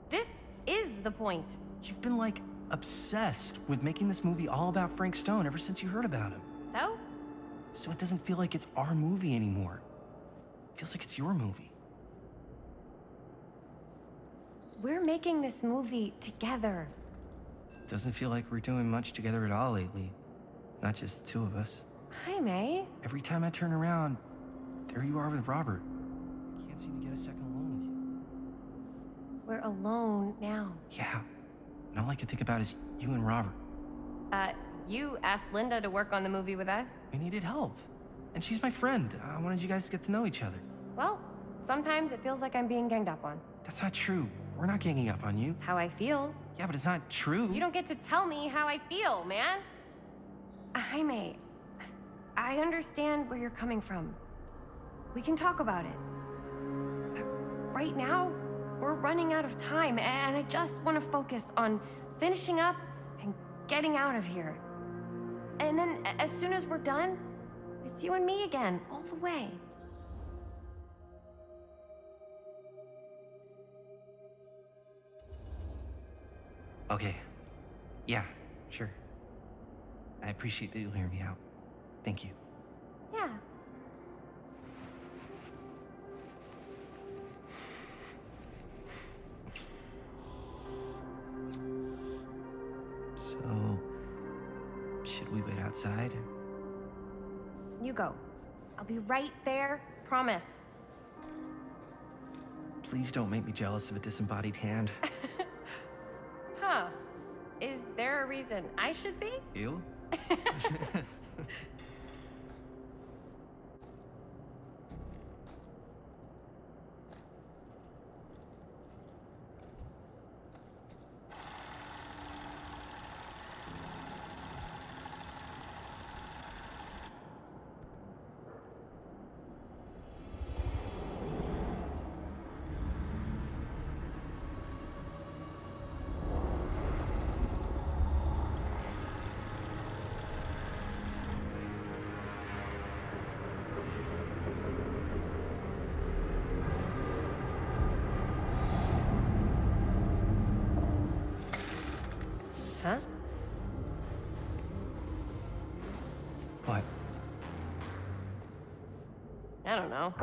This is the point. You've been, like, obsessed with making this movie all about Frank Stone ever since you heard about him. So? So it doesn't feel like it's our movie anymore. It feels like it's your movie. We're making this movie together. Doesn't feel like we're doing much together at all lately. Not just the two of us. Hi, May. Every time I turn around, there you are with Robert. I can't seem to get a second alone with you. We're alone now. Yeah. And all I can think about is you and Robert. You asked Linda to work on the movie with us. We needed help. And she's my friend. I wanted you guys to get to know each other. Well, sometimes it feels like I'm being ganged up on. That's not true. We're not ganging up on you. It's how I feel. Yeah, but it's not true. You don't get to tell me how I feel, man. Jaime, I understand where you're coming from. We can talk about it. But right now, we're running out of time, and I just want to focus on finishing up and getting out of here. And then, as soon as we're done, it's you and me again, all the way. Okay. Yeah, sure. I appreciate that you'll hear me out. Thank you. Yeah. So, should we wait outside? You go. I'll be right there, promise. Please don't make me jealous of a disembodied hand. Huh. Is there a reason I should be? You? Huh? What? I don't know.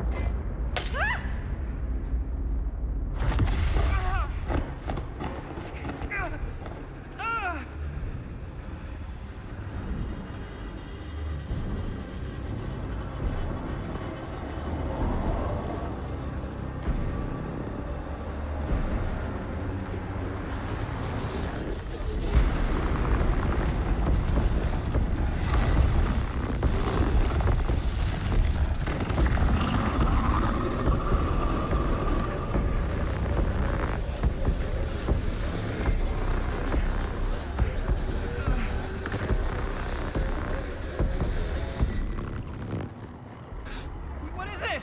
What is it?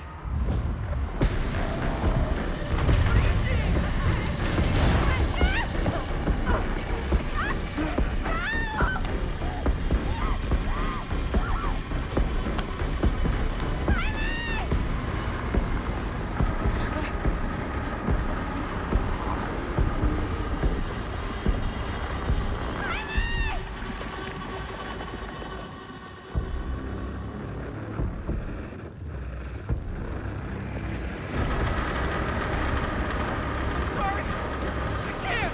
Sorry, I can't.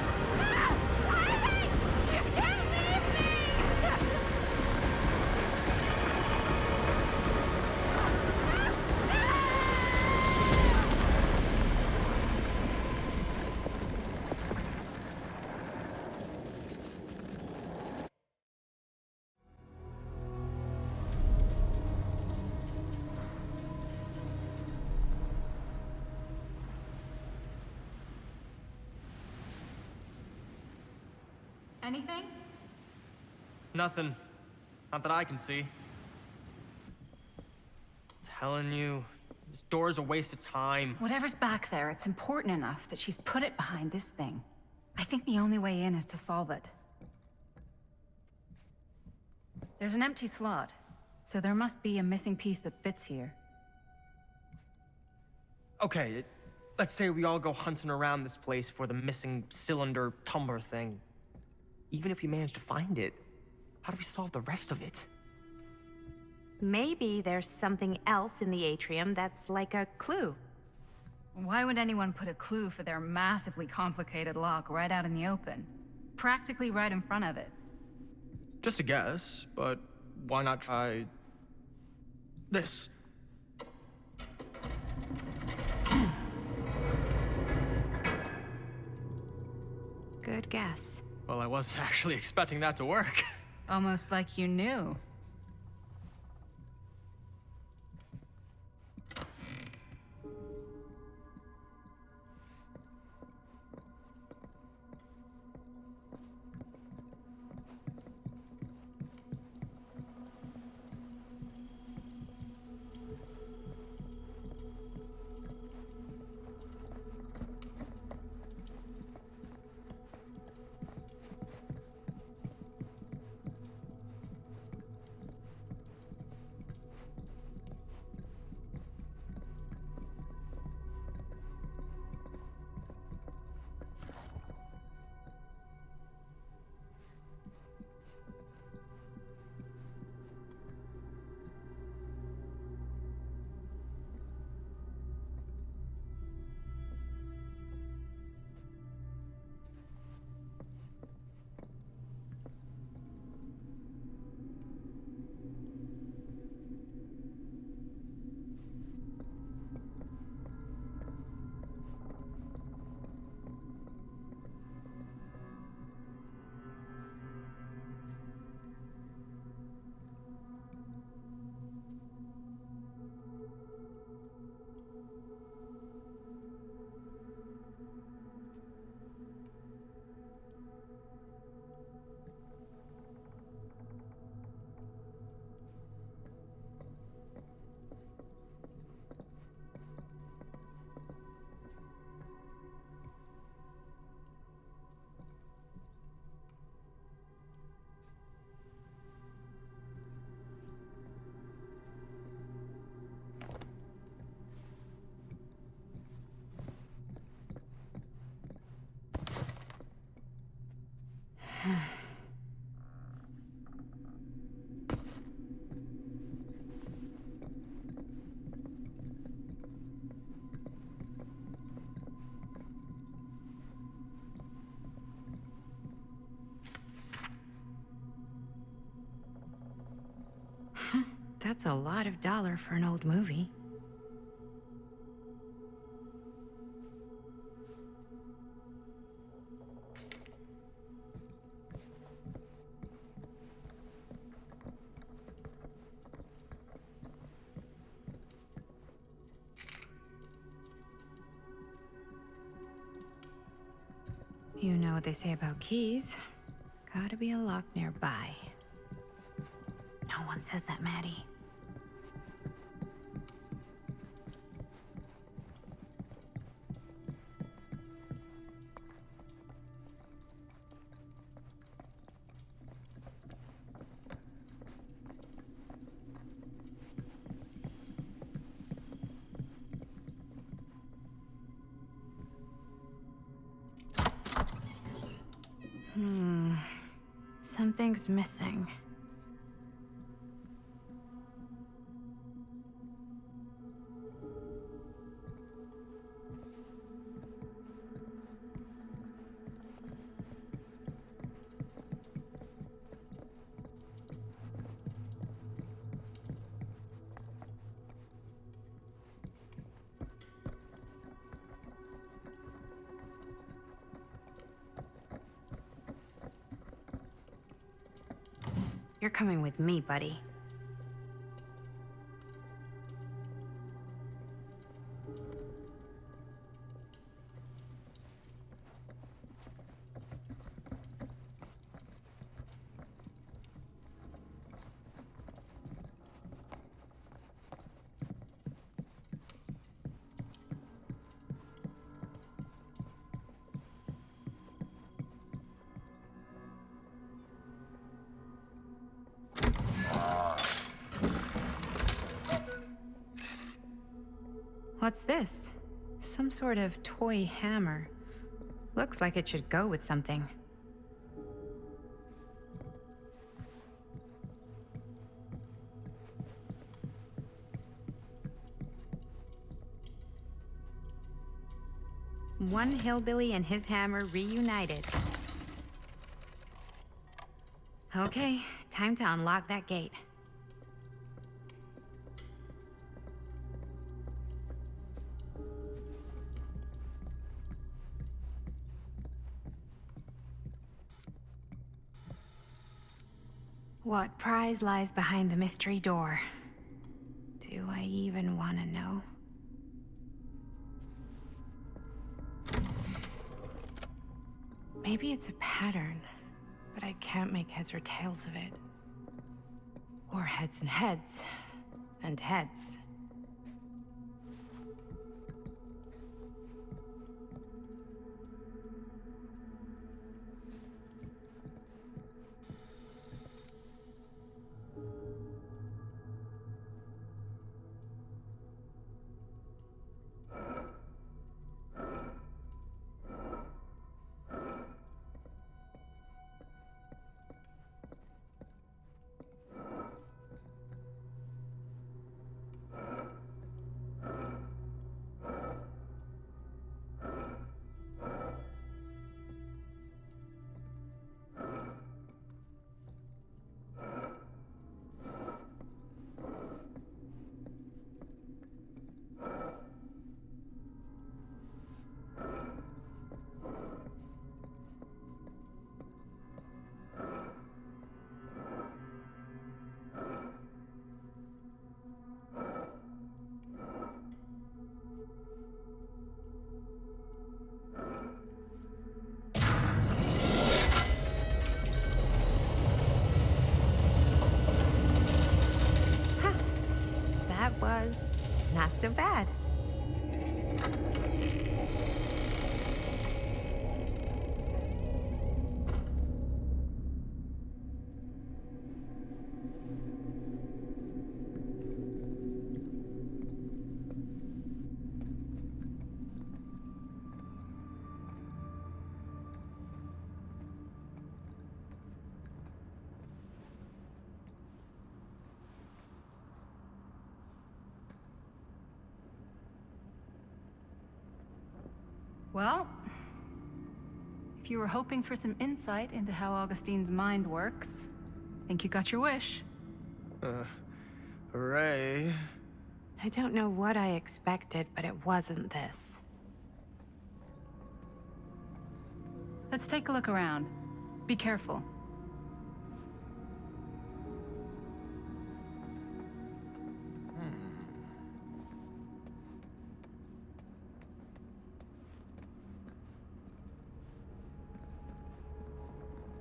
Anything? Nothing. Not that I can see. Telling you, this door's a waste of time. Whatever's back there, it's important enough that she's put it behind this thing. I think the only way in is to solve it. There's an empty slot, so there must be a missing piece that fits here. Okay, let's say we all go hunting around this place for the missing cylinder tumbler thing. Even if we manage to find it, how do we solve the rest of it? Maybe there's something else in the atrium that's like a clue. Why would anyone put a clue for their massively complicated lock right out in the open? Practically right in front of it. Just a guess, but why not try this? Good guess. Well, I wasn't actually expecting that to work. Almost like you knew. That's a lot of dollar for an old movie. You know what they say about keys. Gotta be a lock nearby. No one says that, Maddie. Something's missing. You're coming with me, buddy. What's this? Some sort of toy hammer. Looks like it should go with something. One hillbilly and his hammer reunited. Okay, time to unlock that gate. What prize lies behind the mystery door? Do I even want to know? Maybe it's a pattern, but I can't make heads or tails of it. Or heads and heads, and heads. Was not so bad. Well, if you were hoping for some insight into how Augustine's mind works, I think you got your wish. Hooray. I don't know what I expected, but it wasn't this. Let's take a look around. Be careful.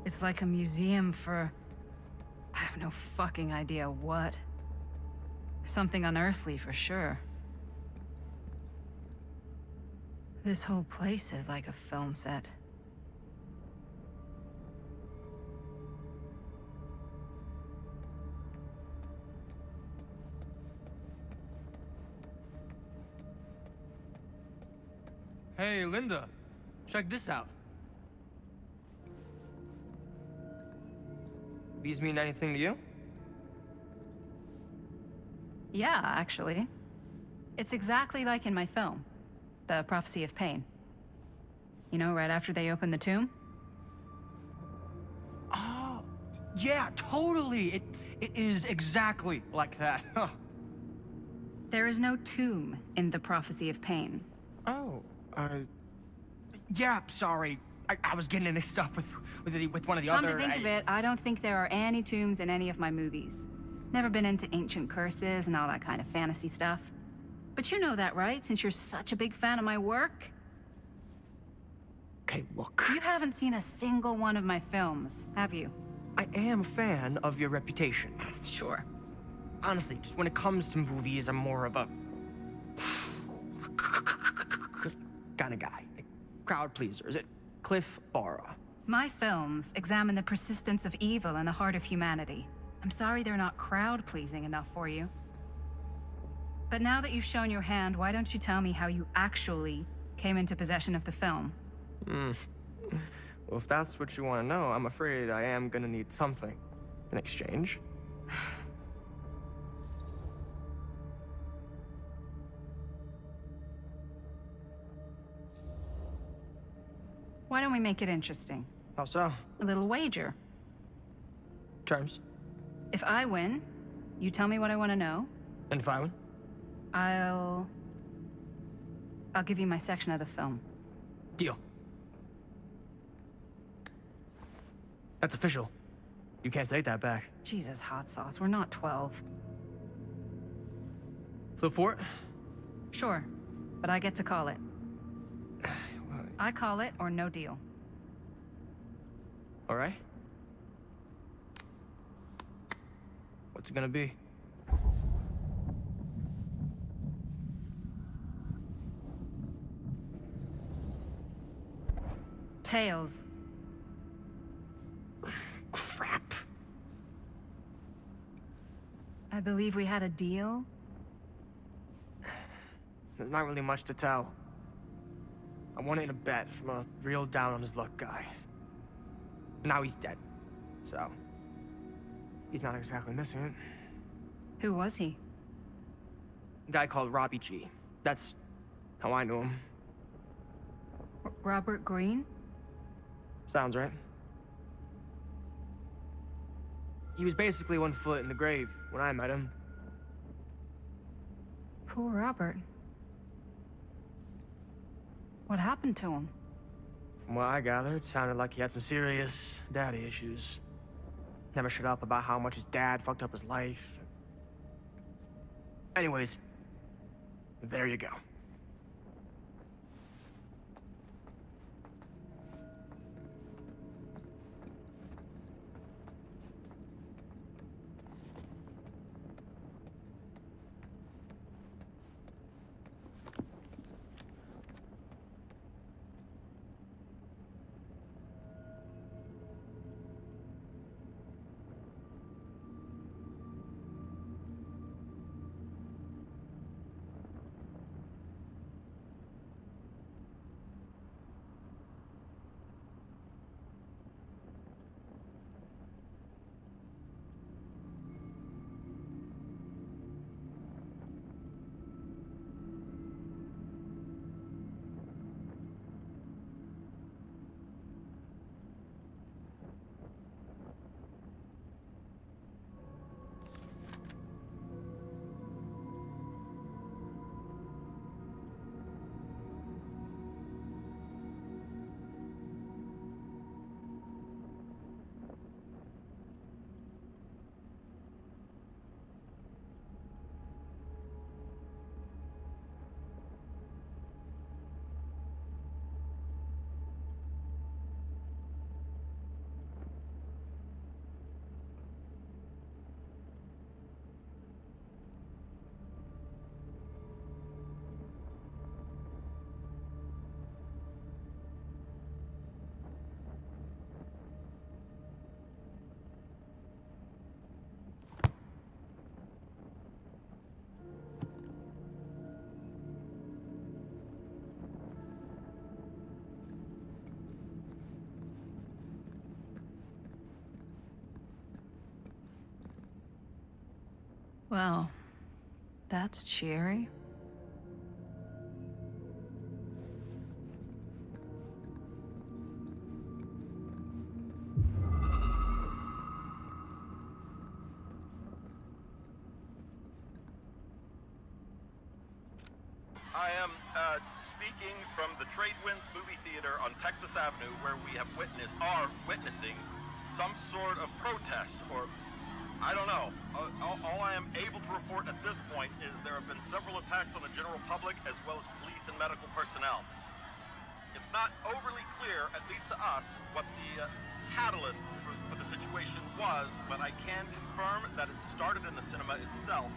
It's like a museum for... I have no fucking idea what. Something unearthly for sure. This whole place is like a film set. Hey, Linda. Check this out. These mean anything to you? Yeah, actually. It's exactly like in my film, The Prophecy of Pain. You know, right after they open the tomb? Oh, yeah, totally. It is exactly like that. Huh. There is no tomb in The Prophecy of Pain. Oh, yeah, sorry. I was getting mixed up with one of the Come other... to think of it, I don't think there are any tombs in any of my movies. Never been into ancient curses and all that kind of fantasy stuff. But you know that, right? Since you're such a big fan of my work? Okay, look. You haven't seen a single one of my films, have you? I am a fan of your reputation. Sure. Honestly, just when it comes to movies, I'm more of a... kind of guy. Like, crowd pleaser. Is it Cliff Barra? My films examine the persistence of evil in the heart of humanity. I'm sorry they're not crowd-pleasing enough for you. But now that you've shown your hand, why don't you tell me how you actually came into possession of the film? Well, if that's what you want to know, I'm afraid I am gonna need something in exchange. Why don't we make it interesting? How so? A little wager. Terms? If I win, you tell me what I want to know. And if I win? I'll give you my section of the film. Deal. That's official. You can't take that back. Jesus, hot sauce. We're not 12. Flip for it? Sure, but I get to call it. I call it or no deal. All right. What's it gonna be? Tails. Crap. I believe we had a deal. There's not really much to tell. I won it in a bet from a real down-on-his-luck guy. Now he's dead, so he's not exactly missing it. Who was he? A guy called Robbie G. That's how I knew him. Robert Green? Sounds right. He was basically 1 foot in the grave when I met him. Poor Robert. What happened to him? From what I gathered, it sounded like he had some serious daddy issues. Never shut up about how much his dad fucked up his life. Anyways, there you go. Well, that's cheery. I am speaking from the Tradewinds Movie Theater on Texas Avenue, where we are witnessing some sort of protest, or I don't know. All I am able to report at this point is there have been several attacks on the general public as well as police and medical personnel. It's not overly clear, at least to us, what the catalyst for the situation was, but I can confirm that it started in the cinema itself.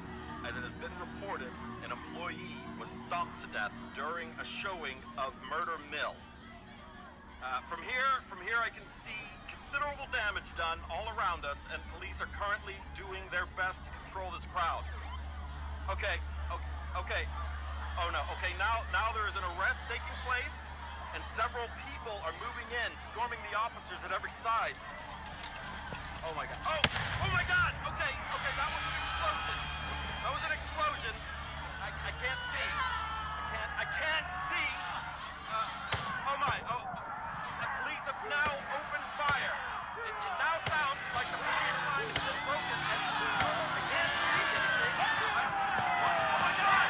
As it has been reported, an employee was stomped to death during a showing of Murder Mill. From here I can see considerable damage done all around us, and police are currently doing their best to control this crowd. Okay. Oh no, okay, now there is an arrest taking place, and several people are moving in, storming the officers at every side. Oh my god. Oh my god! Okay, that was an explosion. That was an explosion. I can't see. I can't see. The police have now opened fire. It now sounds like the police line has been broken, and I can't see anything. Oh my god!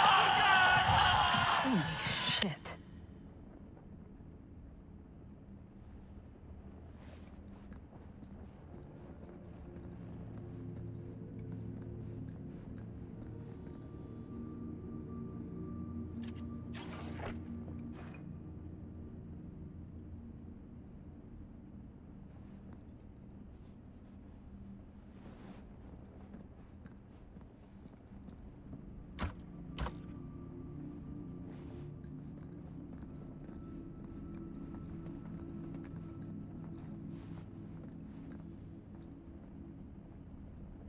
Oh god! Holy shit.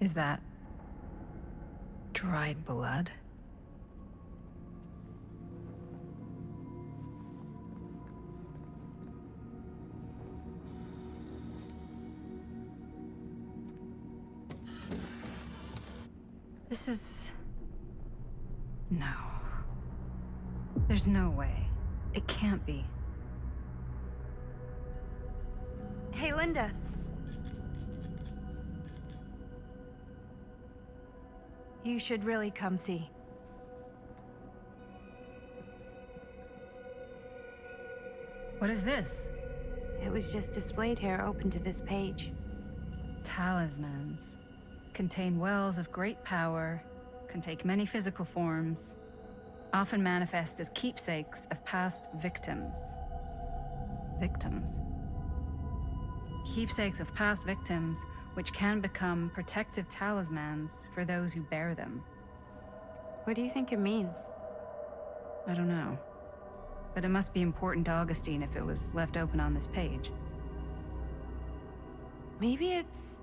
Is that dried blood? This is... No. There's no way. It can't be. Hey, Linda. You should really come see. What is this? It was just displayed here, open to this page. Talismans. Contain wells of great power, can take many physical forms, often manifest as keepsakes of past victims. Victims? Keepsakes of past victims, which can become protective talismans for those who bear them. What do you think it means? I don't know. But it must be important to Augustine if it was left open on this page. Maybe it's...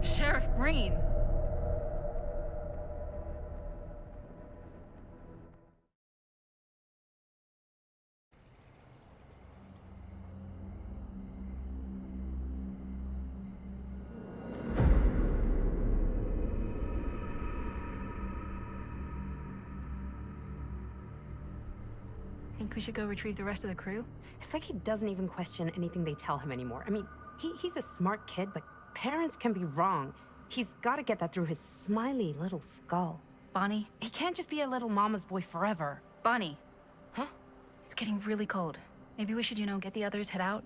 Sheriff Green! Think we should go retrieve the rest of the crew? It's like he doesn't even question anything they tell him anymore. I mean, he's a smart kid, but parents can be wrong. He's got to get that through his smiley little skull. Bonnie? He can't just be a little mama's boy forever. Bonnie. Huh? It's getting really cold. Maybe we should, get the others, head out?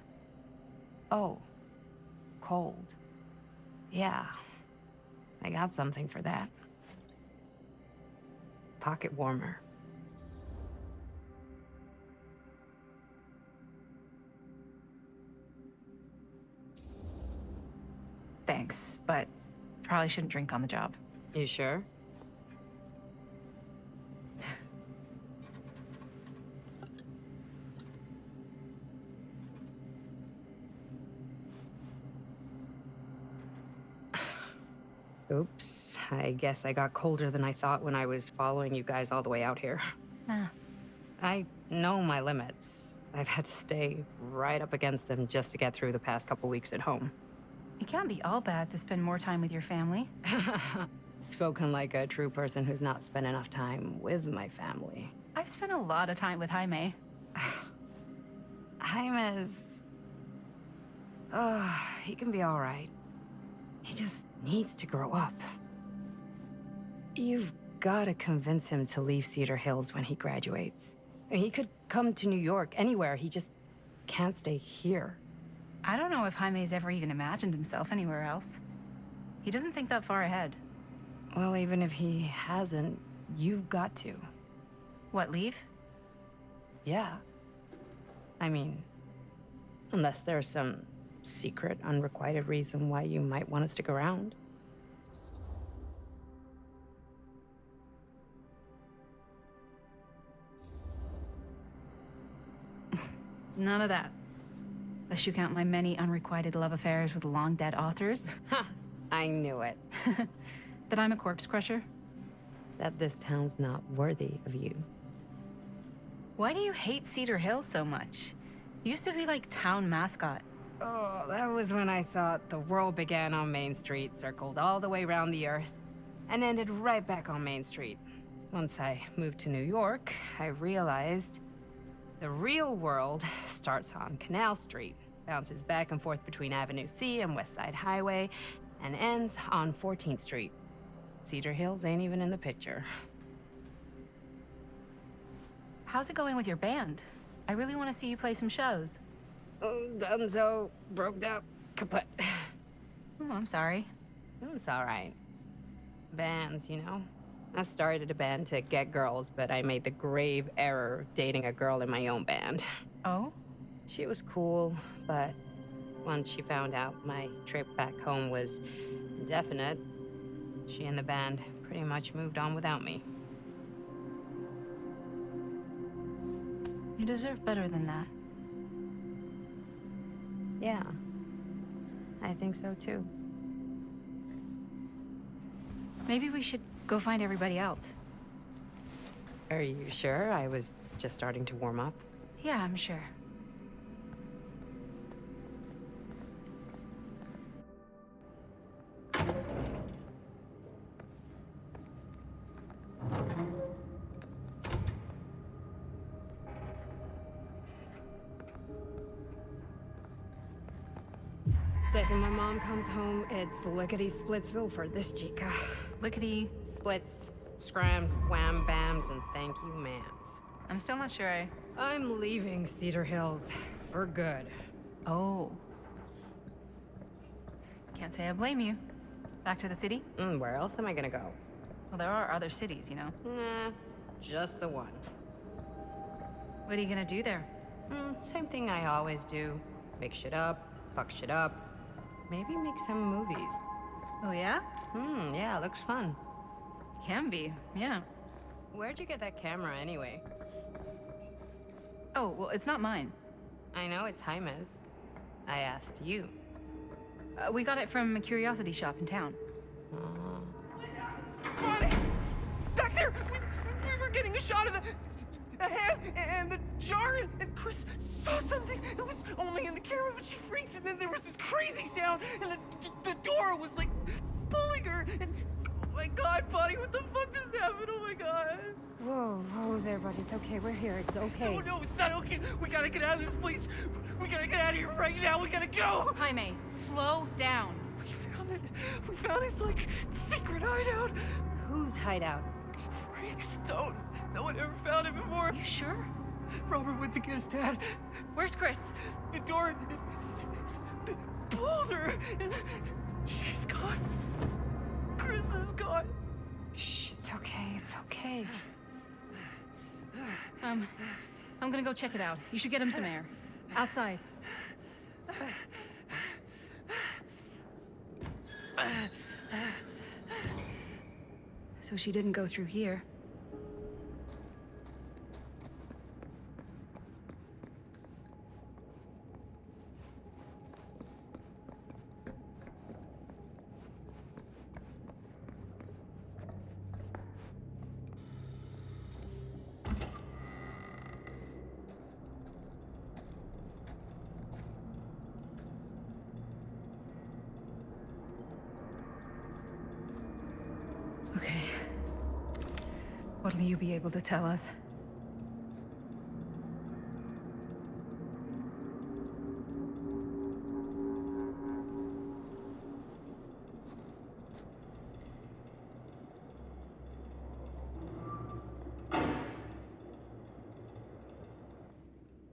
Oh. Cold. Yeah. I got something for that. Pocket warmer. Thanks, but probably shouldn't drink on the job. You sure? Oops, I guess I got colder than I thought when I was following you guys all the way out here. Ah. I know my limits. I've had to stay right up against them just to get through the past couple weeks at home. It can't be all bad to spend more time with your family. Spoken like a true person who's not spent enough time with my family. I've spent a lot of time with Jaime. Jaime's... he can be all right. He just needs to grow up. You've got to convince him to leave Cedar Hills when he graduates. He could come to New York, anywhere. He just can't stay here. I don't know if Jaime's ever even imagined himself anywhere else. He doesn't think that far ahead. Well, even if he hasn't, you've got to. What, leave? Yeah. I mean, unless there's some secret, unrequited reason why you might want to stick around. None of that. Unless you count my many unrequited love affairs with long-dead authors. Ha! I knew it. That I'm a corpse crusher? That this town's not worthy of you. Why do you hate Cedar Hills so much? You used to be like town mascot. Oh, that was when I thought the world began on Main Street, circled all the way around the earth, and ended right back on Main Street. Once I moved to New York, I realized the real world starts on Canal Street, bounces back and forth between Avenue C and West Side Highway, and ends on 14th Street. Cedar Hills ain't even in the picture. How's it going with your band? I really want to see you play some shows. Oh, donezo, broke up, kaput. Oh, I'm sorry. It's all right. Bands, you know? I started a band to get girls, but I made the grave error of dating a girl in my own band. Oh? She was cool, but once she found out my trip back home was indefinite, she and the band pretty much moved on without me. You deserve better than that. Yeah, I think so too. Maybe we should go find everybody else. Are you sure? I was just starting to warm up. Yeah, I'm sure. Second my mom comes home, it's lickety-splitsville for this chica. Lickety... Splits, scrams, wham bams, and thank you ma'ams. I'm still not sure I'm leaving Cedar Hills for good. Oh. Can't say I blame you. Back to the city? Where else am I gonna go? Well, there are other cities, you know. Nah, just the one. What are you gonna do there? Same thing I always do. Make shit up, fuck shit up. Maybe make some movies. Oh, yeah? Yeah, looks fun. Can be, yeah. Where'd you get that camera anyway? Oh, well, it's not mine. I know it's Jaime's. I asked you. We got it from a curiosity shop in town. Bonnie! Back there! We were getting a shot of the hand and the jar, and Chris saw something. It was only in the camera, but she freaked, and then there was this crazy sound, and the door was like pulling her, and oh my god, Bonnie, what the fuck just happened? Oh my god. Whoa there, buddy. It's okay. We're here. It's okay. No, it's not okay. We gotta get out of this place. We gotta get out of here right now. We gotta go. Jaime, slow down. We found it. We found his, like, secret hideout. Whose hideout? Freaks don't. No one ever found it before. You sure? Robert went to get his dad. Where's Chris? The door pulled her, and she's gone. Chris is gone. Shh, it's okay. It's okay. I'm gonna go check it out. You should get him some air. Outside. So she didn't go through here. Okay. What'll you be able to tell us?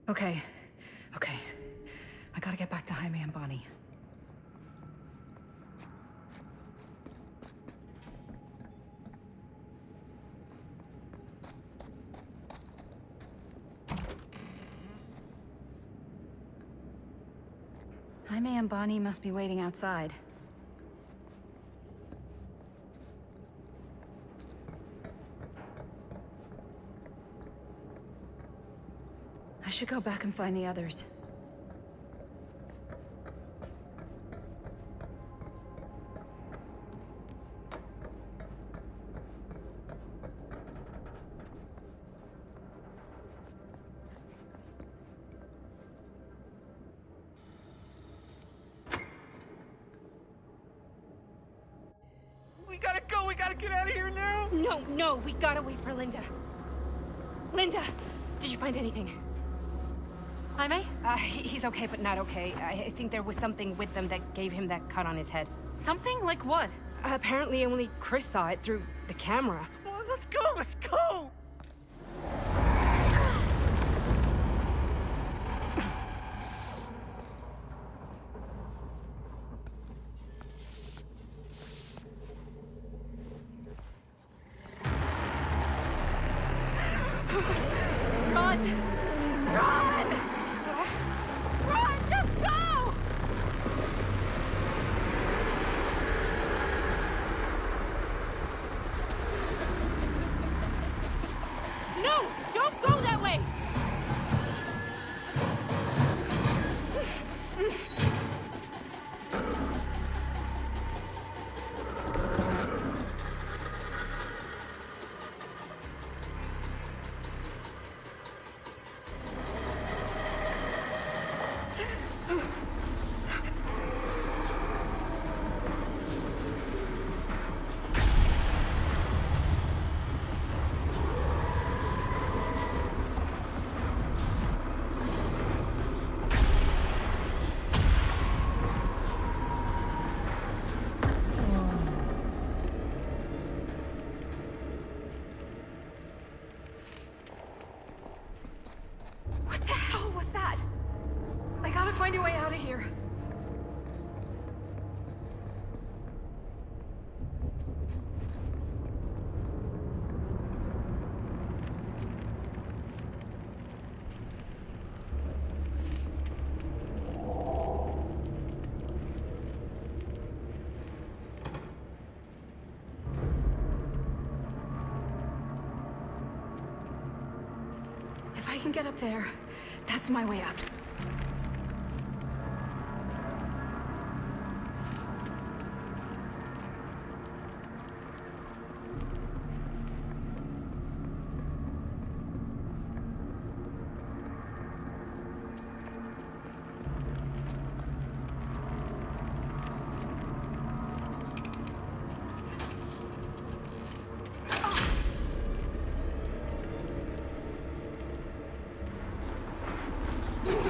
Okay. Okay. I gotta get back to Jaime and Bonnie. Jaime and Bonnie must be waiting outside. I should go back and find the others. We gotta go! We gotta get out of here now! No, we gotta wait for Linda. Linda, did you find anything? Jaime? He's okay, but not okay. I think there was something with them that gave him that cut on his head. Something? Like what? Apparently only Chris saw it through the camera. Well, let's go! Let's go! Run! Run! Run! Just go! No! Don't go that way! What the hell was that? I gotta find a way out of here. If I can get up there, that's my way out.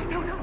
No, no!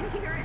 can hear it.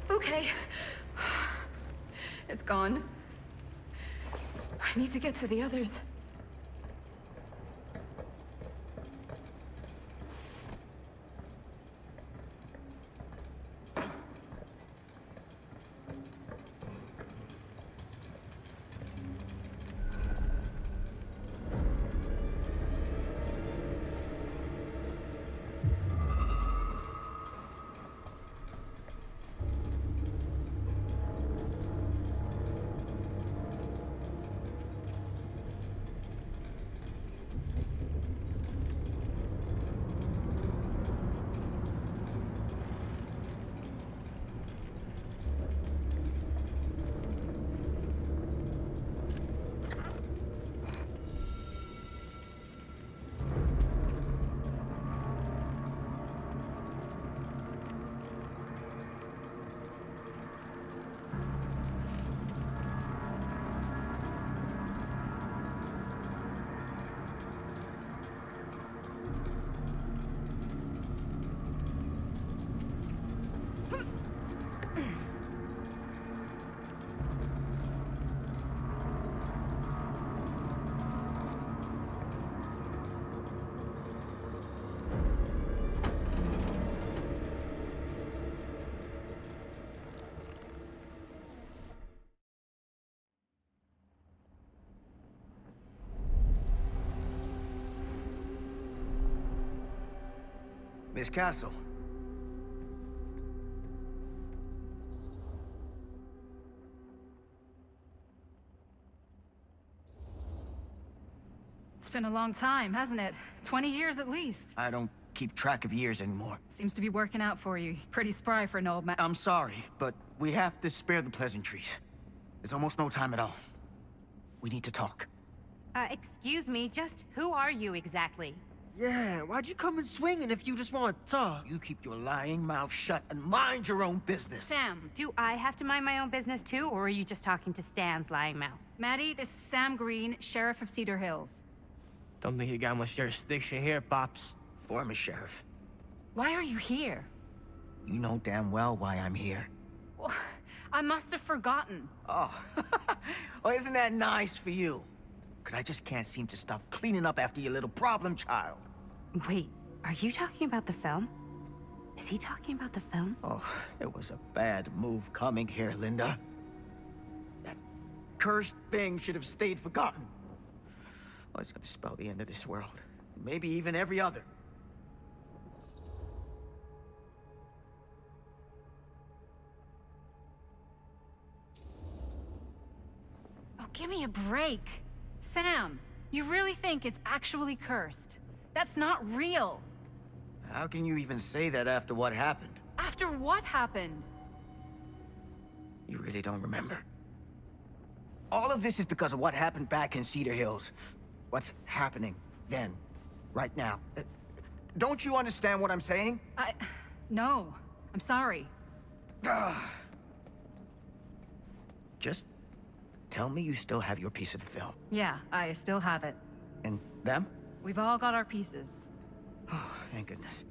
Okay. It's gone. I need to get to the others. Miss Castle. It's been a long time, hasn't it? 20 years at least. I don't keep track of years anymore. Seems to be working out for you. Pretty spry for an old man. I'm sorry, but we have to spare the pleasantries. There's almost no time at all. We need to talk. Excuse me, just who are you exactly? Yeah, why'd you come in swinging if you just want to talk? You keep your lying mouth shut and mind your own business. Sam, do I have to mind my own business too, or are you just talking to Stan's lying mouth? Maddie, this is Sam Green, Sheriff of Cedar Hills. Don't think you got much jurisdiction here, Pops. Former sheriff. Why are you here? You know damn well why I'm here. Well, I must have forgotten. Oh, well, isn't that nice for you? Because I just can't seem to stop cleaning up after your little problem child. Wait, are you talking about the film? Is he talking about the film? Oh, it was a bad move coming here, Linda. That cursed thing should have stayed forgotten. Oh, it's gonna spell the end of this world. Maybe even every other. Oh, give me a break. Sam, you really think it's actually cursed? That's not real. How can you even say that after what happened? After what happened? You really don't remember. All of this is because of what happened back in Cedar Hills. What's happening then, right now. Don't you understand what I'm saying? No. I'm sorry. Just tell me you still have your piece of the film. Yeah, I still have it. And them? We've all got our pieces. Oh, thank goodness.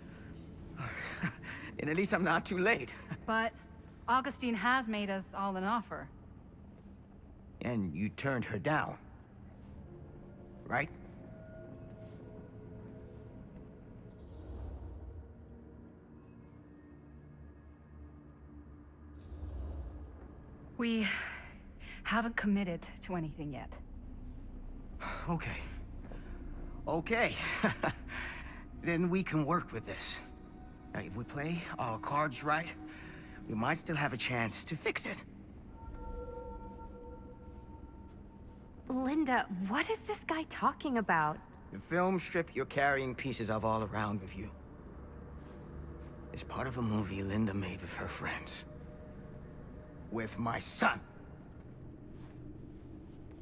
And at least I'm not too late. But Augustine has made us all an offer. And you turned her down. Right? We haven't committed to anything yet. Okay. Okay. Then we can work with this. Now, if we play our cards right, you might still have a chance to fix it. Linda, what is this guy talking about? The film strip you're carrying pieces of all around with you is part of a movie Linda made with her friends. With my son.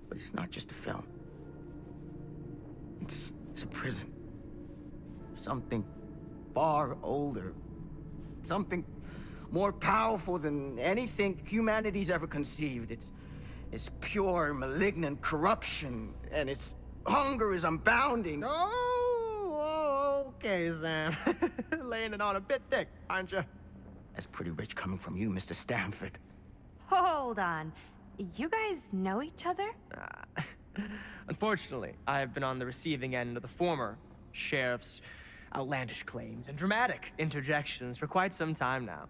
But it's not just a film. It's a prison. Something far older. Something more powerful than anything humanity's ever conceived. It's pure, malignant corruption, and its hunger is unbounding. Oh, okay, Sam. Laying it on a bit thick, aren't you? That's pretty rich coming from you, Mr. Stanford. Hold on. You guys know each other? Unfortunately, I've been on the receiving end of the former sheriff's outlandish claims and dramatic interjections for quite some time now.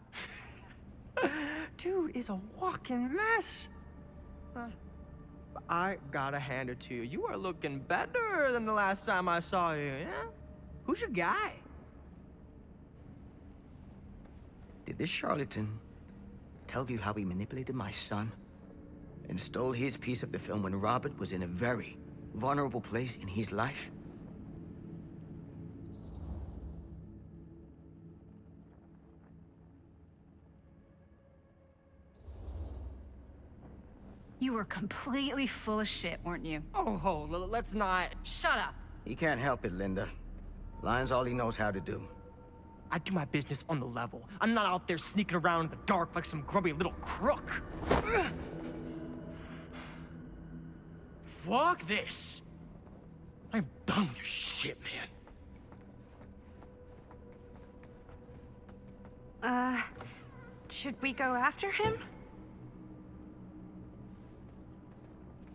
Dude is a walking mess. I gotta hand it to you. You are looking better than the last time I saw you, yeah? Who's your guy? Did this charlatan tell you how he manipulated my son and stole his piece of the film when Robert was in a very vulnerable place in his life? You were completely full of shit, weren't you? Oh, let's not... Shut up. He can't help it, Linda. Lying's all he knows how to do. I do my business on the level. I'm not out there sneaking around in the dark like some grubby little crook. Fuck this. I'm done with your shit, man. Should we go after him?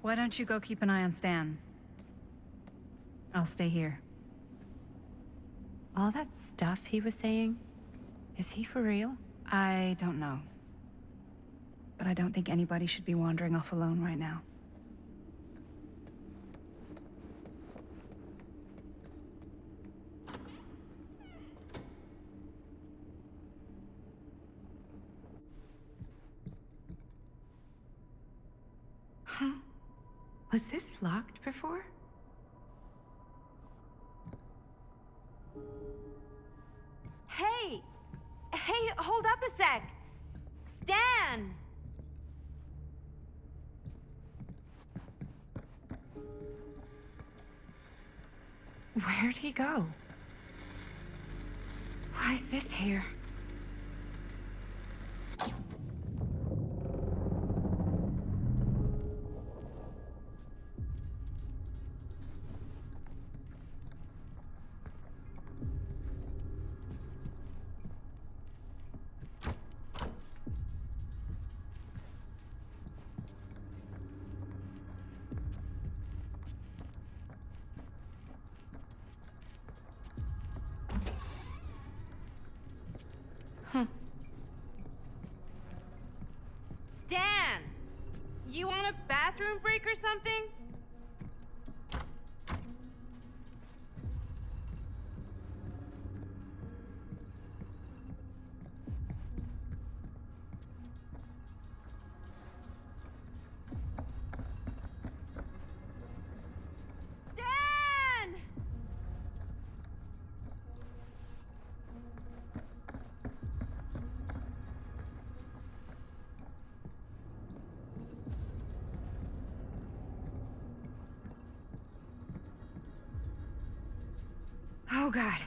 Why don't you go keep an eye on Stan? I'll stay here. All that stuff he was saying, is he for real? I don't know. But I don't think anybody should be wandering off alone right now. Huh? Was this locked before? Hey! Hey, hold up a sec! Stan! Where'd he go? Why is this here? Stan! You want a bathroom break or something? Stan! Oh God,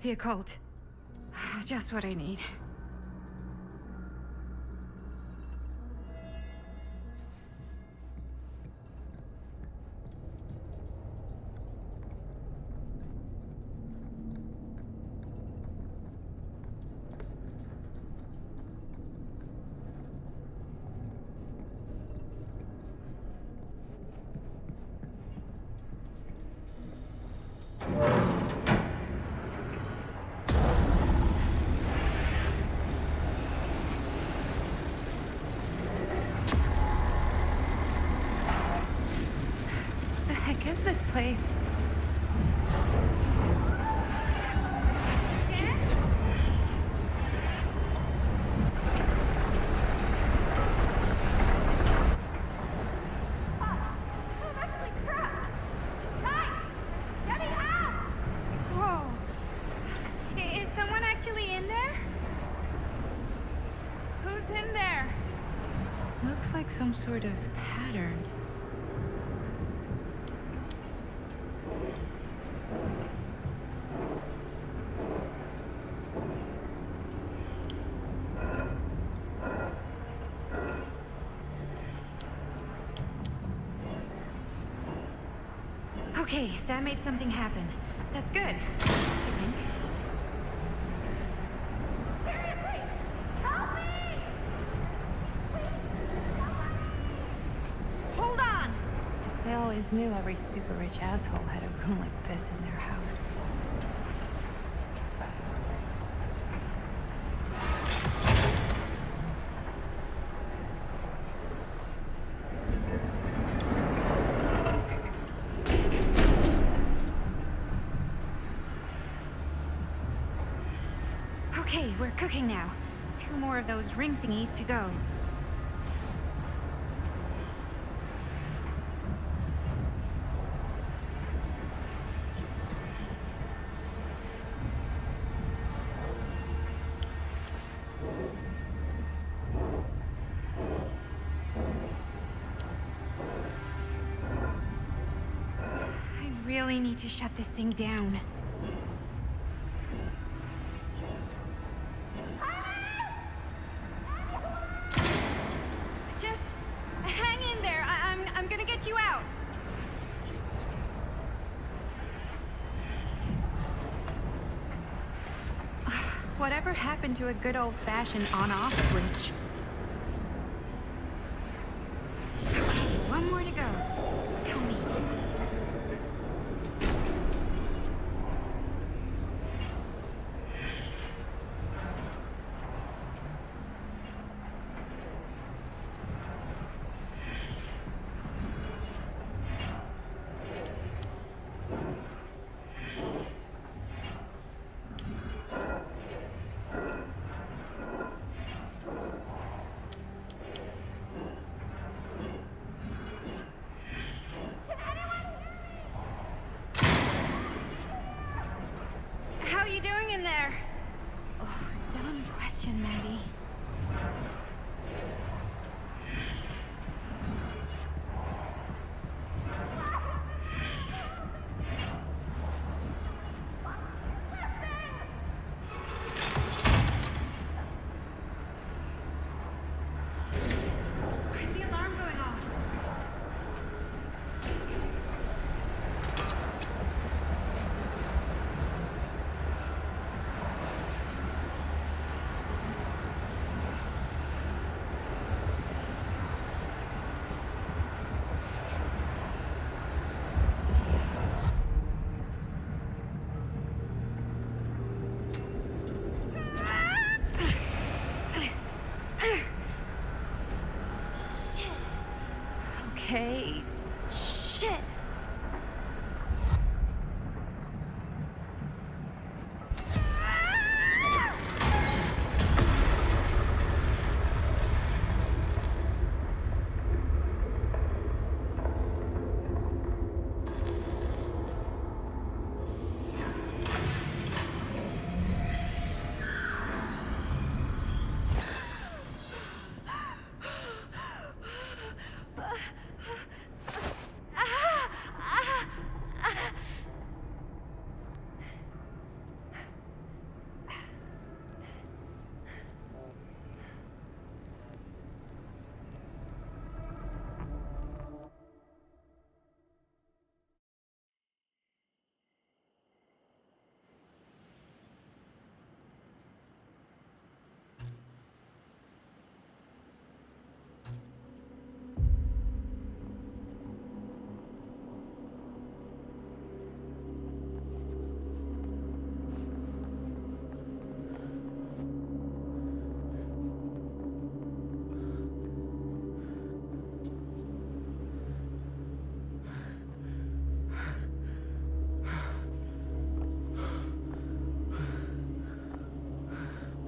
the occult. Just what I need. What the heck is this place? Who's in there? Looks like some sort of pattern. Okay, that made something happen. That's good, I think. Hold on! I always knew every super rich asshole had a room like this in their house. Okay, we're cooking now. 2 more of those ring thingies to go. I really need to shut this thing down. Just hang in there. I'm gonna get you out. Whatever happened to a good old-fashioned on-off switch? Okay, 1 more to go. Tell me. How you doing in there? Oh, dumb question, Maddie. Why is the alarm going off? Okay. Shit!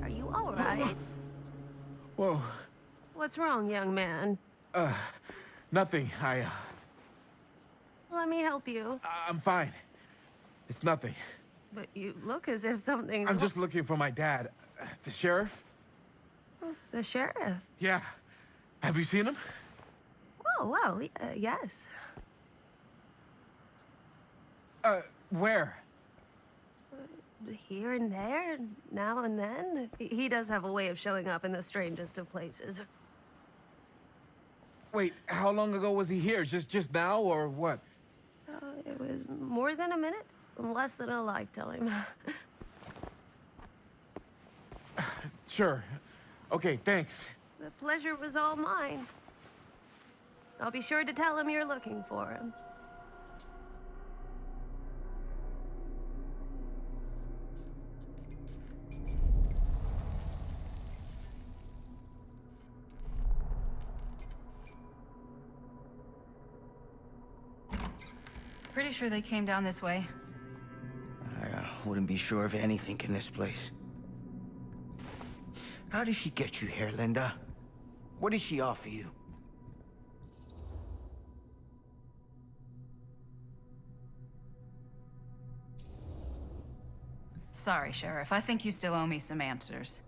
Are you all right? Whoa. What's wrong, young man? Nothing. Let me help you. I'm fine. It's nothing. But you look as if something's I'm just looking for my dad. The sheriff? the sheriff. Yeah. Have you seen him? Oh, well, yes. Where? Here and there, now and then. He does have a way of showing up in the strangest of places. Wait, how long ago was he here? Just now, or what? It was more than a minute, less than a lifetime. Sure. Okay, thanks. The pleasure was all mine. I'll be sure to tell him you're looking for him. Pretty sure they came down this way. I wouldn't be sure of anything in this place. How did she get you here, Linda? What did she offer you? Sorry, Sheriff. I think you still owe me some answers.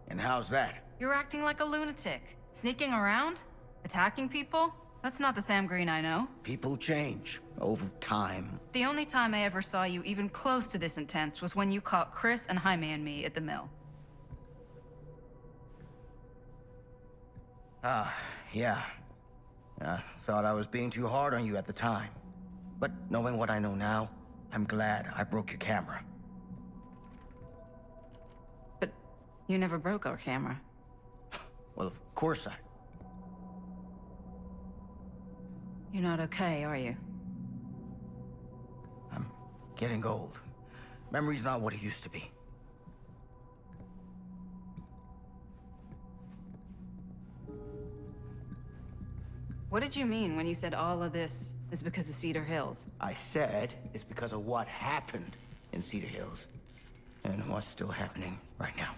And how's that? You're acting like a lunatic. Sneaking around? Attacking people? That's not the Sam Green I know. People change over time. The only time I ever saw you even close to this intense was when you caught Chris and Jaime and me at the mill. Yeah. I thought I was being too hard on you at the time. But knowing what I know now, I'm glad I broke your camera. But you never broke our camera. Well, of course I... You're not okay, are you? I'm getting old. Memory's not what it used to be. What did you mean when you said all of this is because of Cedar Hills? I said it's because of what happened in Cedar Hills. And what's still happening right now.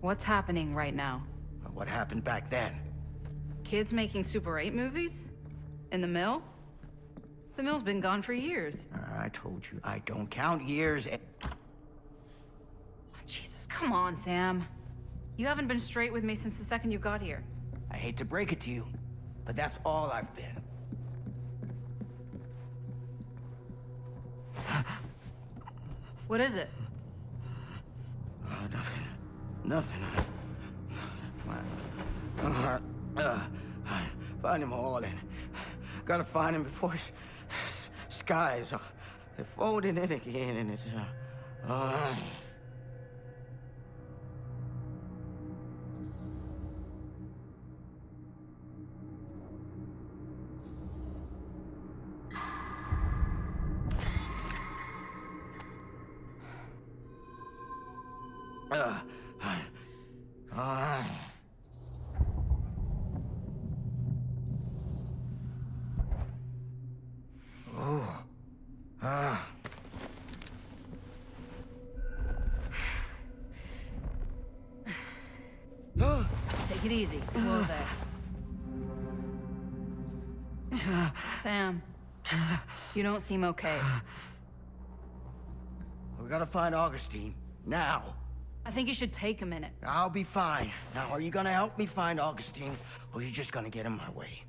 What's happening right now? What happened back then? Kids making Super 8 movies? In the mill? The mill's been gone for years. I told you, I don't count years. Jesus, come on, Sam. You haven't been straight with me since the second you got here. I hate to break it to you, but that's all I've been. What is it? Nothing. Find him all and gotta find him before his skies are folding in again and it's Take it easy. Whoa there. Sam, you don't seem okay. We gotta find Augustine, now. I think you should take a minute. I'll be fine. Now, are you gonna help me find Augustine, or are you just gonna get in my way?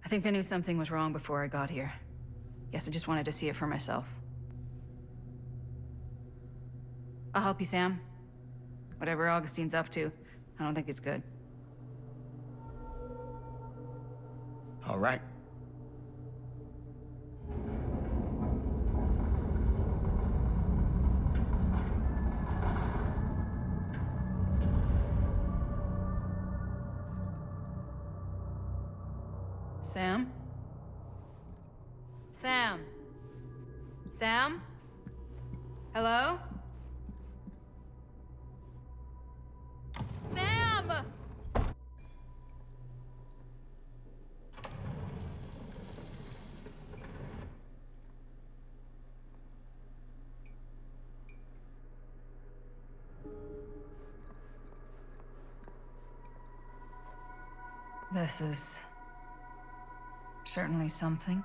I think I knew something was wrong before I got here. Guess I just wanted to see it for myself. I'll help you, Sam. Whatever Augustine's up to, I don't think it's good. All right. Sam? Sam? Sam? Hello? Sam! This is certainly something.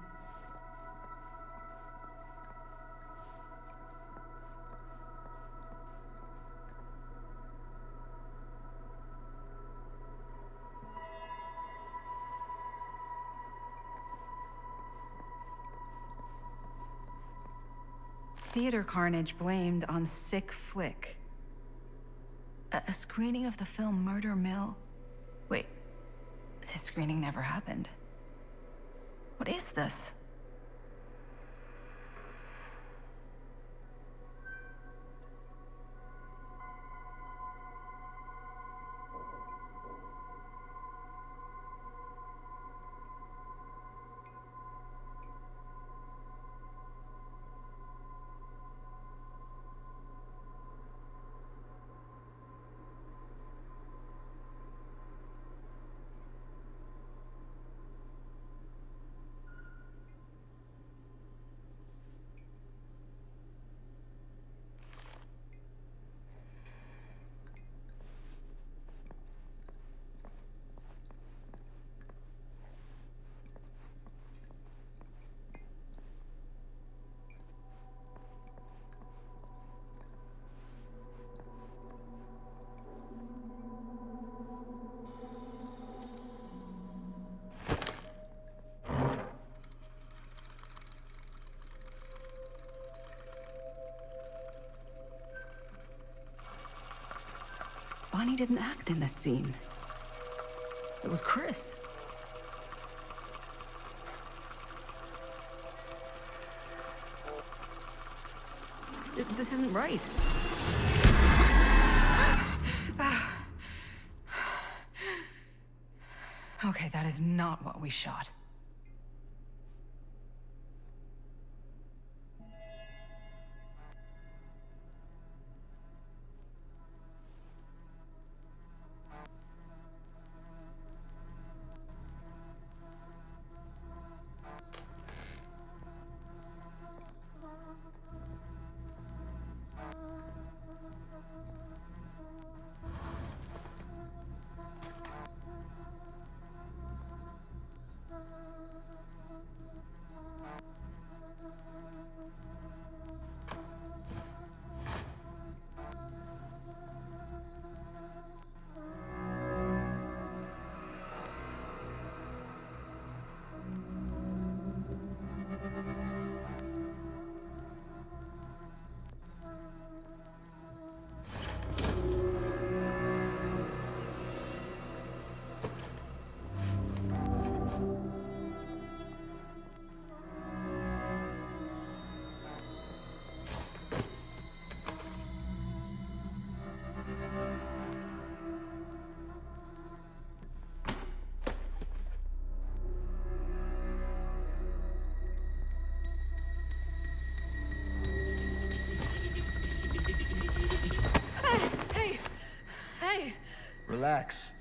Theater carnage blamed on sick flick. A screening of the film Murder Mill? Wait, this screening never happened. What is this? Bonnie didn't act in this scene. It was Chris. This isn't right. Okay, that is not what we shot. Relax.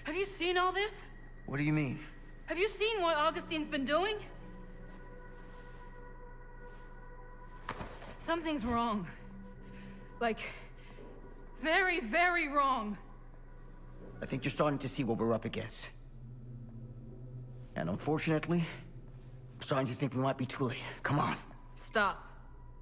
Have you seen all this? What do you mean? Have you seen what Augustine's been doing? Something's wrong. Like, very, very wrong. I think you're starting to see what we're up against. And unfortunately, I'm starting to think we might be too late. Come on. Stop.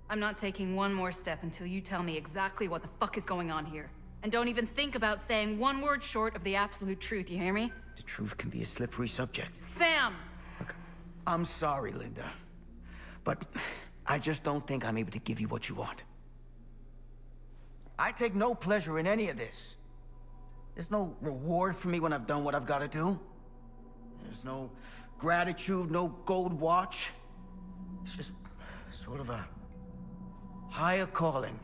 I'm not taking one more step until you tell me exactly what the fuck is going on here. And don't even think about saying one word short of the absolute truth, you hear me? The truth can be a slippery subject. Sam! Look, I'm sorry, Linda. But I just don't think I'm able to give you what you want. I take no pleasure in any of this. There's no reward for me when I've done what I've got to do. There's no gratitude, no gold watch. It's just sort of a higher calling.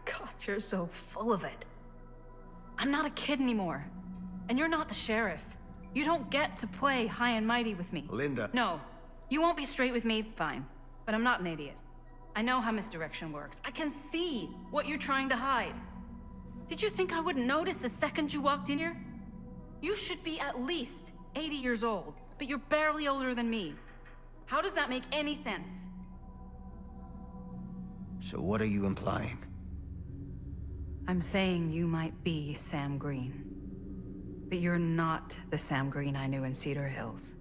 God, you're so full of it. I'm not a kid anymore. And you're not the sheriff. You don't get to play high and mighty with me. Linda. No. You won't be straight with me, fine. But I'm not an idiot. I know how misdirection works. I can see what you're trying to hide. Did you think I wouldn't notice the second you walked in here? You should be at least 80 years old, but you're barely older than me. How does that make any sense? So what are you implying? I'm saying you might be Sam Green. But you're not the Sam Green I knew in Cedar Hills.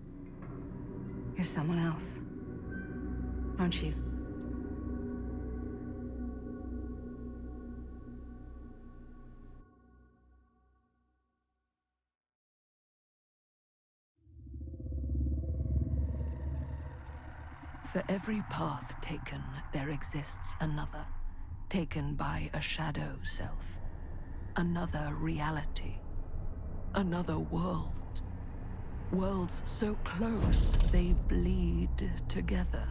You're someone else. Aren't you? For every path taken, there exists another, taken by a shadow self. Another reality. Another world. Worlds so close, they bleed together.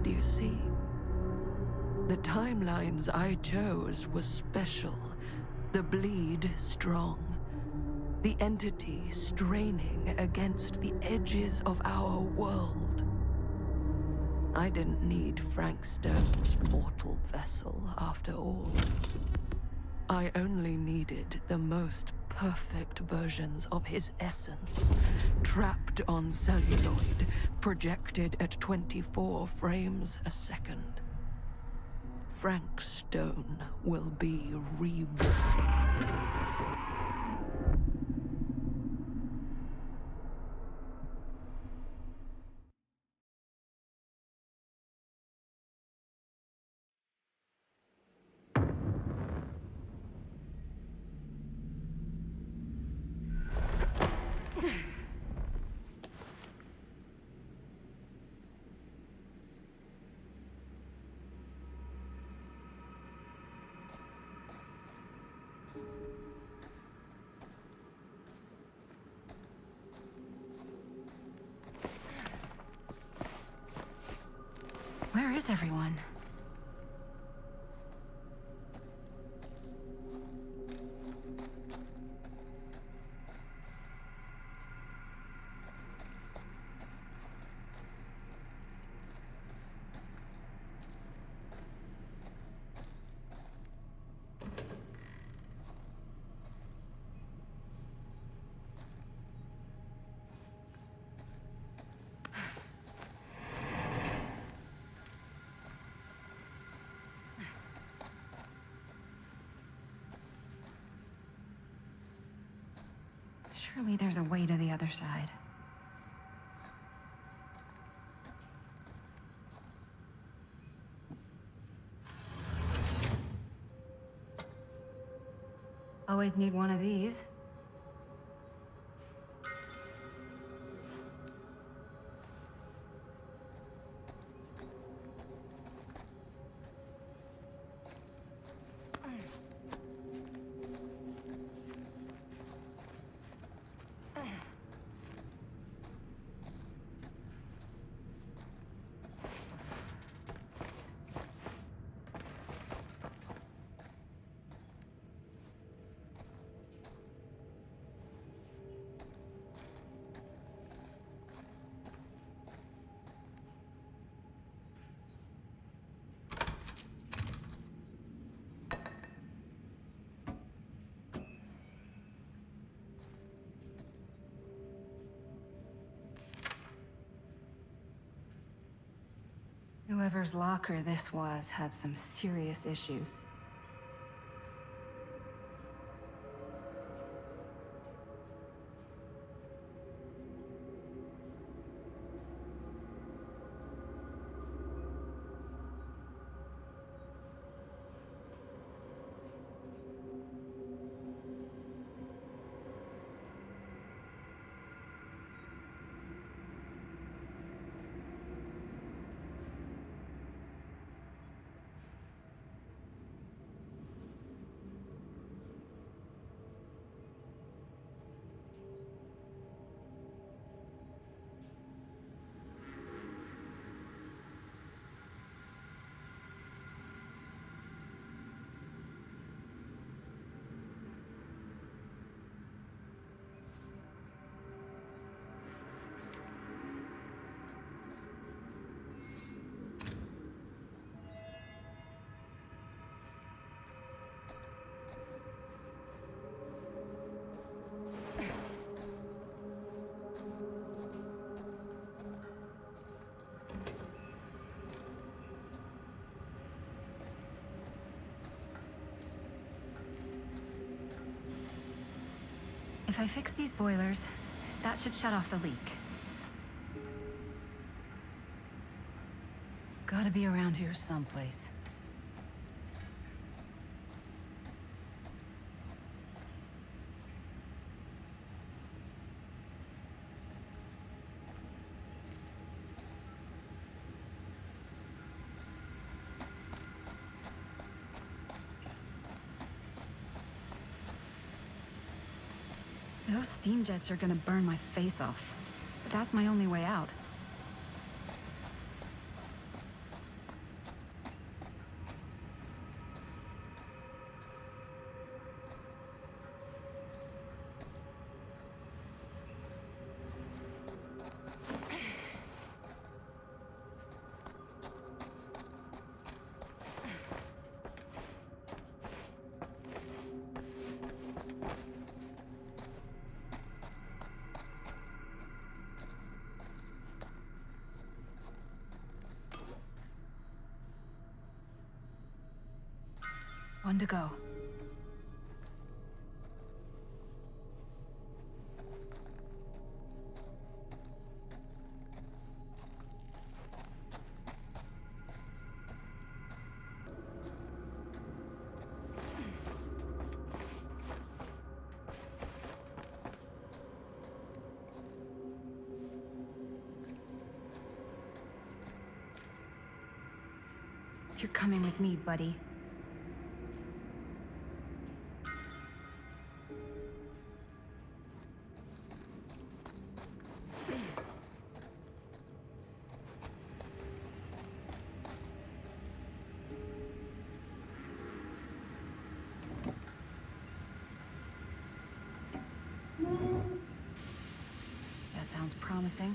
Do you see? The timelines I chose were special. The bleed strong. The entity straining against the edges of our world. I didn't need Frank Stone's mortal vessel, after all. I only needed the most perfect versions of his essence, trapped on celluloid, projected at 24 frames a second. Frank Stone will be reborn. Where is everyone? Surely there's a way to the other side. Always need one of these. Whoever's locker this was had some serious issues. If I fix these boilers, that should shut off the leak. Gotta be around here someplace. Those steam jets are gonna burn my face off. But that's my only way out. One to go. You're coming with me, buddy. That sounds promising.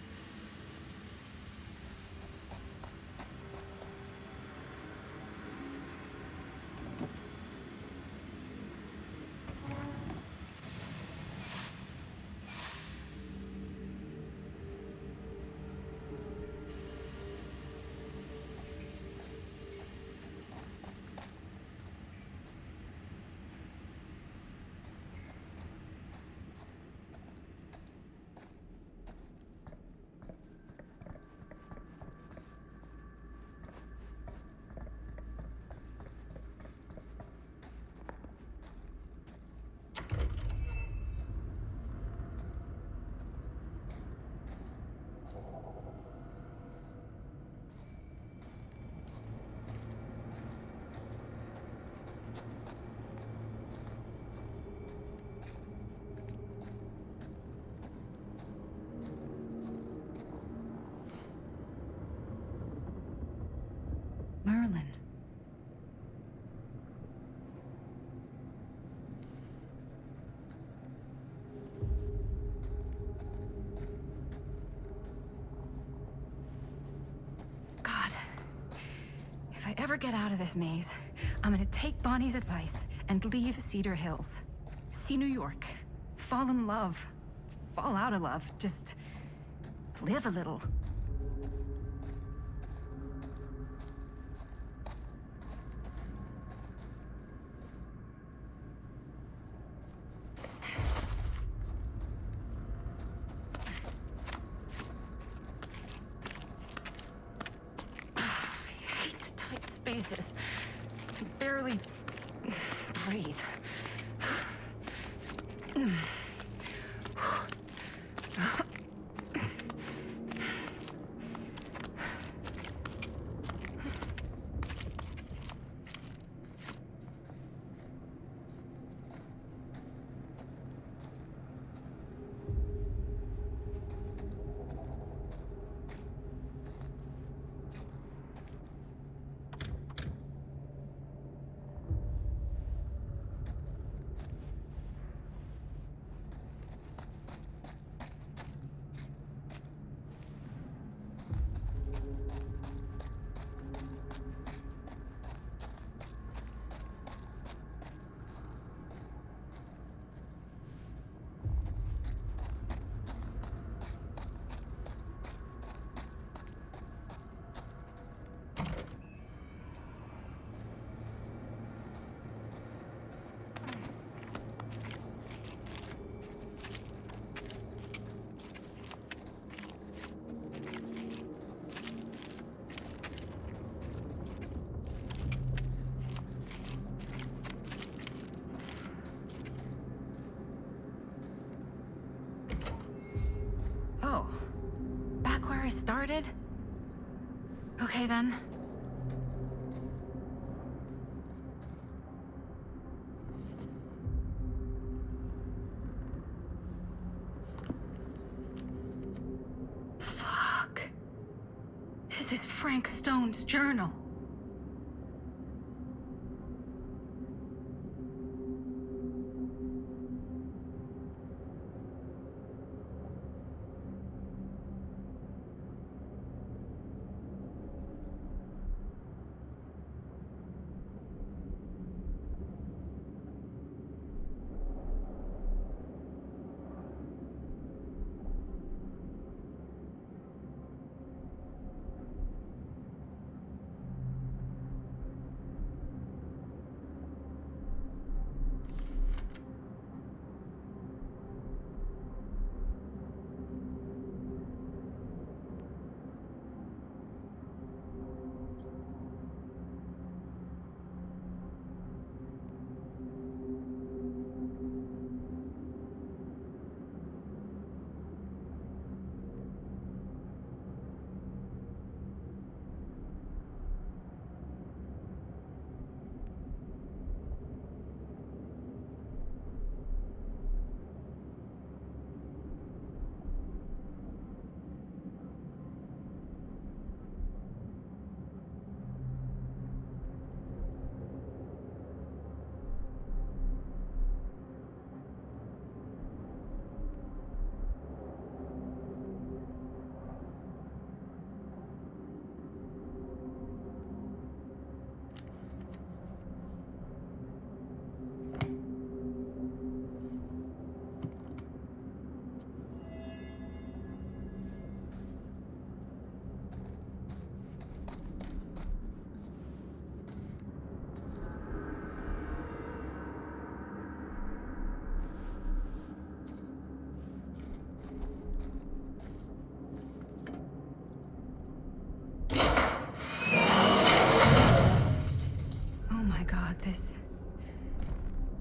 Merlin. God. If I ever get out of this maze, I'm gonna take Bonnie's advice and leave Cedar Hills. See New York. Fall in love. Fall out of love. Just live a little. Spaces. I can barely breathe. Oh, back where I started? Okay then. Frank Stone's journal.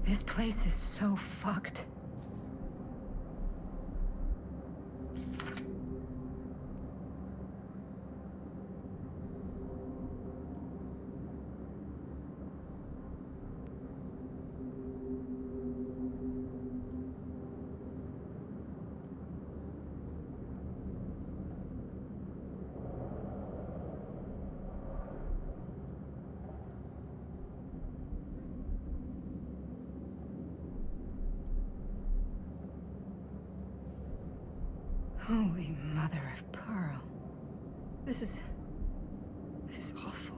This place is so fucked. Holy mother of pearl. This is awful.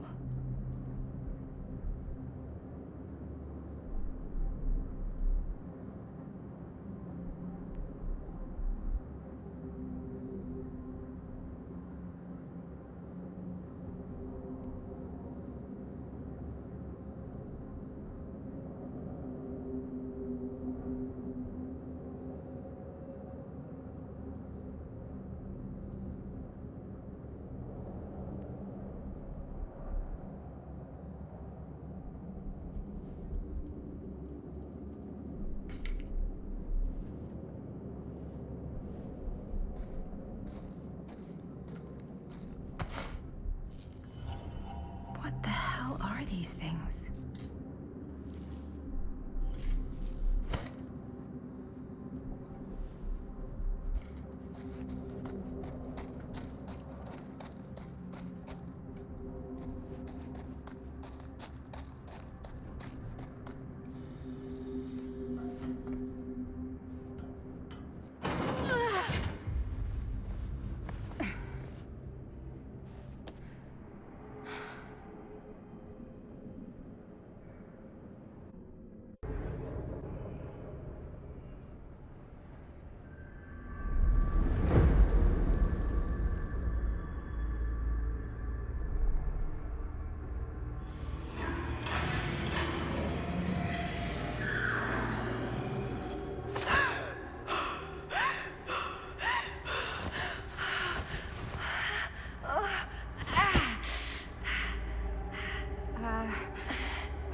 What the hell are these things?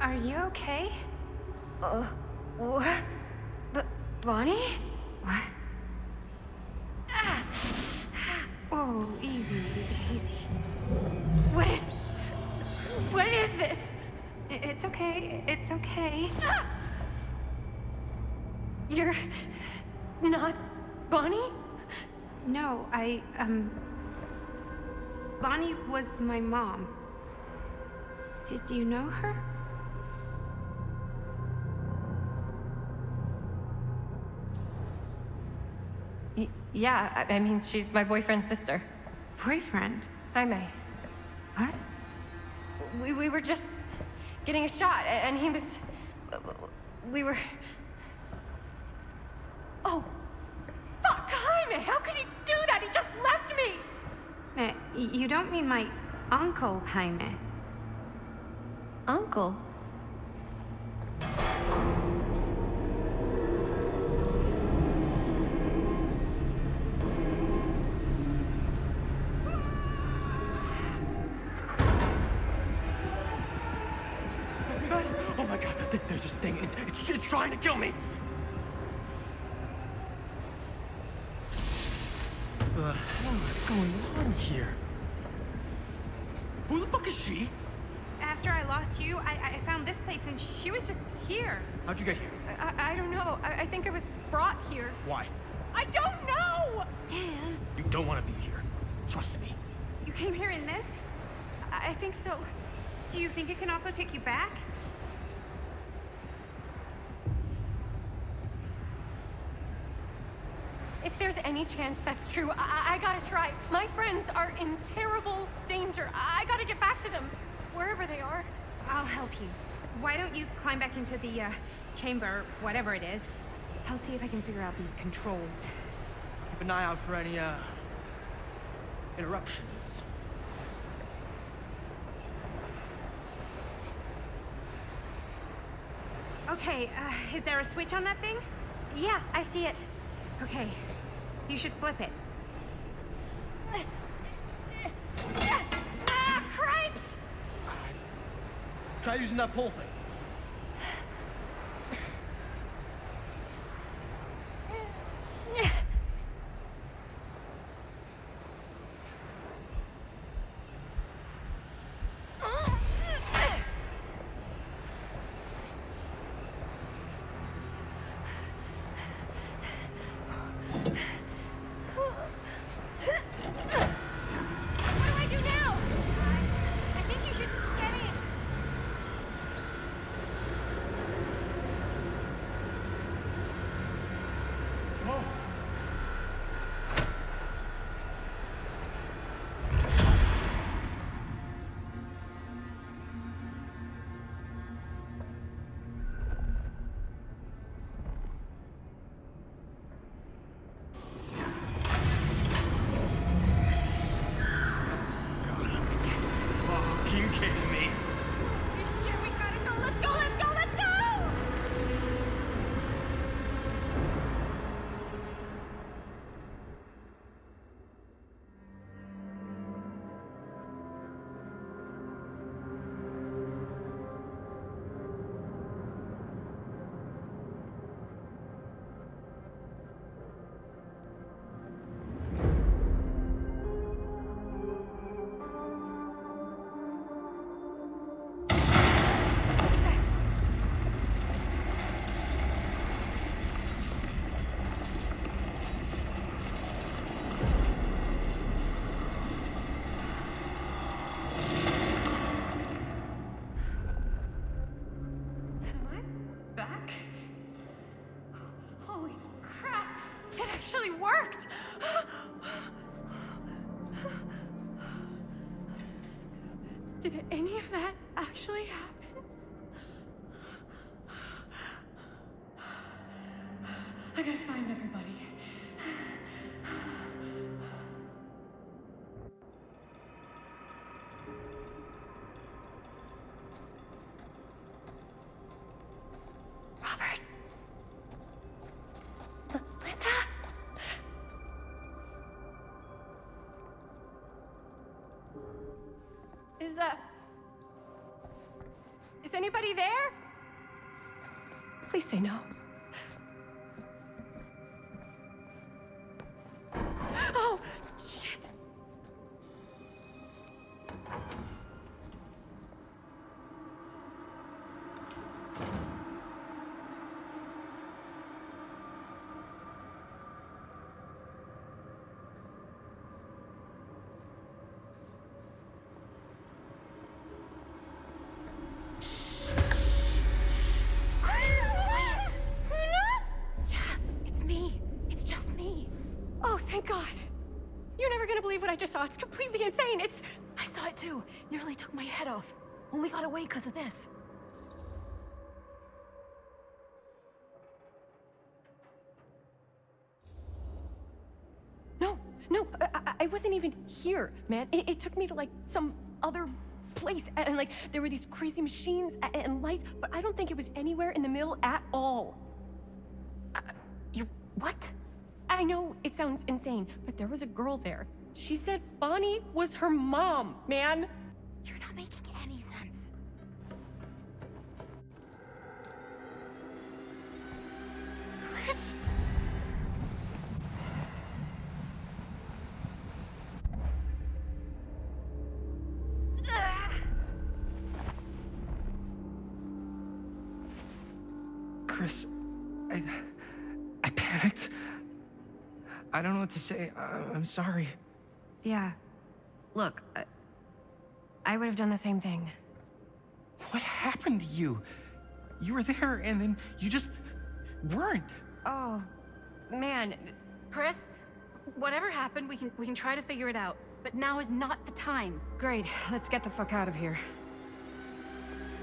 Are you okay? What? Bonnie? What? Oh, easy, easy. What is this? It's okay, it's okay. You're not Bonnie? No, Bonnie was my mom. Did you know her? Yeah, I mean, she's my boyfriend's sister. Boyfriend? Jaime. What? We were just getting a shot, and he was... We were... Oh! Fuck, Jaime! How could he do that? He just left me! You don't mean my uncle, Jaime. Uncle? Oh my god, there's this thing. It's trying to kill me. The hell is going on here? Who the fuck is she? After I lost you, I found this place and she was just here. How'd you get here? I don't know. I think I was brought here. Why? I don't know! Dan. You don't want to be here. Trust me. You came here in this? I think so. Do you think it can also take you back? If there's any chance that's true, I gotta try. My friends are in terrible danger. I gotta get back to them, wherever they are. I'll help you. Why don't you climb back into the chamber, whatever it is? I'll see if I can figure out these controls. Keep an eye out for any, interruptions. Okay, is there a switch on that thing? Yeah, I see it. Okay, you should flip it. Ah, cripes! Try using that pole thing. Actually worked! Did any of that actually happen? I gotta find everybody. Robert? Linda? Is anybody there? Please say no. Oh, shit. I just saw. It's completely insane. It's... I saw it too. Nearly took my head off. Only got away because of this. No, I wasn't even here, man. It took me to, like, some other place, and, like, there were these crazy machines and lights, but I don't think it was anywhere in the middle at all. What? I know it sounds insane, but there was a girl there. She said Bonnie was her mom, man. You're not making any sense. Chris? Chris, I panicked. I don't know what to say. I'm sorry. Yeah. Look, I would have done the same thing. What happened to you? You were there and then you just weren't. Oh, man. Chris, whatever happened, we can try to figure it out. But now is not the time. Great, let's get the fuck out of here.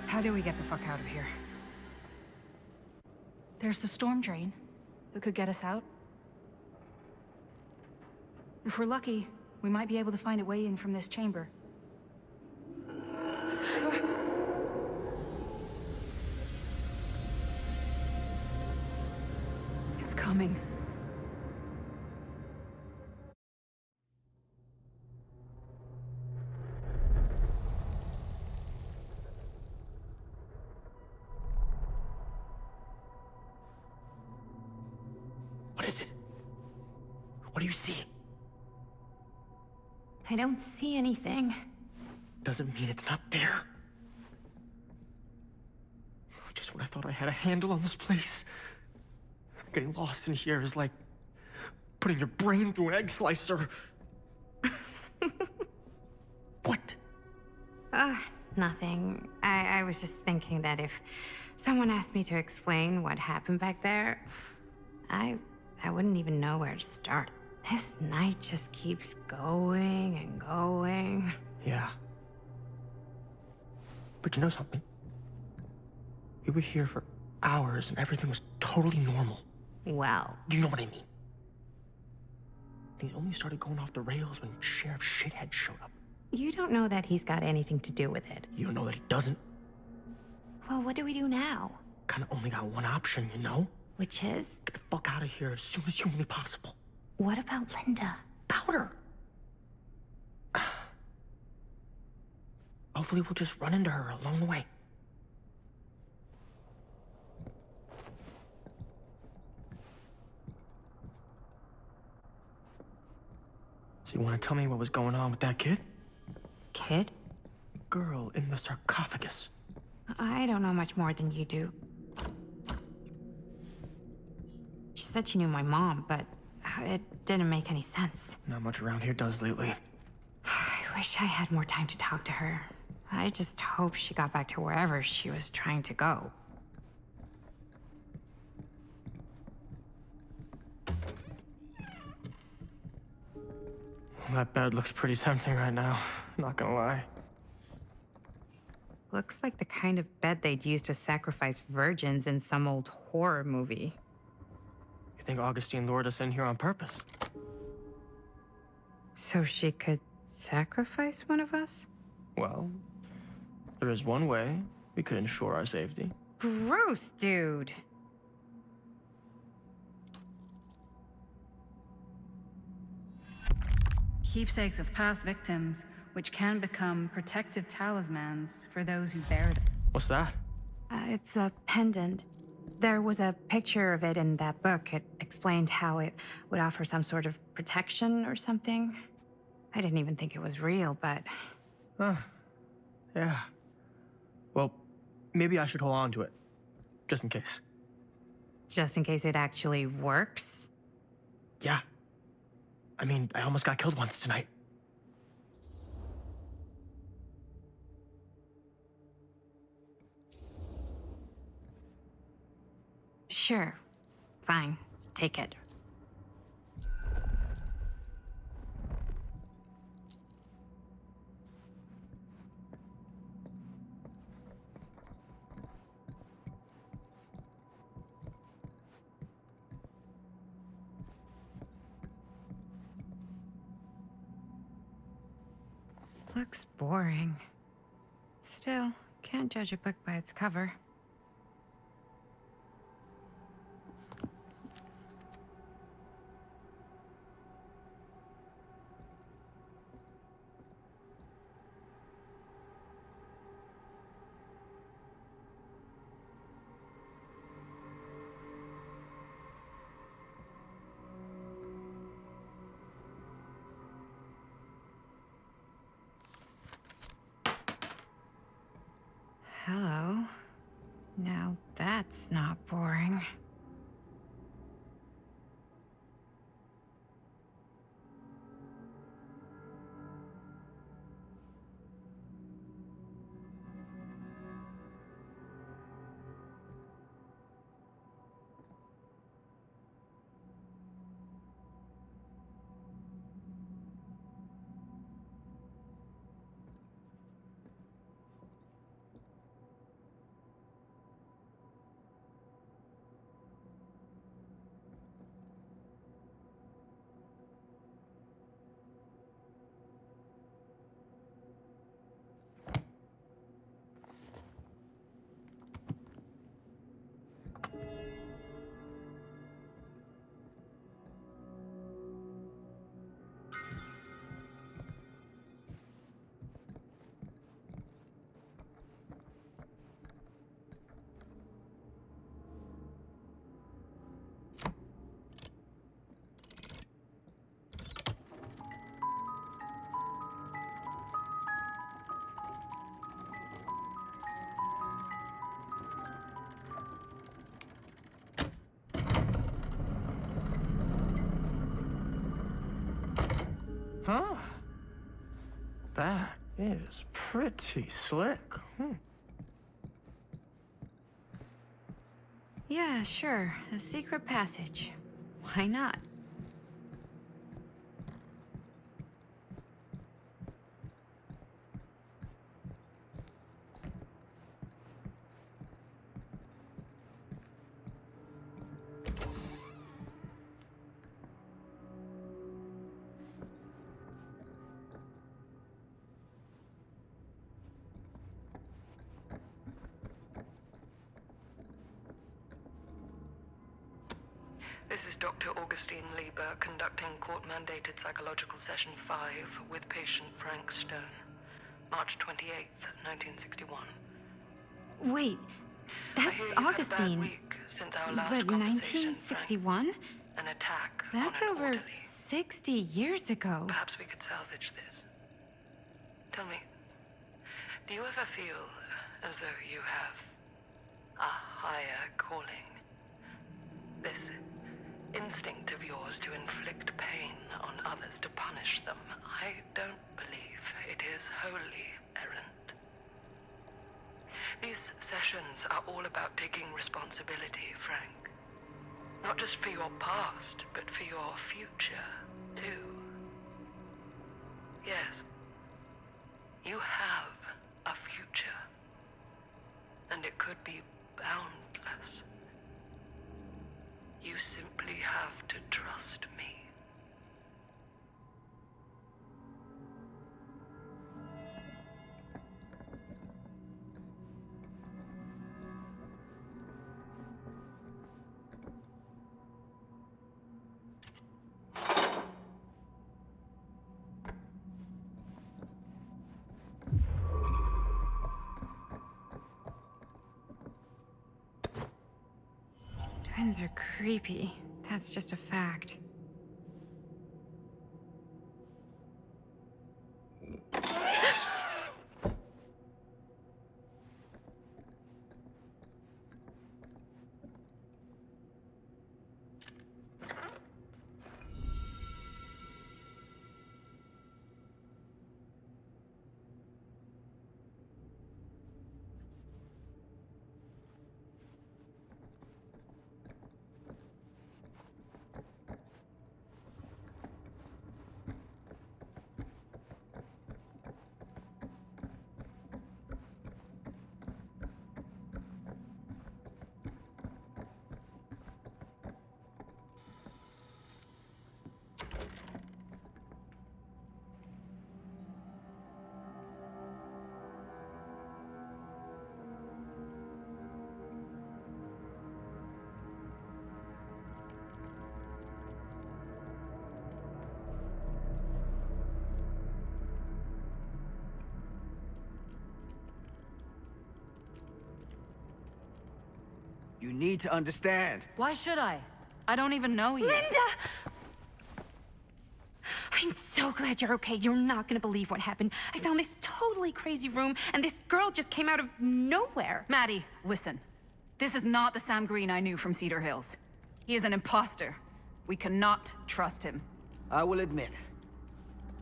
How do we get the fuck out of here? There's the storm drain that could get us out. If we're lucky, we might be able to find a way in from this chamber. It's coming. What is it? What do you see? I don't see anything. Doesn't mean it's not there. Just when I thought I had a handle on this place, getting lost in here is like putting your brain through an egg slicer. What? Nothing. I was just thinking that if someone asked me to explain what happened back there, I wouldn't even know where to start. This night just keeps going and going. Yeah. But you know something? We were here for hours and everything was totally normal. Well. Do you know what I mean? Things only started going off the rails when Sheriff Shithead showed up. You don't know that he's got anything to do with it. You don't know that he doesn't? Well, what do we do now? Kinda only got one option, you know? Which is? Get the fuck out of here as soon as humanly possible. What about Linda? Powder! Hopefully we'll just run into her along the way. So you want to tell me what was going on with that kid? Kid? Girl in the sarcophagus. I don't know much more than you do. She said she knew my mom, but it didn't make any sense. Not much around here does lately. I wish I had more time to talk to her. I just hope she got back to wherever she was trying to go. Well, that bed looks pretty tempting right now, not gonna lie. Looks like the kind of bed they'd use to sacrifice virgins in some old horror movie. You think Augustine lured us in here on purpose? So she could sacrifice one of us? Well, there is one way we could ensure our safety. Bruce, dude! Keepsakes of past victims, which can become protective talismans for those who bear them. What's that? It's a pendant. There was a picture of it in that book. It explained how it would offer some sort of protection or something. I didn't even think it was real, but... Huh. Yeah. Well, maybe I should hold on to it. Just in case. Just in case it actually works? Yeah. I mean, I almost got killed once tonight. Sure. Fine. Take it. Looks boring. Still, can't judge a book by its cover. Hello. Now that's not boring. Huh? That is pretty slick. Yeah, sure. A secret passage. Why not? This is Dr. Augustine Lieber conducting court-mandated psychological session 5 with patient Frank Stone. March 28th, 1961. Wait, I that's hear you've had a bad Augustine. week since our last But conversation, 1961? An attack That's on an over orderly. 60 years ago. Perhaps we could salvage this. Tell me, do you ever feel as though you have a higher calling? This instinct of yours to inflict pain on others, to punish them, I don't believe it is wholly errant. These sessions are all about taking responsibility, Frank. Not just for your past, but for your future, too. Yes, you have a future. And it could be boundless. You simply have to trust me. Twins are creepy. That's just a fact. You need to understand. Why should I? I don't even know you. Linda! I'm so glad you're okay. You're not gonna believe what happened. I found this totally crazy room, and this girl just came out of nowhere. Maddie, listen. This is not the Sam Green I knew from Cedar Hills. He is an imposter. We cannot trust him. I will admit,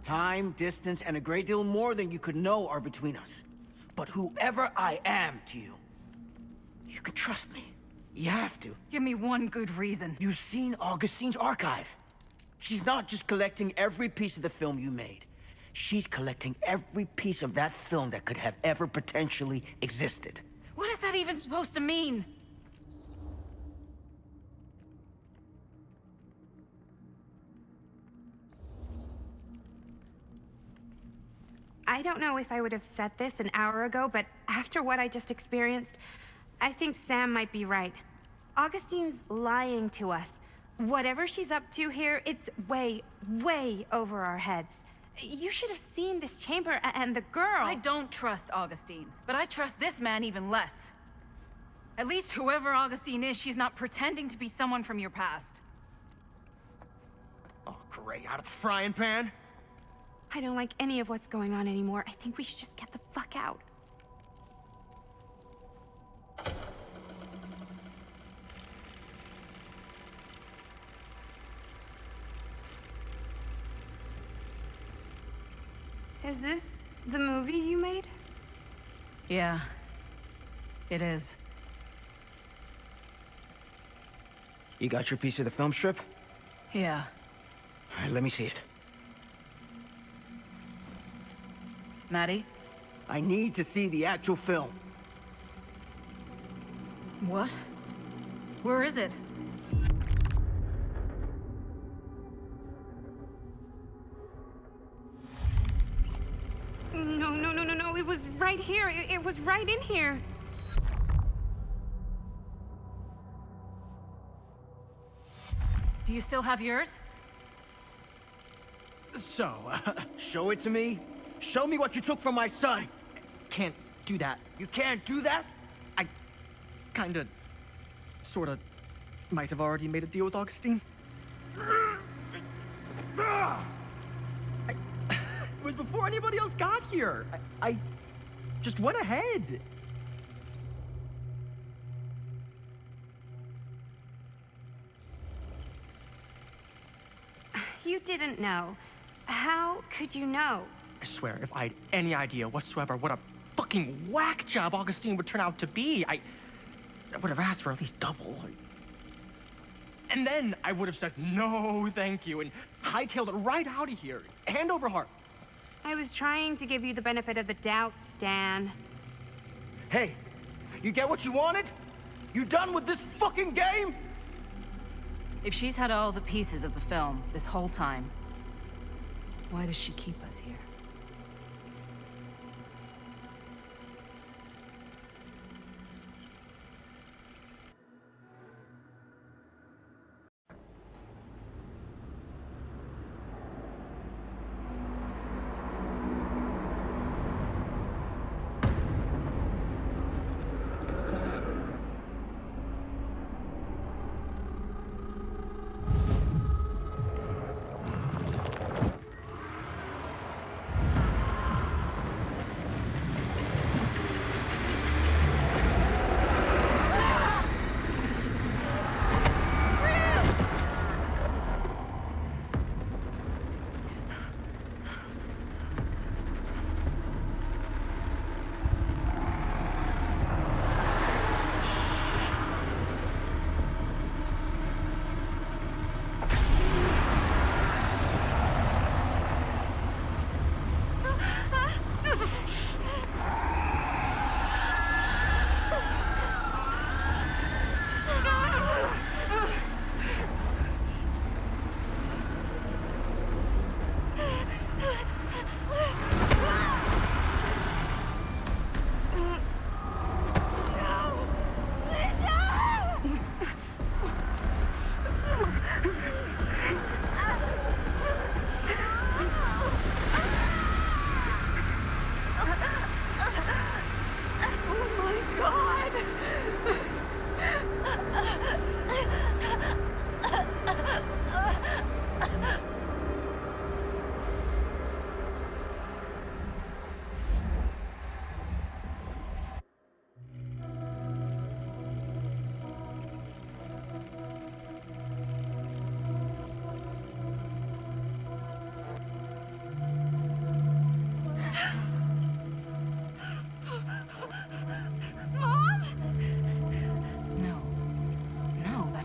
time, distance, and a great deal more than you could know are between us. But whoever I am to you, you can trust me. You have to. Give me one good reason. You've seen Augustine's archive. She's not just collecting every piece of the film you made. She's collecting every piece of that film that could have ever potentially existed. What is that even supposed to mean? I don't know if I would have said this an hour ago, but after what I just experienced, I think Sam might be right. Augustine's lying to us. Whatever she's up to here, it's way, way over our heads. You should have seen this chamber and the girl. I don't trust Augustine, but I trust this man even less. At least whoever Augustine is, she's not pretending to be someone from your past. Oh, great. Out of the frying pan? I don't like any of what's going on anymore. I think we should just get the fuck out. Is this the movie you made? Yeah, it is. You got your piece of the film strip? Yeah. All right, let me see it. Maddie? I need to see the actual film. What? Where is it? No. It was right here. It was right in here. Do you still have yours? So, show it to me. Show me what you took from my son. Can't do that. You can't do that? I kinda, sorta, might have already made a deal with Augustine. It was before anybody else got here. I just went ahead. You didn't know. How could you know? I swear, if I had any idea whatsoever what a fucking whack job Augustine would turn out to be, I would have asked for at least double. And then I would have said no thank you and hightailed it right out of here, hand over heart. I was trying to give you the benefit of the doubt, Stan. Hey, you get what you wanted? You done with this fucking game? If she's had all the pieces of the film this whole time, why does she keep us here?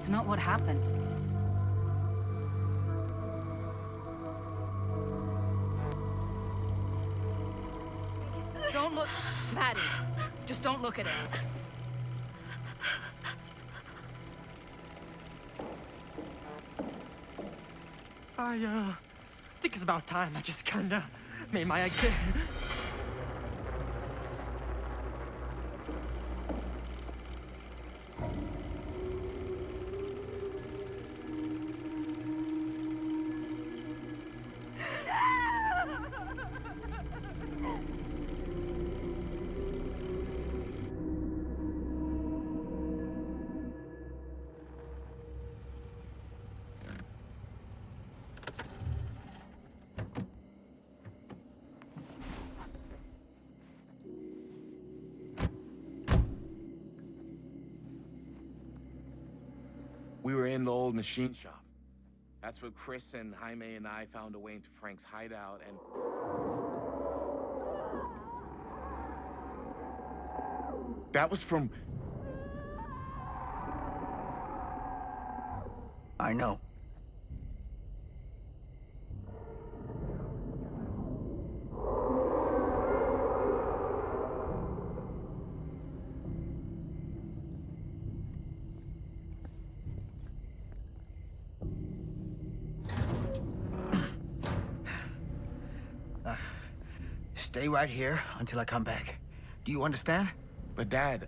That's not what happened. Don't look, Maddie. Just don't look at him. I think it's about time I just kinda made my exit. We were in the old machine shop. That's where Chris and Jaime and I found a way into Frank's hideout and... That was from... I know. Stay right here until I come back. Do you understand? But Dad...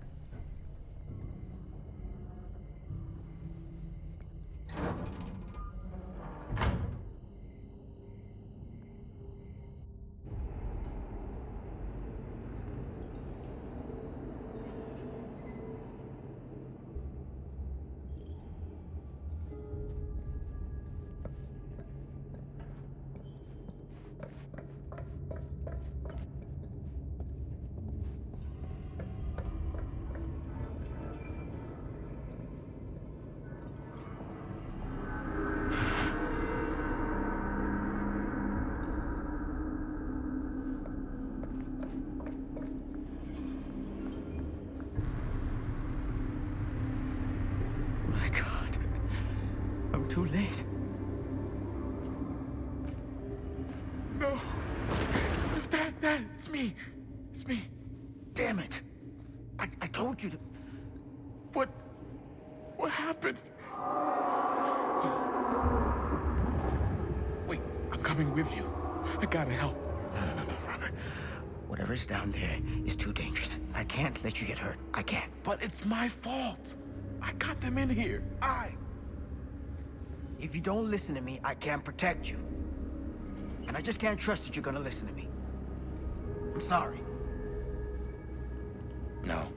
My God. I'm too late. No. Dad, it's me. It's me. Damn it. I told you to... What happened? Wait, I'm coming with you. I gotta help. No, Robert. Whatever's down there is too dangerous. I can't let you get hurt. I can't. But it's my fault. I got them in here. If you don't listen to me, I can't protect you. And I just can't trust that you're gonna listen to me. I'm sorry. No.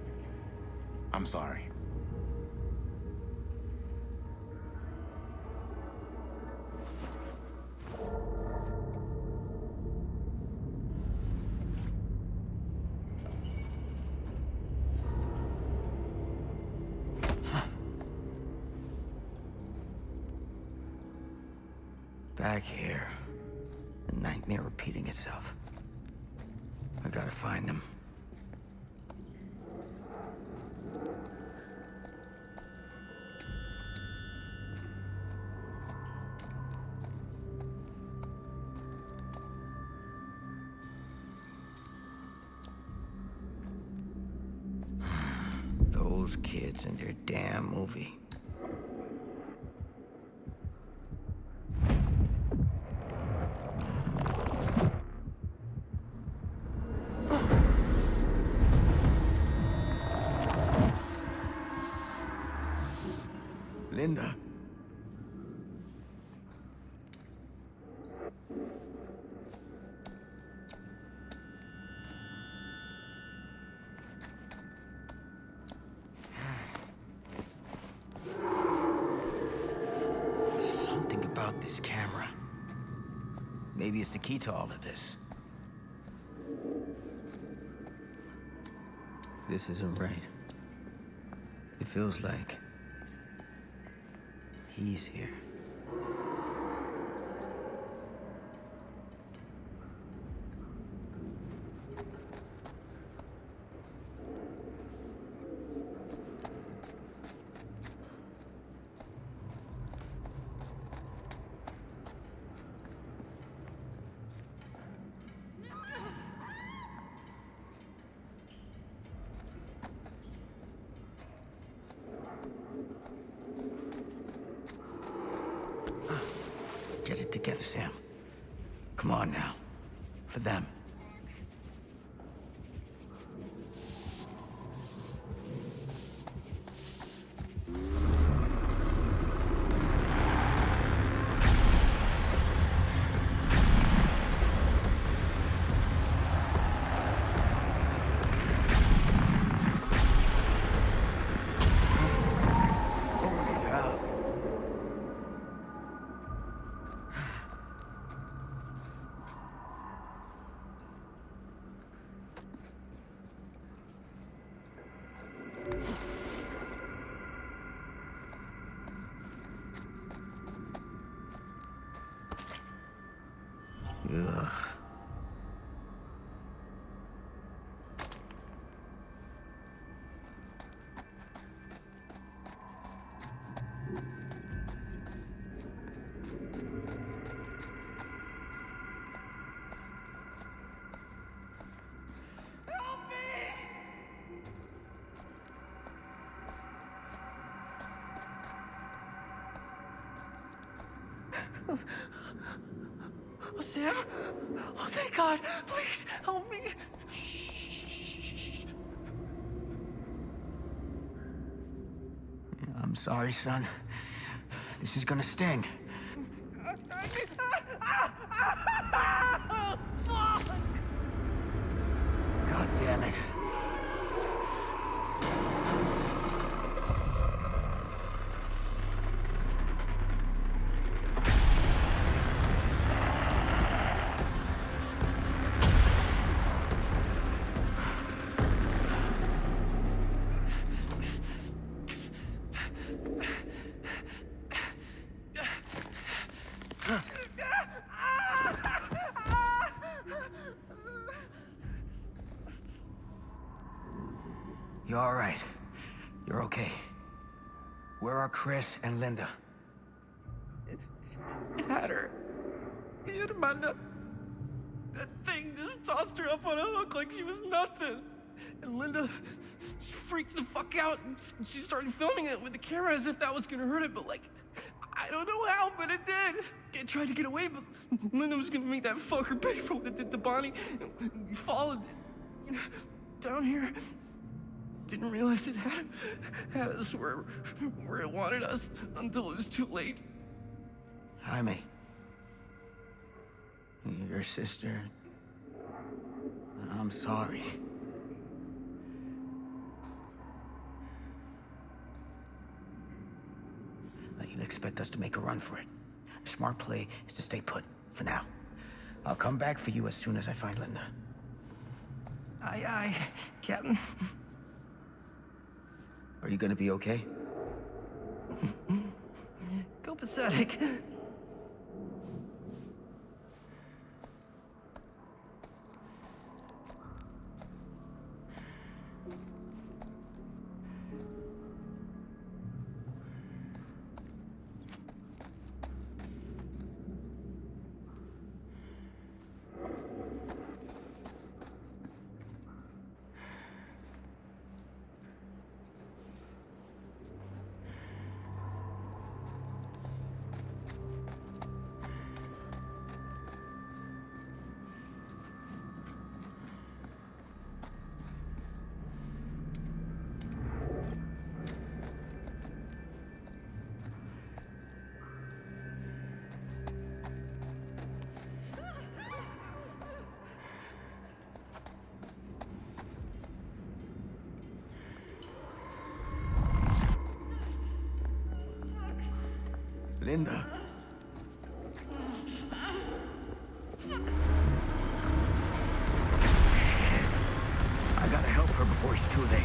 I'm sorry. Back here. A nightmare repeating itself. I gotta find them. Those kids and their damn movie. Linda. Something about this camera. Maybe it's the key to all of this. This isn't right. It feels like he's here. Come on now. For them. Ugh. Oh, Sam? Oh, thank God. Please, help me. I'm sorry, son. This is gonna sting. God damn it. You're all right. You're okay. Where are Chris and Linda? Had her. Me and Amanda. That thing just tossed her up on a hook like she was nothing. And Linda, she freaked the fuck out and she started filming it with the camera as if that was gonna hurt it, but like, I don't know how, but it did. It tried to get away, but Linda was gonna make that fucker pay for what it did to Bonnie. We followed it down here. Didn't realize it had us where it wanted us until it was too late. Jaime. Your sister. I'm sorry. You'll expect us to make a run for it. The smart play is to stay put, for now. I'll come back for you as soon as I find Linda. Aye, aye, Captain. Are you gonna be okay? Copacetic. Linda. I gotta help her before it's too late.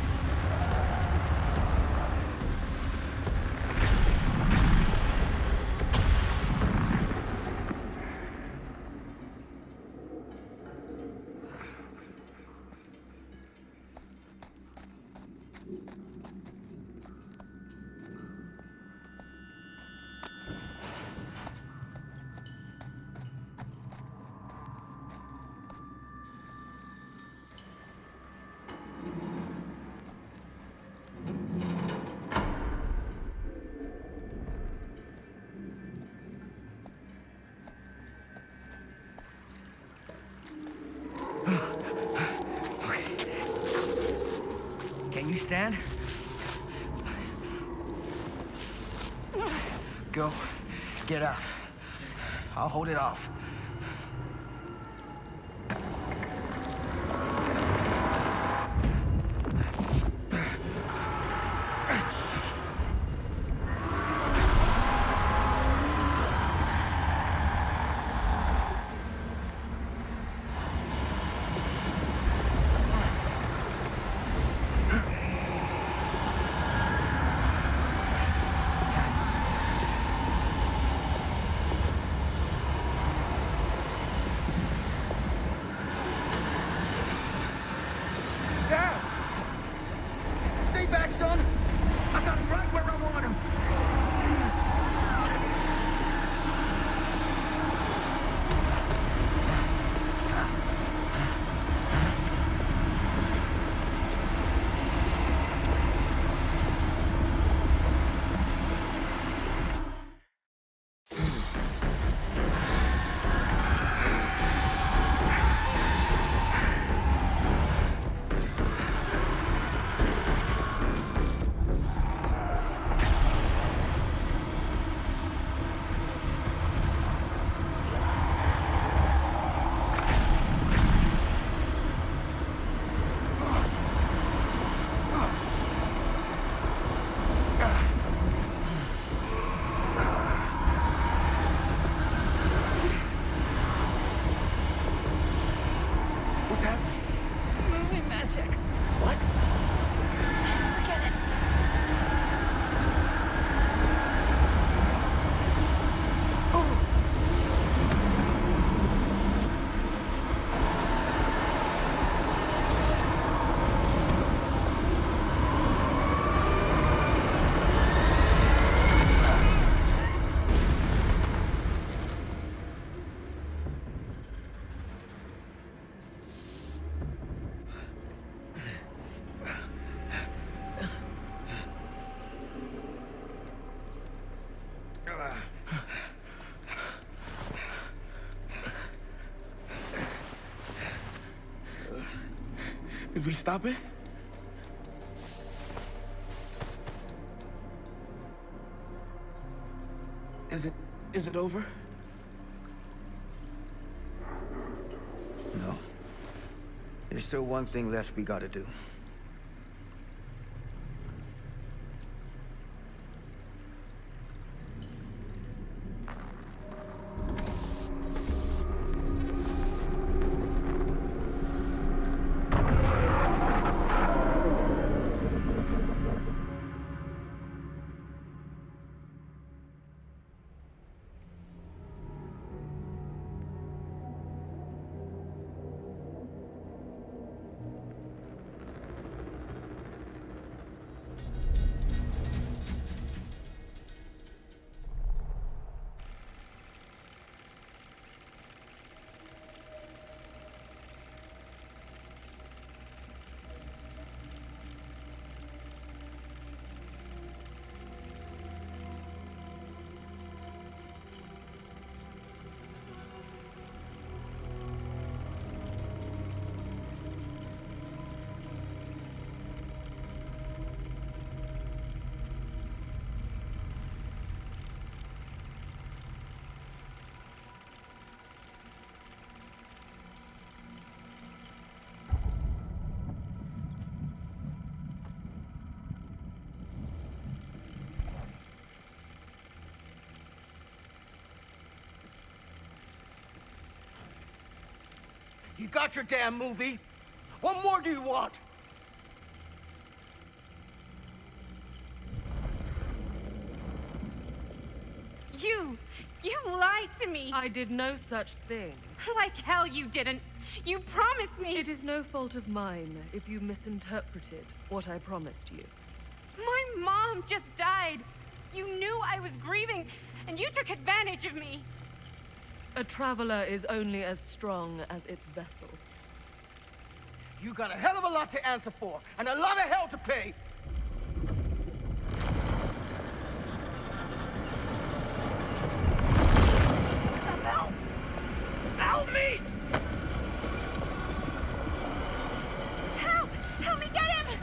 stand. Go. Get out. I'll hold it off. Stay back, son! I got him right where I want him! What's happening? Movie magic. What? Forget it. Did we stop it? Is it over? No. There's still one thing left we gotta do. You got your damn movie. What more do you want? You lied to me. I did no such thing. Like hell you didn't. You promised me. It is no fault of mine if you misinterpreted what I promised you. My mom just died. You knew I was grieving, and you took advantage of me. A traveler is only as strong as its vessel. You got a hell of a lot to answer for, and a lot of hell to pay. Help! Help me! Help! Help me get him!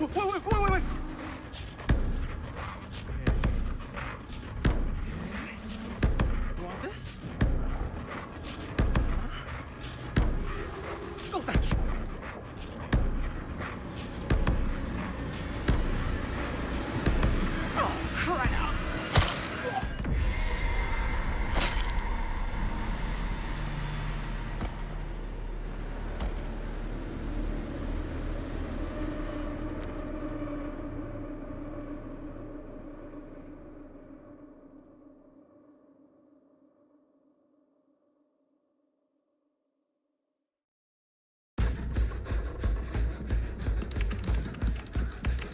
Wait. You want this? Go fetch. Oh, crap!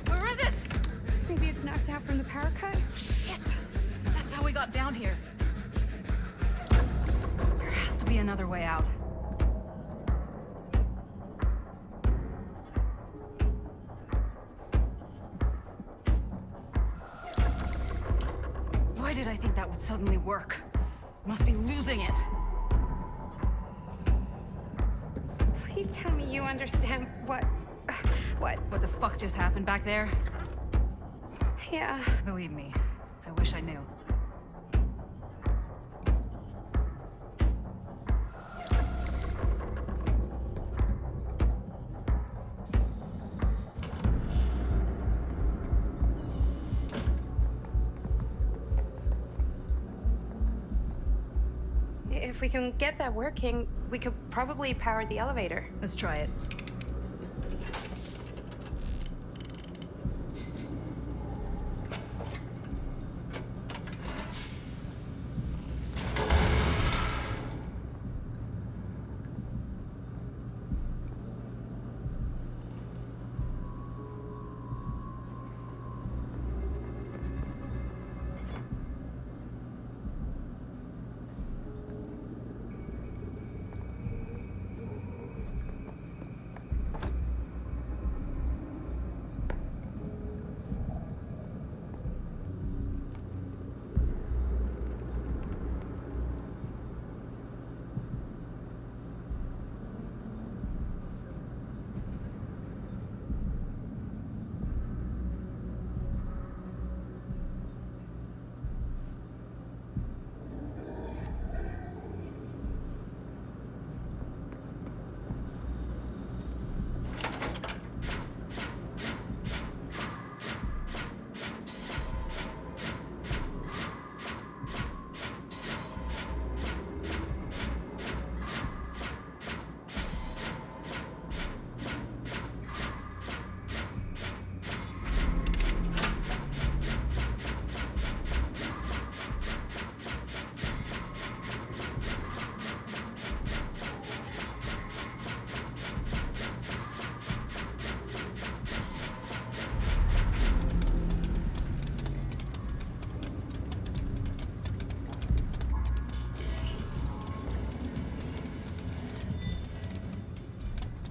Where is it? Maybe it's knocked out from the power cut? Shit! That's how we got down here. There has to be another way out. Why did I think that would suddenly work? Must be losing it. Please tell me you understand what What the fuck just happened back there? Yeah. Believe me, I wish I knew. If we can get that working, we could probably power the elevator. Let's try it.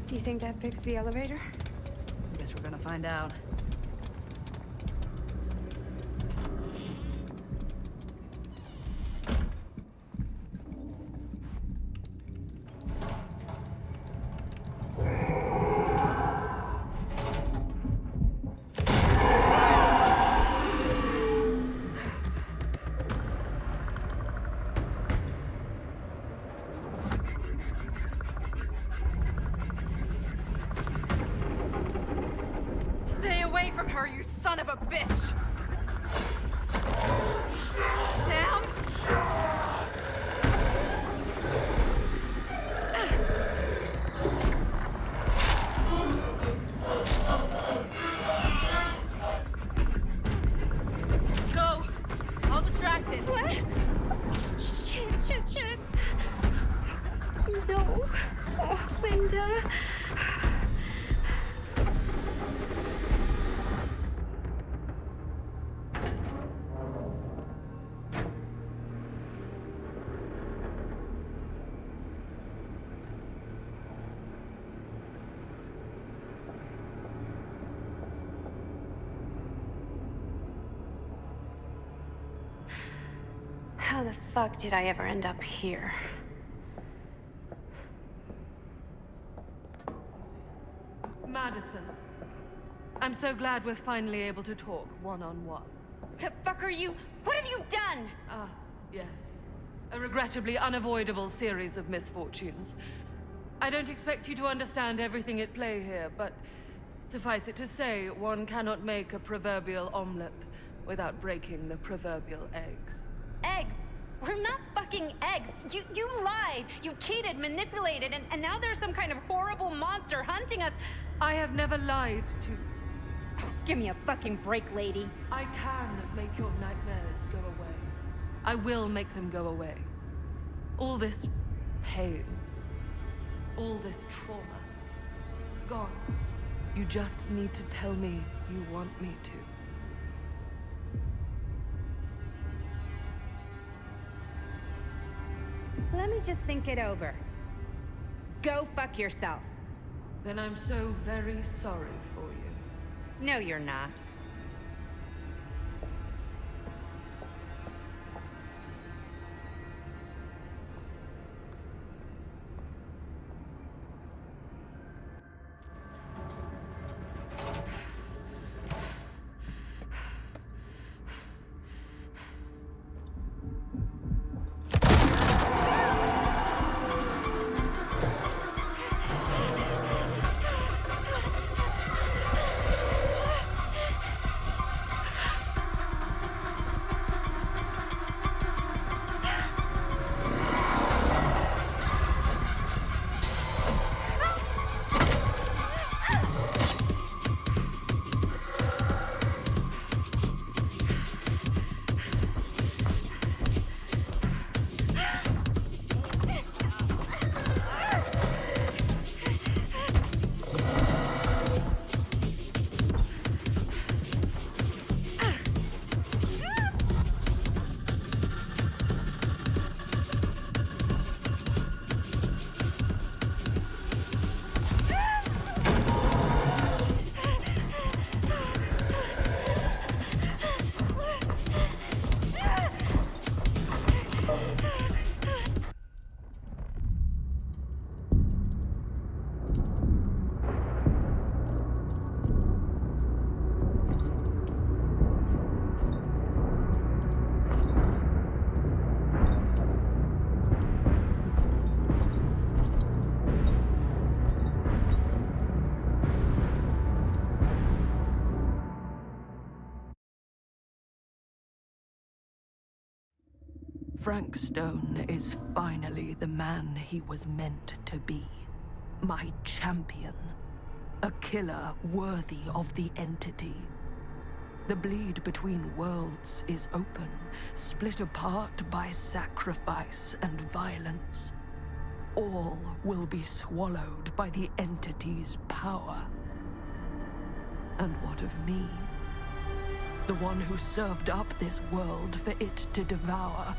Do you think that fixed the elevator? Guess we're gonna find out. Stay away from her, you son of a bitch! Sam? Go! I'll distract it. What? Shit. No. Oh, Linda. How the fuck did I ever end up here? Madison, I'm so glad we're finally able to talk one-on-one. The fuck are you? What have you done? Ah, yes. A regrettably unavoidable series of misfortunes. I don't expect you to understand everything at play here, but suffice it to say, one cannot make a proverbial omelet without breaking the proverbial eggs. Eggs? We're not fucking eggs. You lied. You cheated, manipulated, and now there's some kind of horrible monster hunting us. I have never lied to... Oh, give me a fucking break, lady. I can make your nightmares go away. I will make them go away. All this pain, all this trauma, gone. You just need to tell me you want me to. Let me just think it over. Go fuck yourself. Then I'm so very sorry for you. No, you're not. Frank Stone is finally the man he was meant to be. My champion. A killer worthy of the entity. The bleed between worlds is open, split apart by sacrifice and violence. All will be swallowed by the entity's power. And what of me? The one who served up this world for it to devour.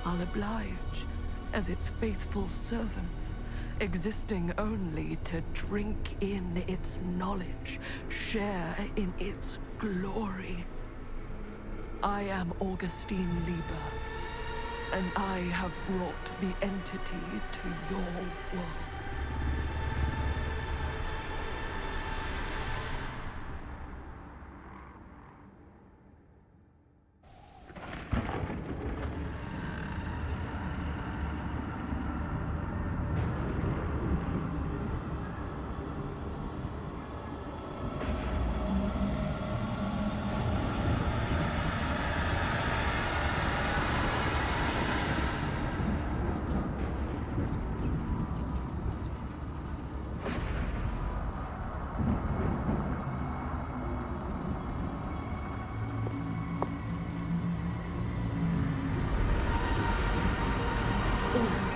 I'll oblige as its faithful servant, existing only to drink in its knowledge, share in its glory. I am Augustine Lieber, and I have brought the entity to your world.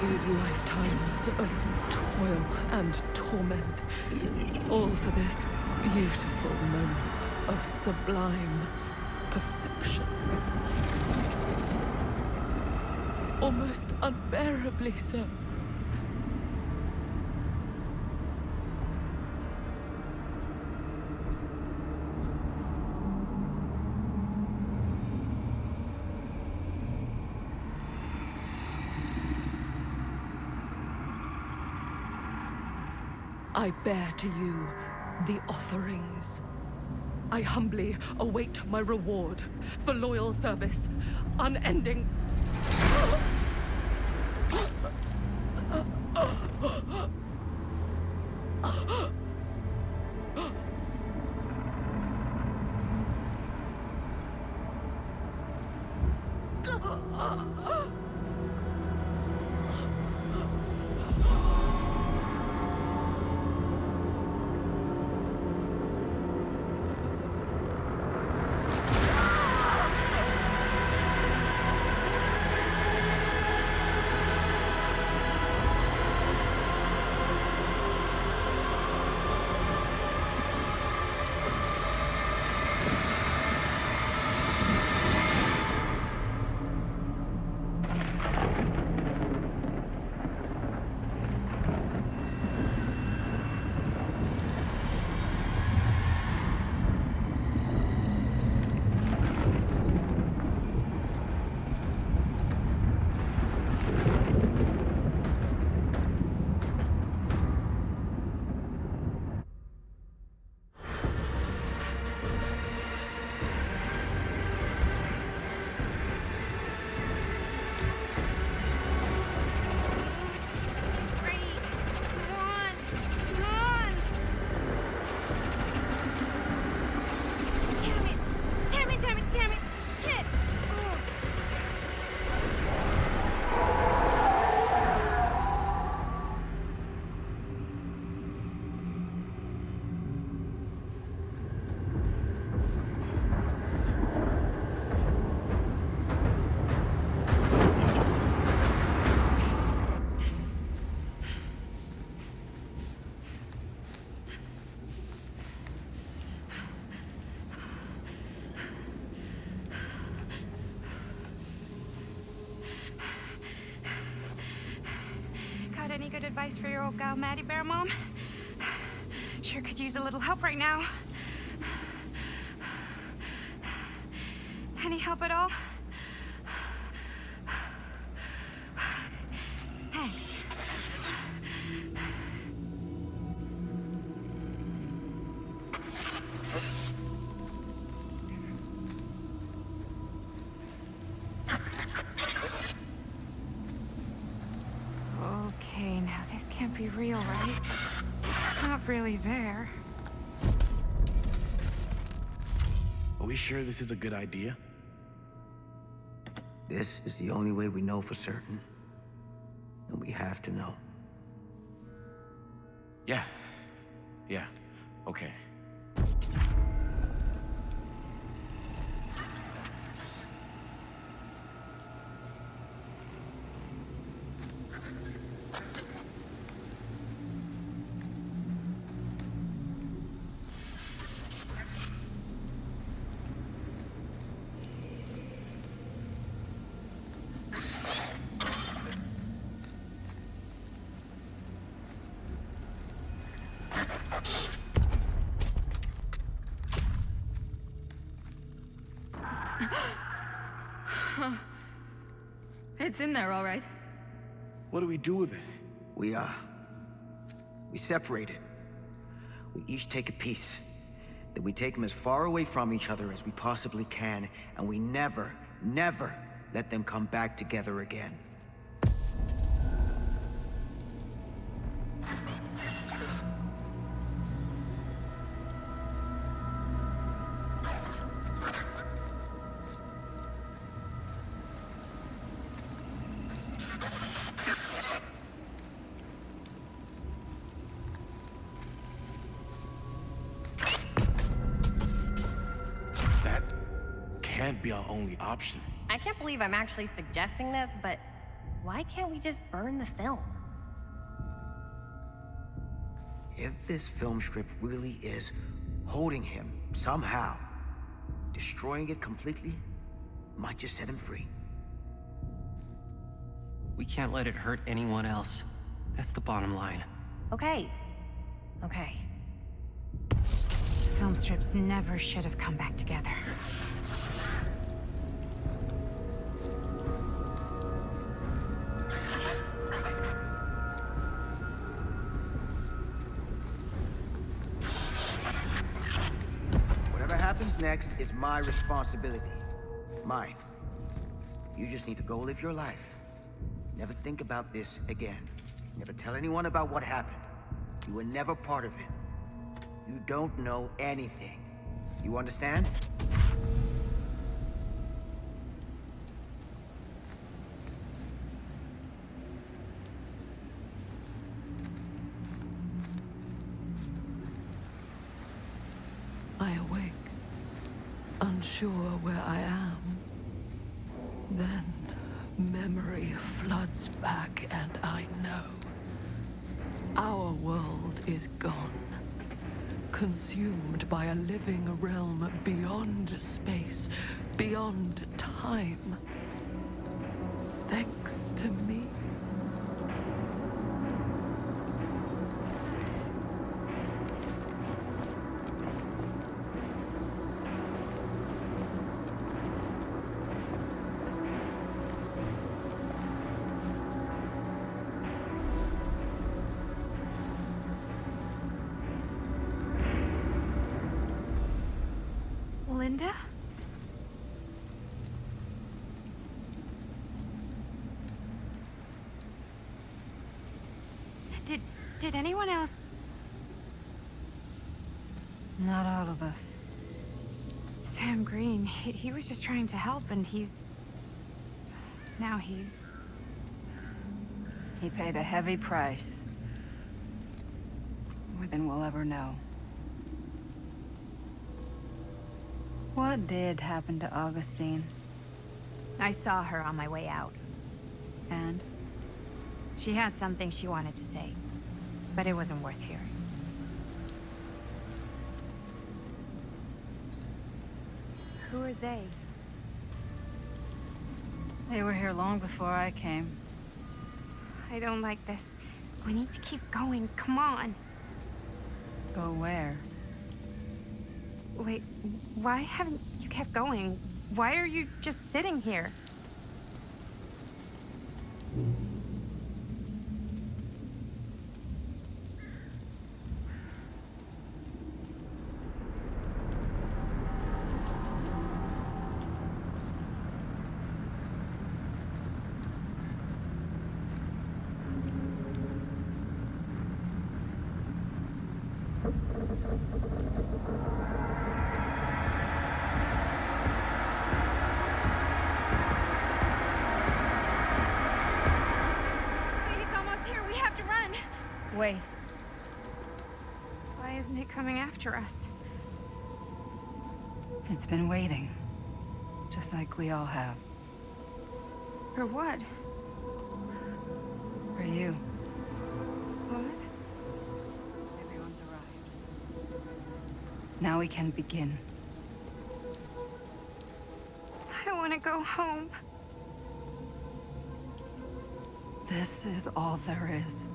These lifetimes of toil and torment, all for this beautiful moment of sublime perfection. Almost unbearably so. I bear to you the offerings I humbly await my reward for loyal service, unending. Got any good advice for your old gal Maddie Bear, Mom? Sure could use a little help right now. Any help at all? Thanks. Okay, now this can't be real, right? It's not really there. Are we sure this is a good idea? This is the only way we know for certain. And we have to know. Yeah. Yeah. Okay. It's in there, all right. What do we do with it? We separate it. We each take a piece. Then we take them as far away from each other as we possibly can, and we never, never let them come back together again. Can't be our only option. I can't believe I'm actually suggesting this, but why can't we just burn the film? If this film strip really is holding him somehow, destroying it completely might just set him free. We can't let it hurt anyone else. That's the bottom line. Okay. Okay. Film strips never should have come back together. happens next is my responsibility. Mine. You just need to go live your life. Never think about this again. Never tell anyone about what happened. You were never part of it. You don't know anything. You understand? I awake, unsure where I am. Then memory floods back and I know. Our world is gone. Consumed by a living realm beyond space, beyond time. Thanks to me. Linda? Did anyone else? Not all of us. Sam Green, he was just trying to help, and now he's... He paid a heavy price. More than we'll ever know. What did happen to Augustine? I saw her on my way out. And? She had something she wanted to say, but it wasn't worth hearing. Who are they? They were here long before I came. I don't like this. We need to keep going. Come on. Go where? Wait, why haven't you kept going? Why are you just sitting here? Wait. Why isn't it coming after us? It's been waiting. Just like we all have. For what? For you. What? Everyone's arrived. Now we can begin. I want to go home. This is all there is.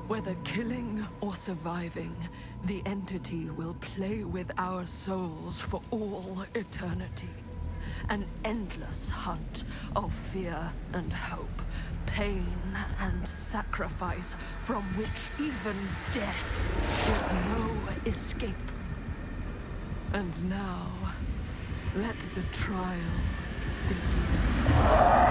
Whether killing or surviving, the entity will play with our souls for all eternity. An endless hunt of fear and hope, pain and sacrifice, from which even death is no escape. And now, let the trial begin.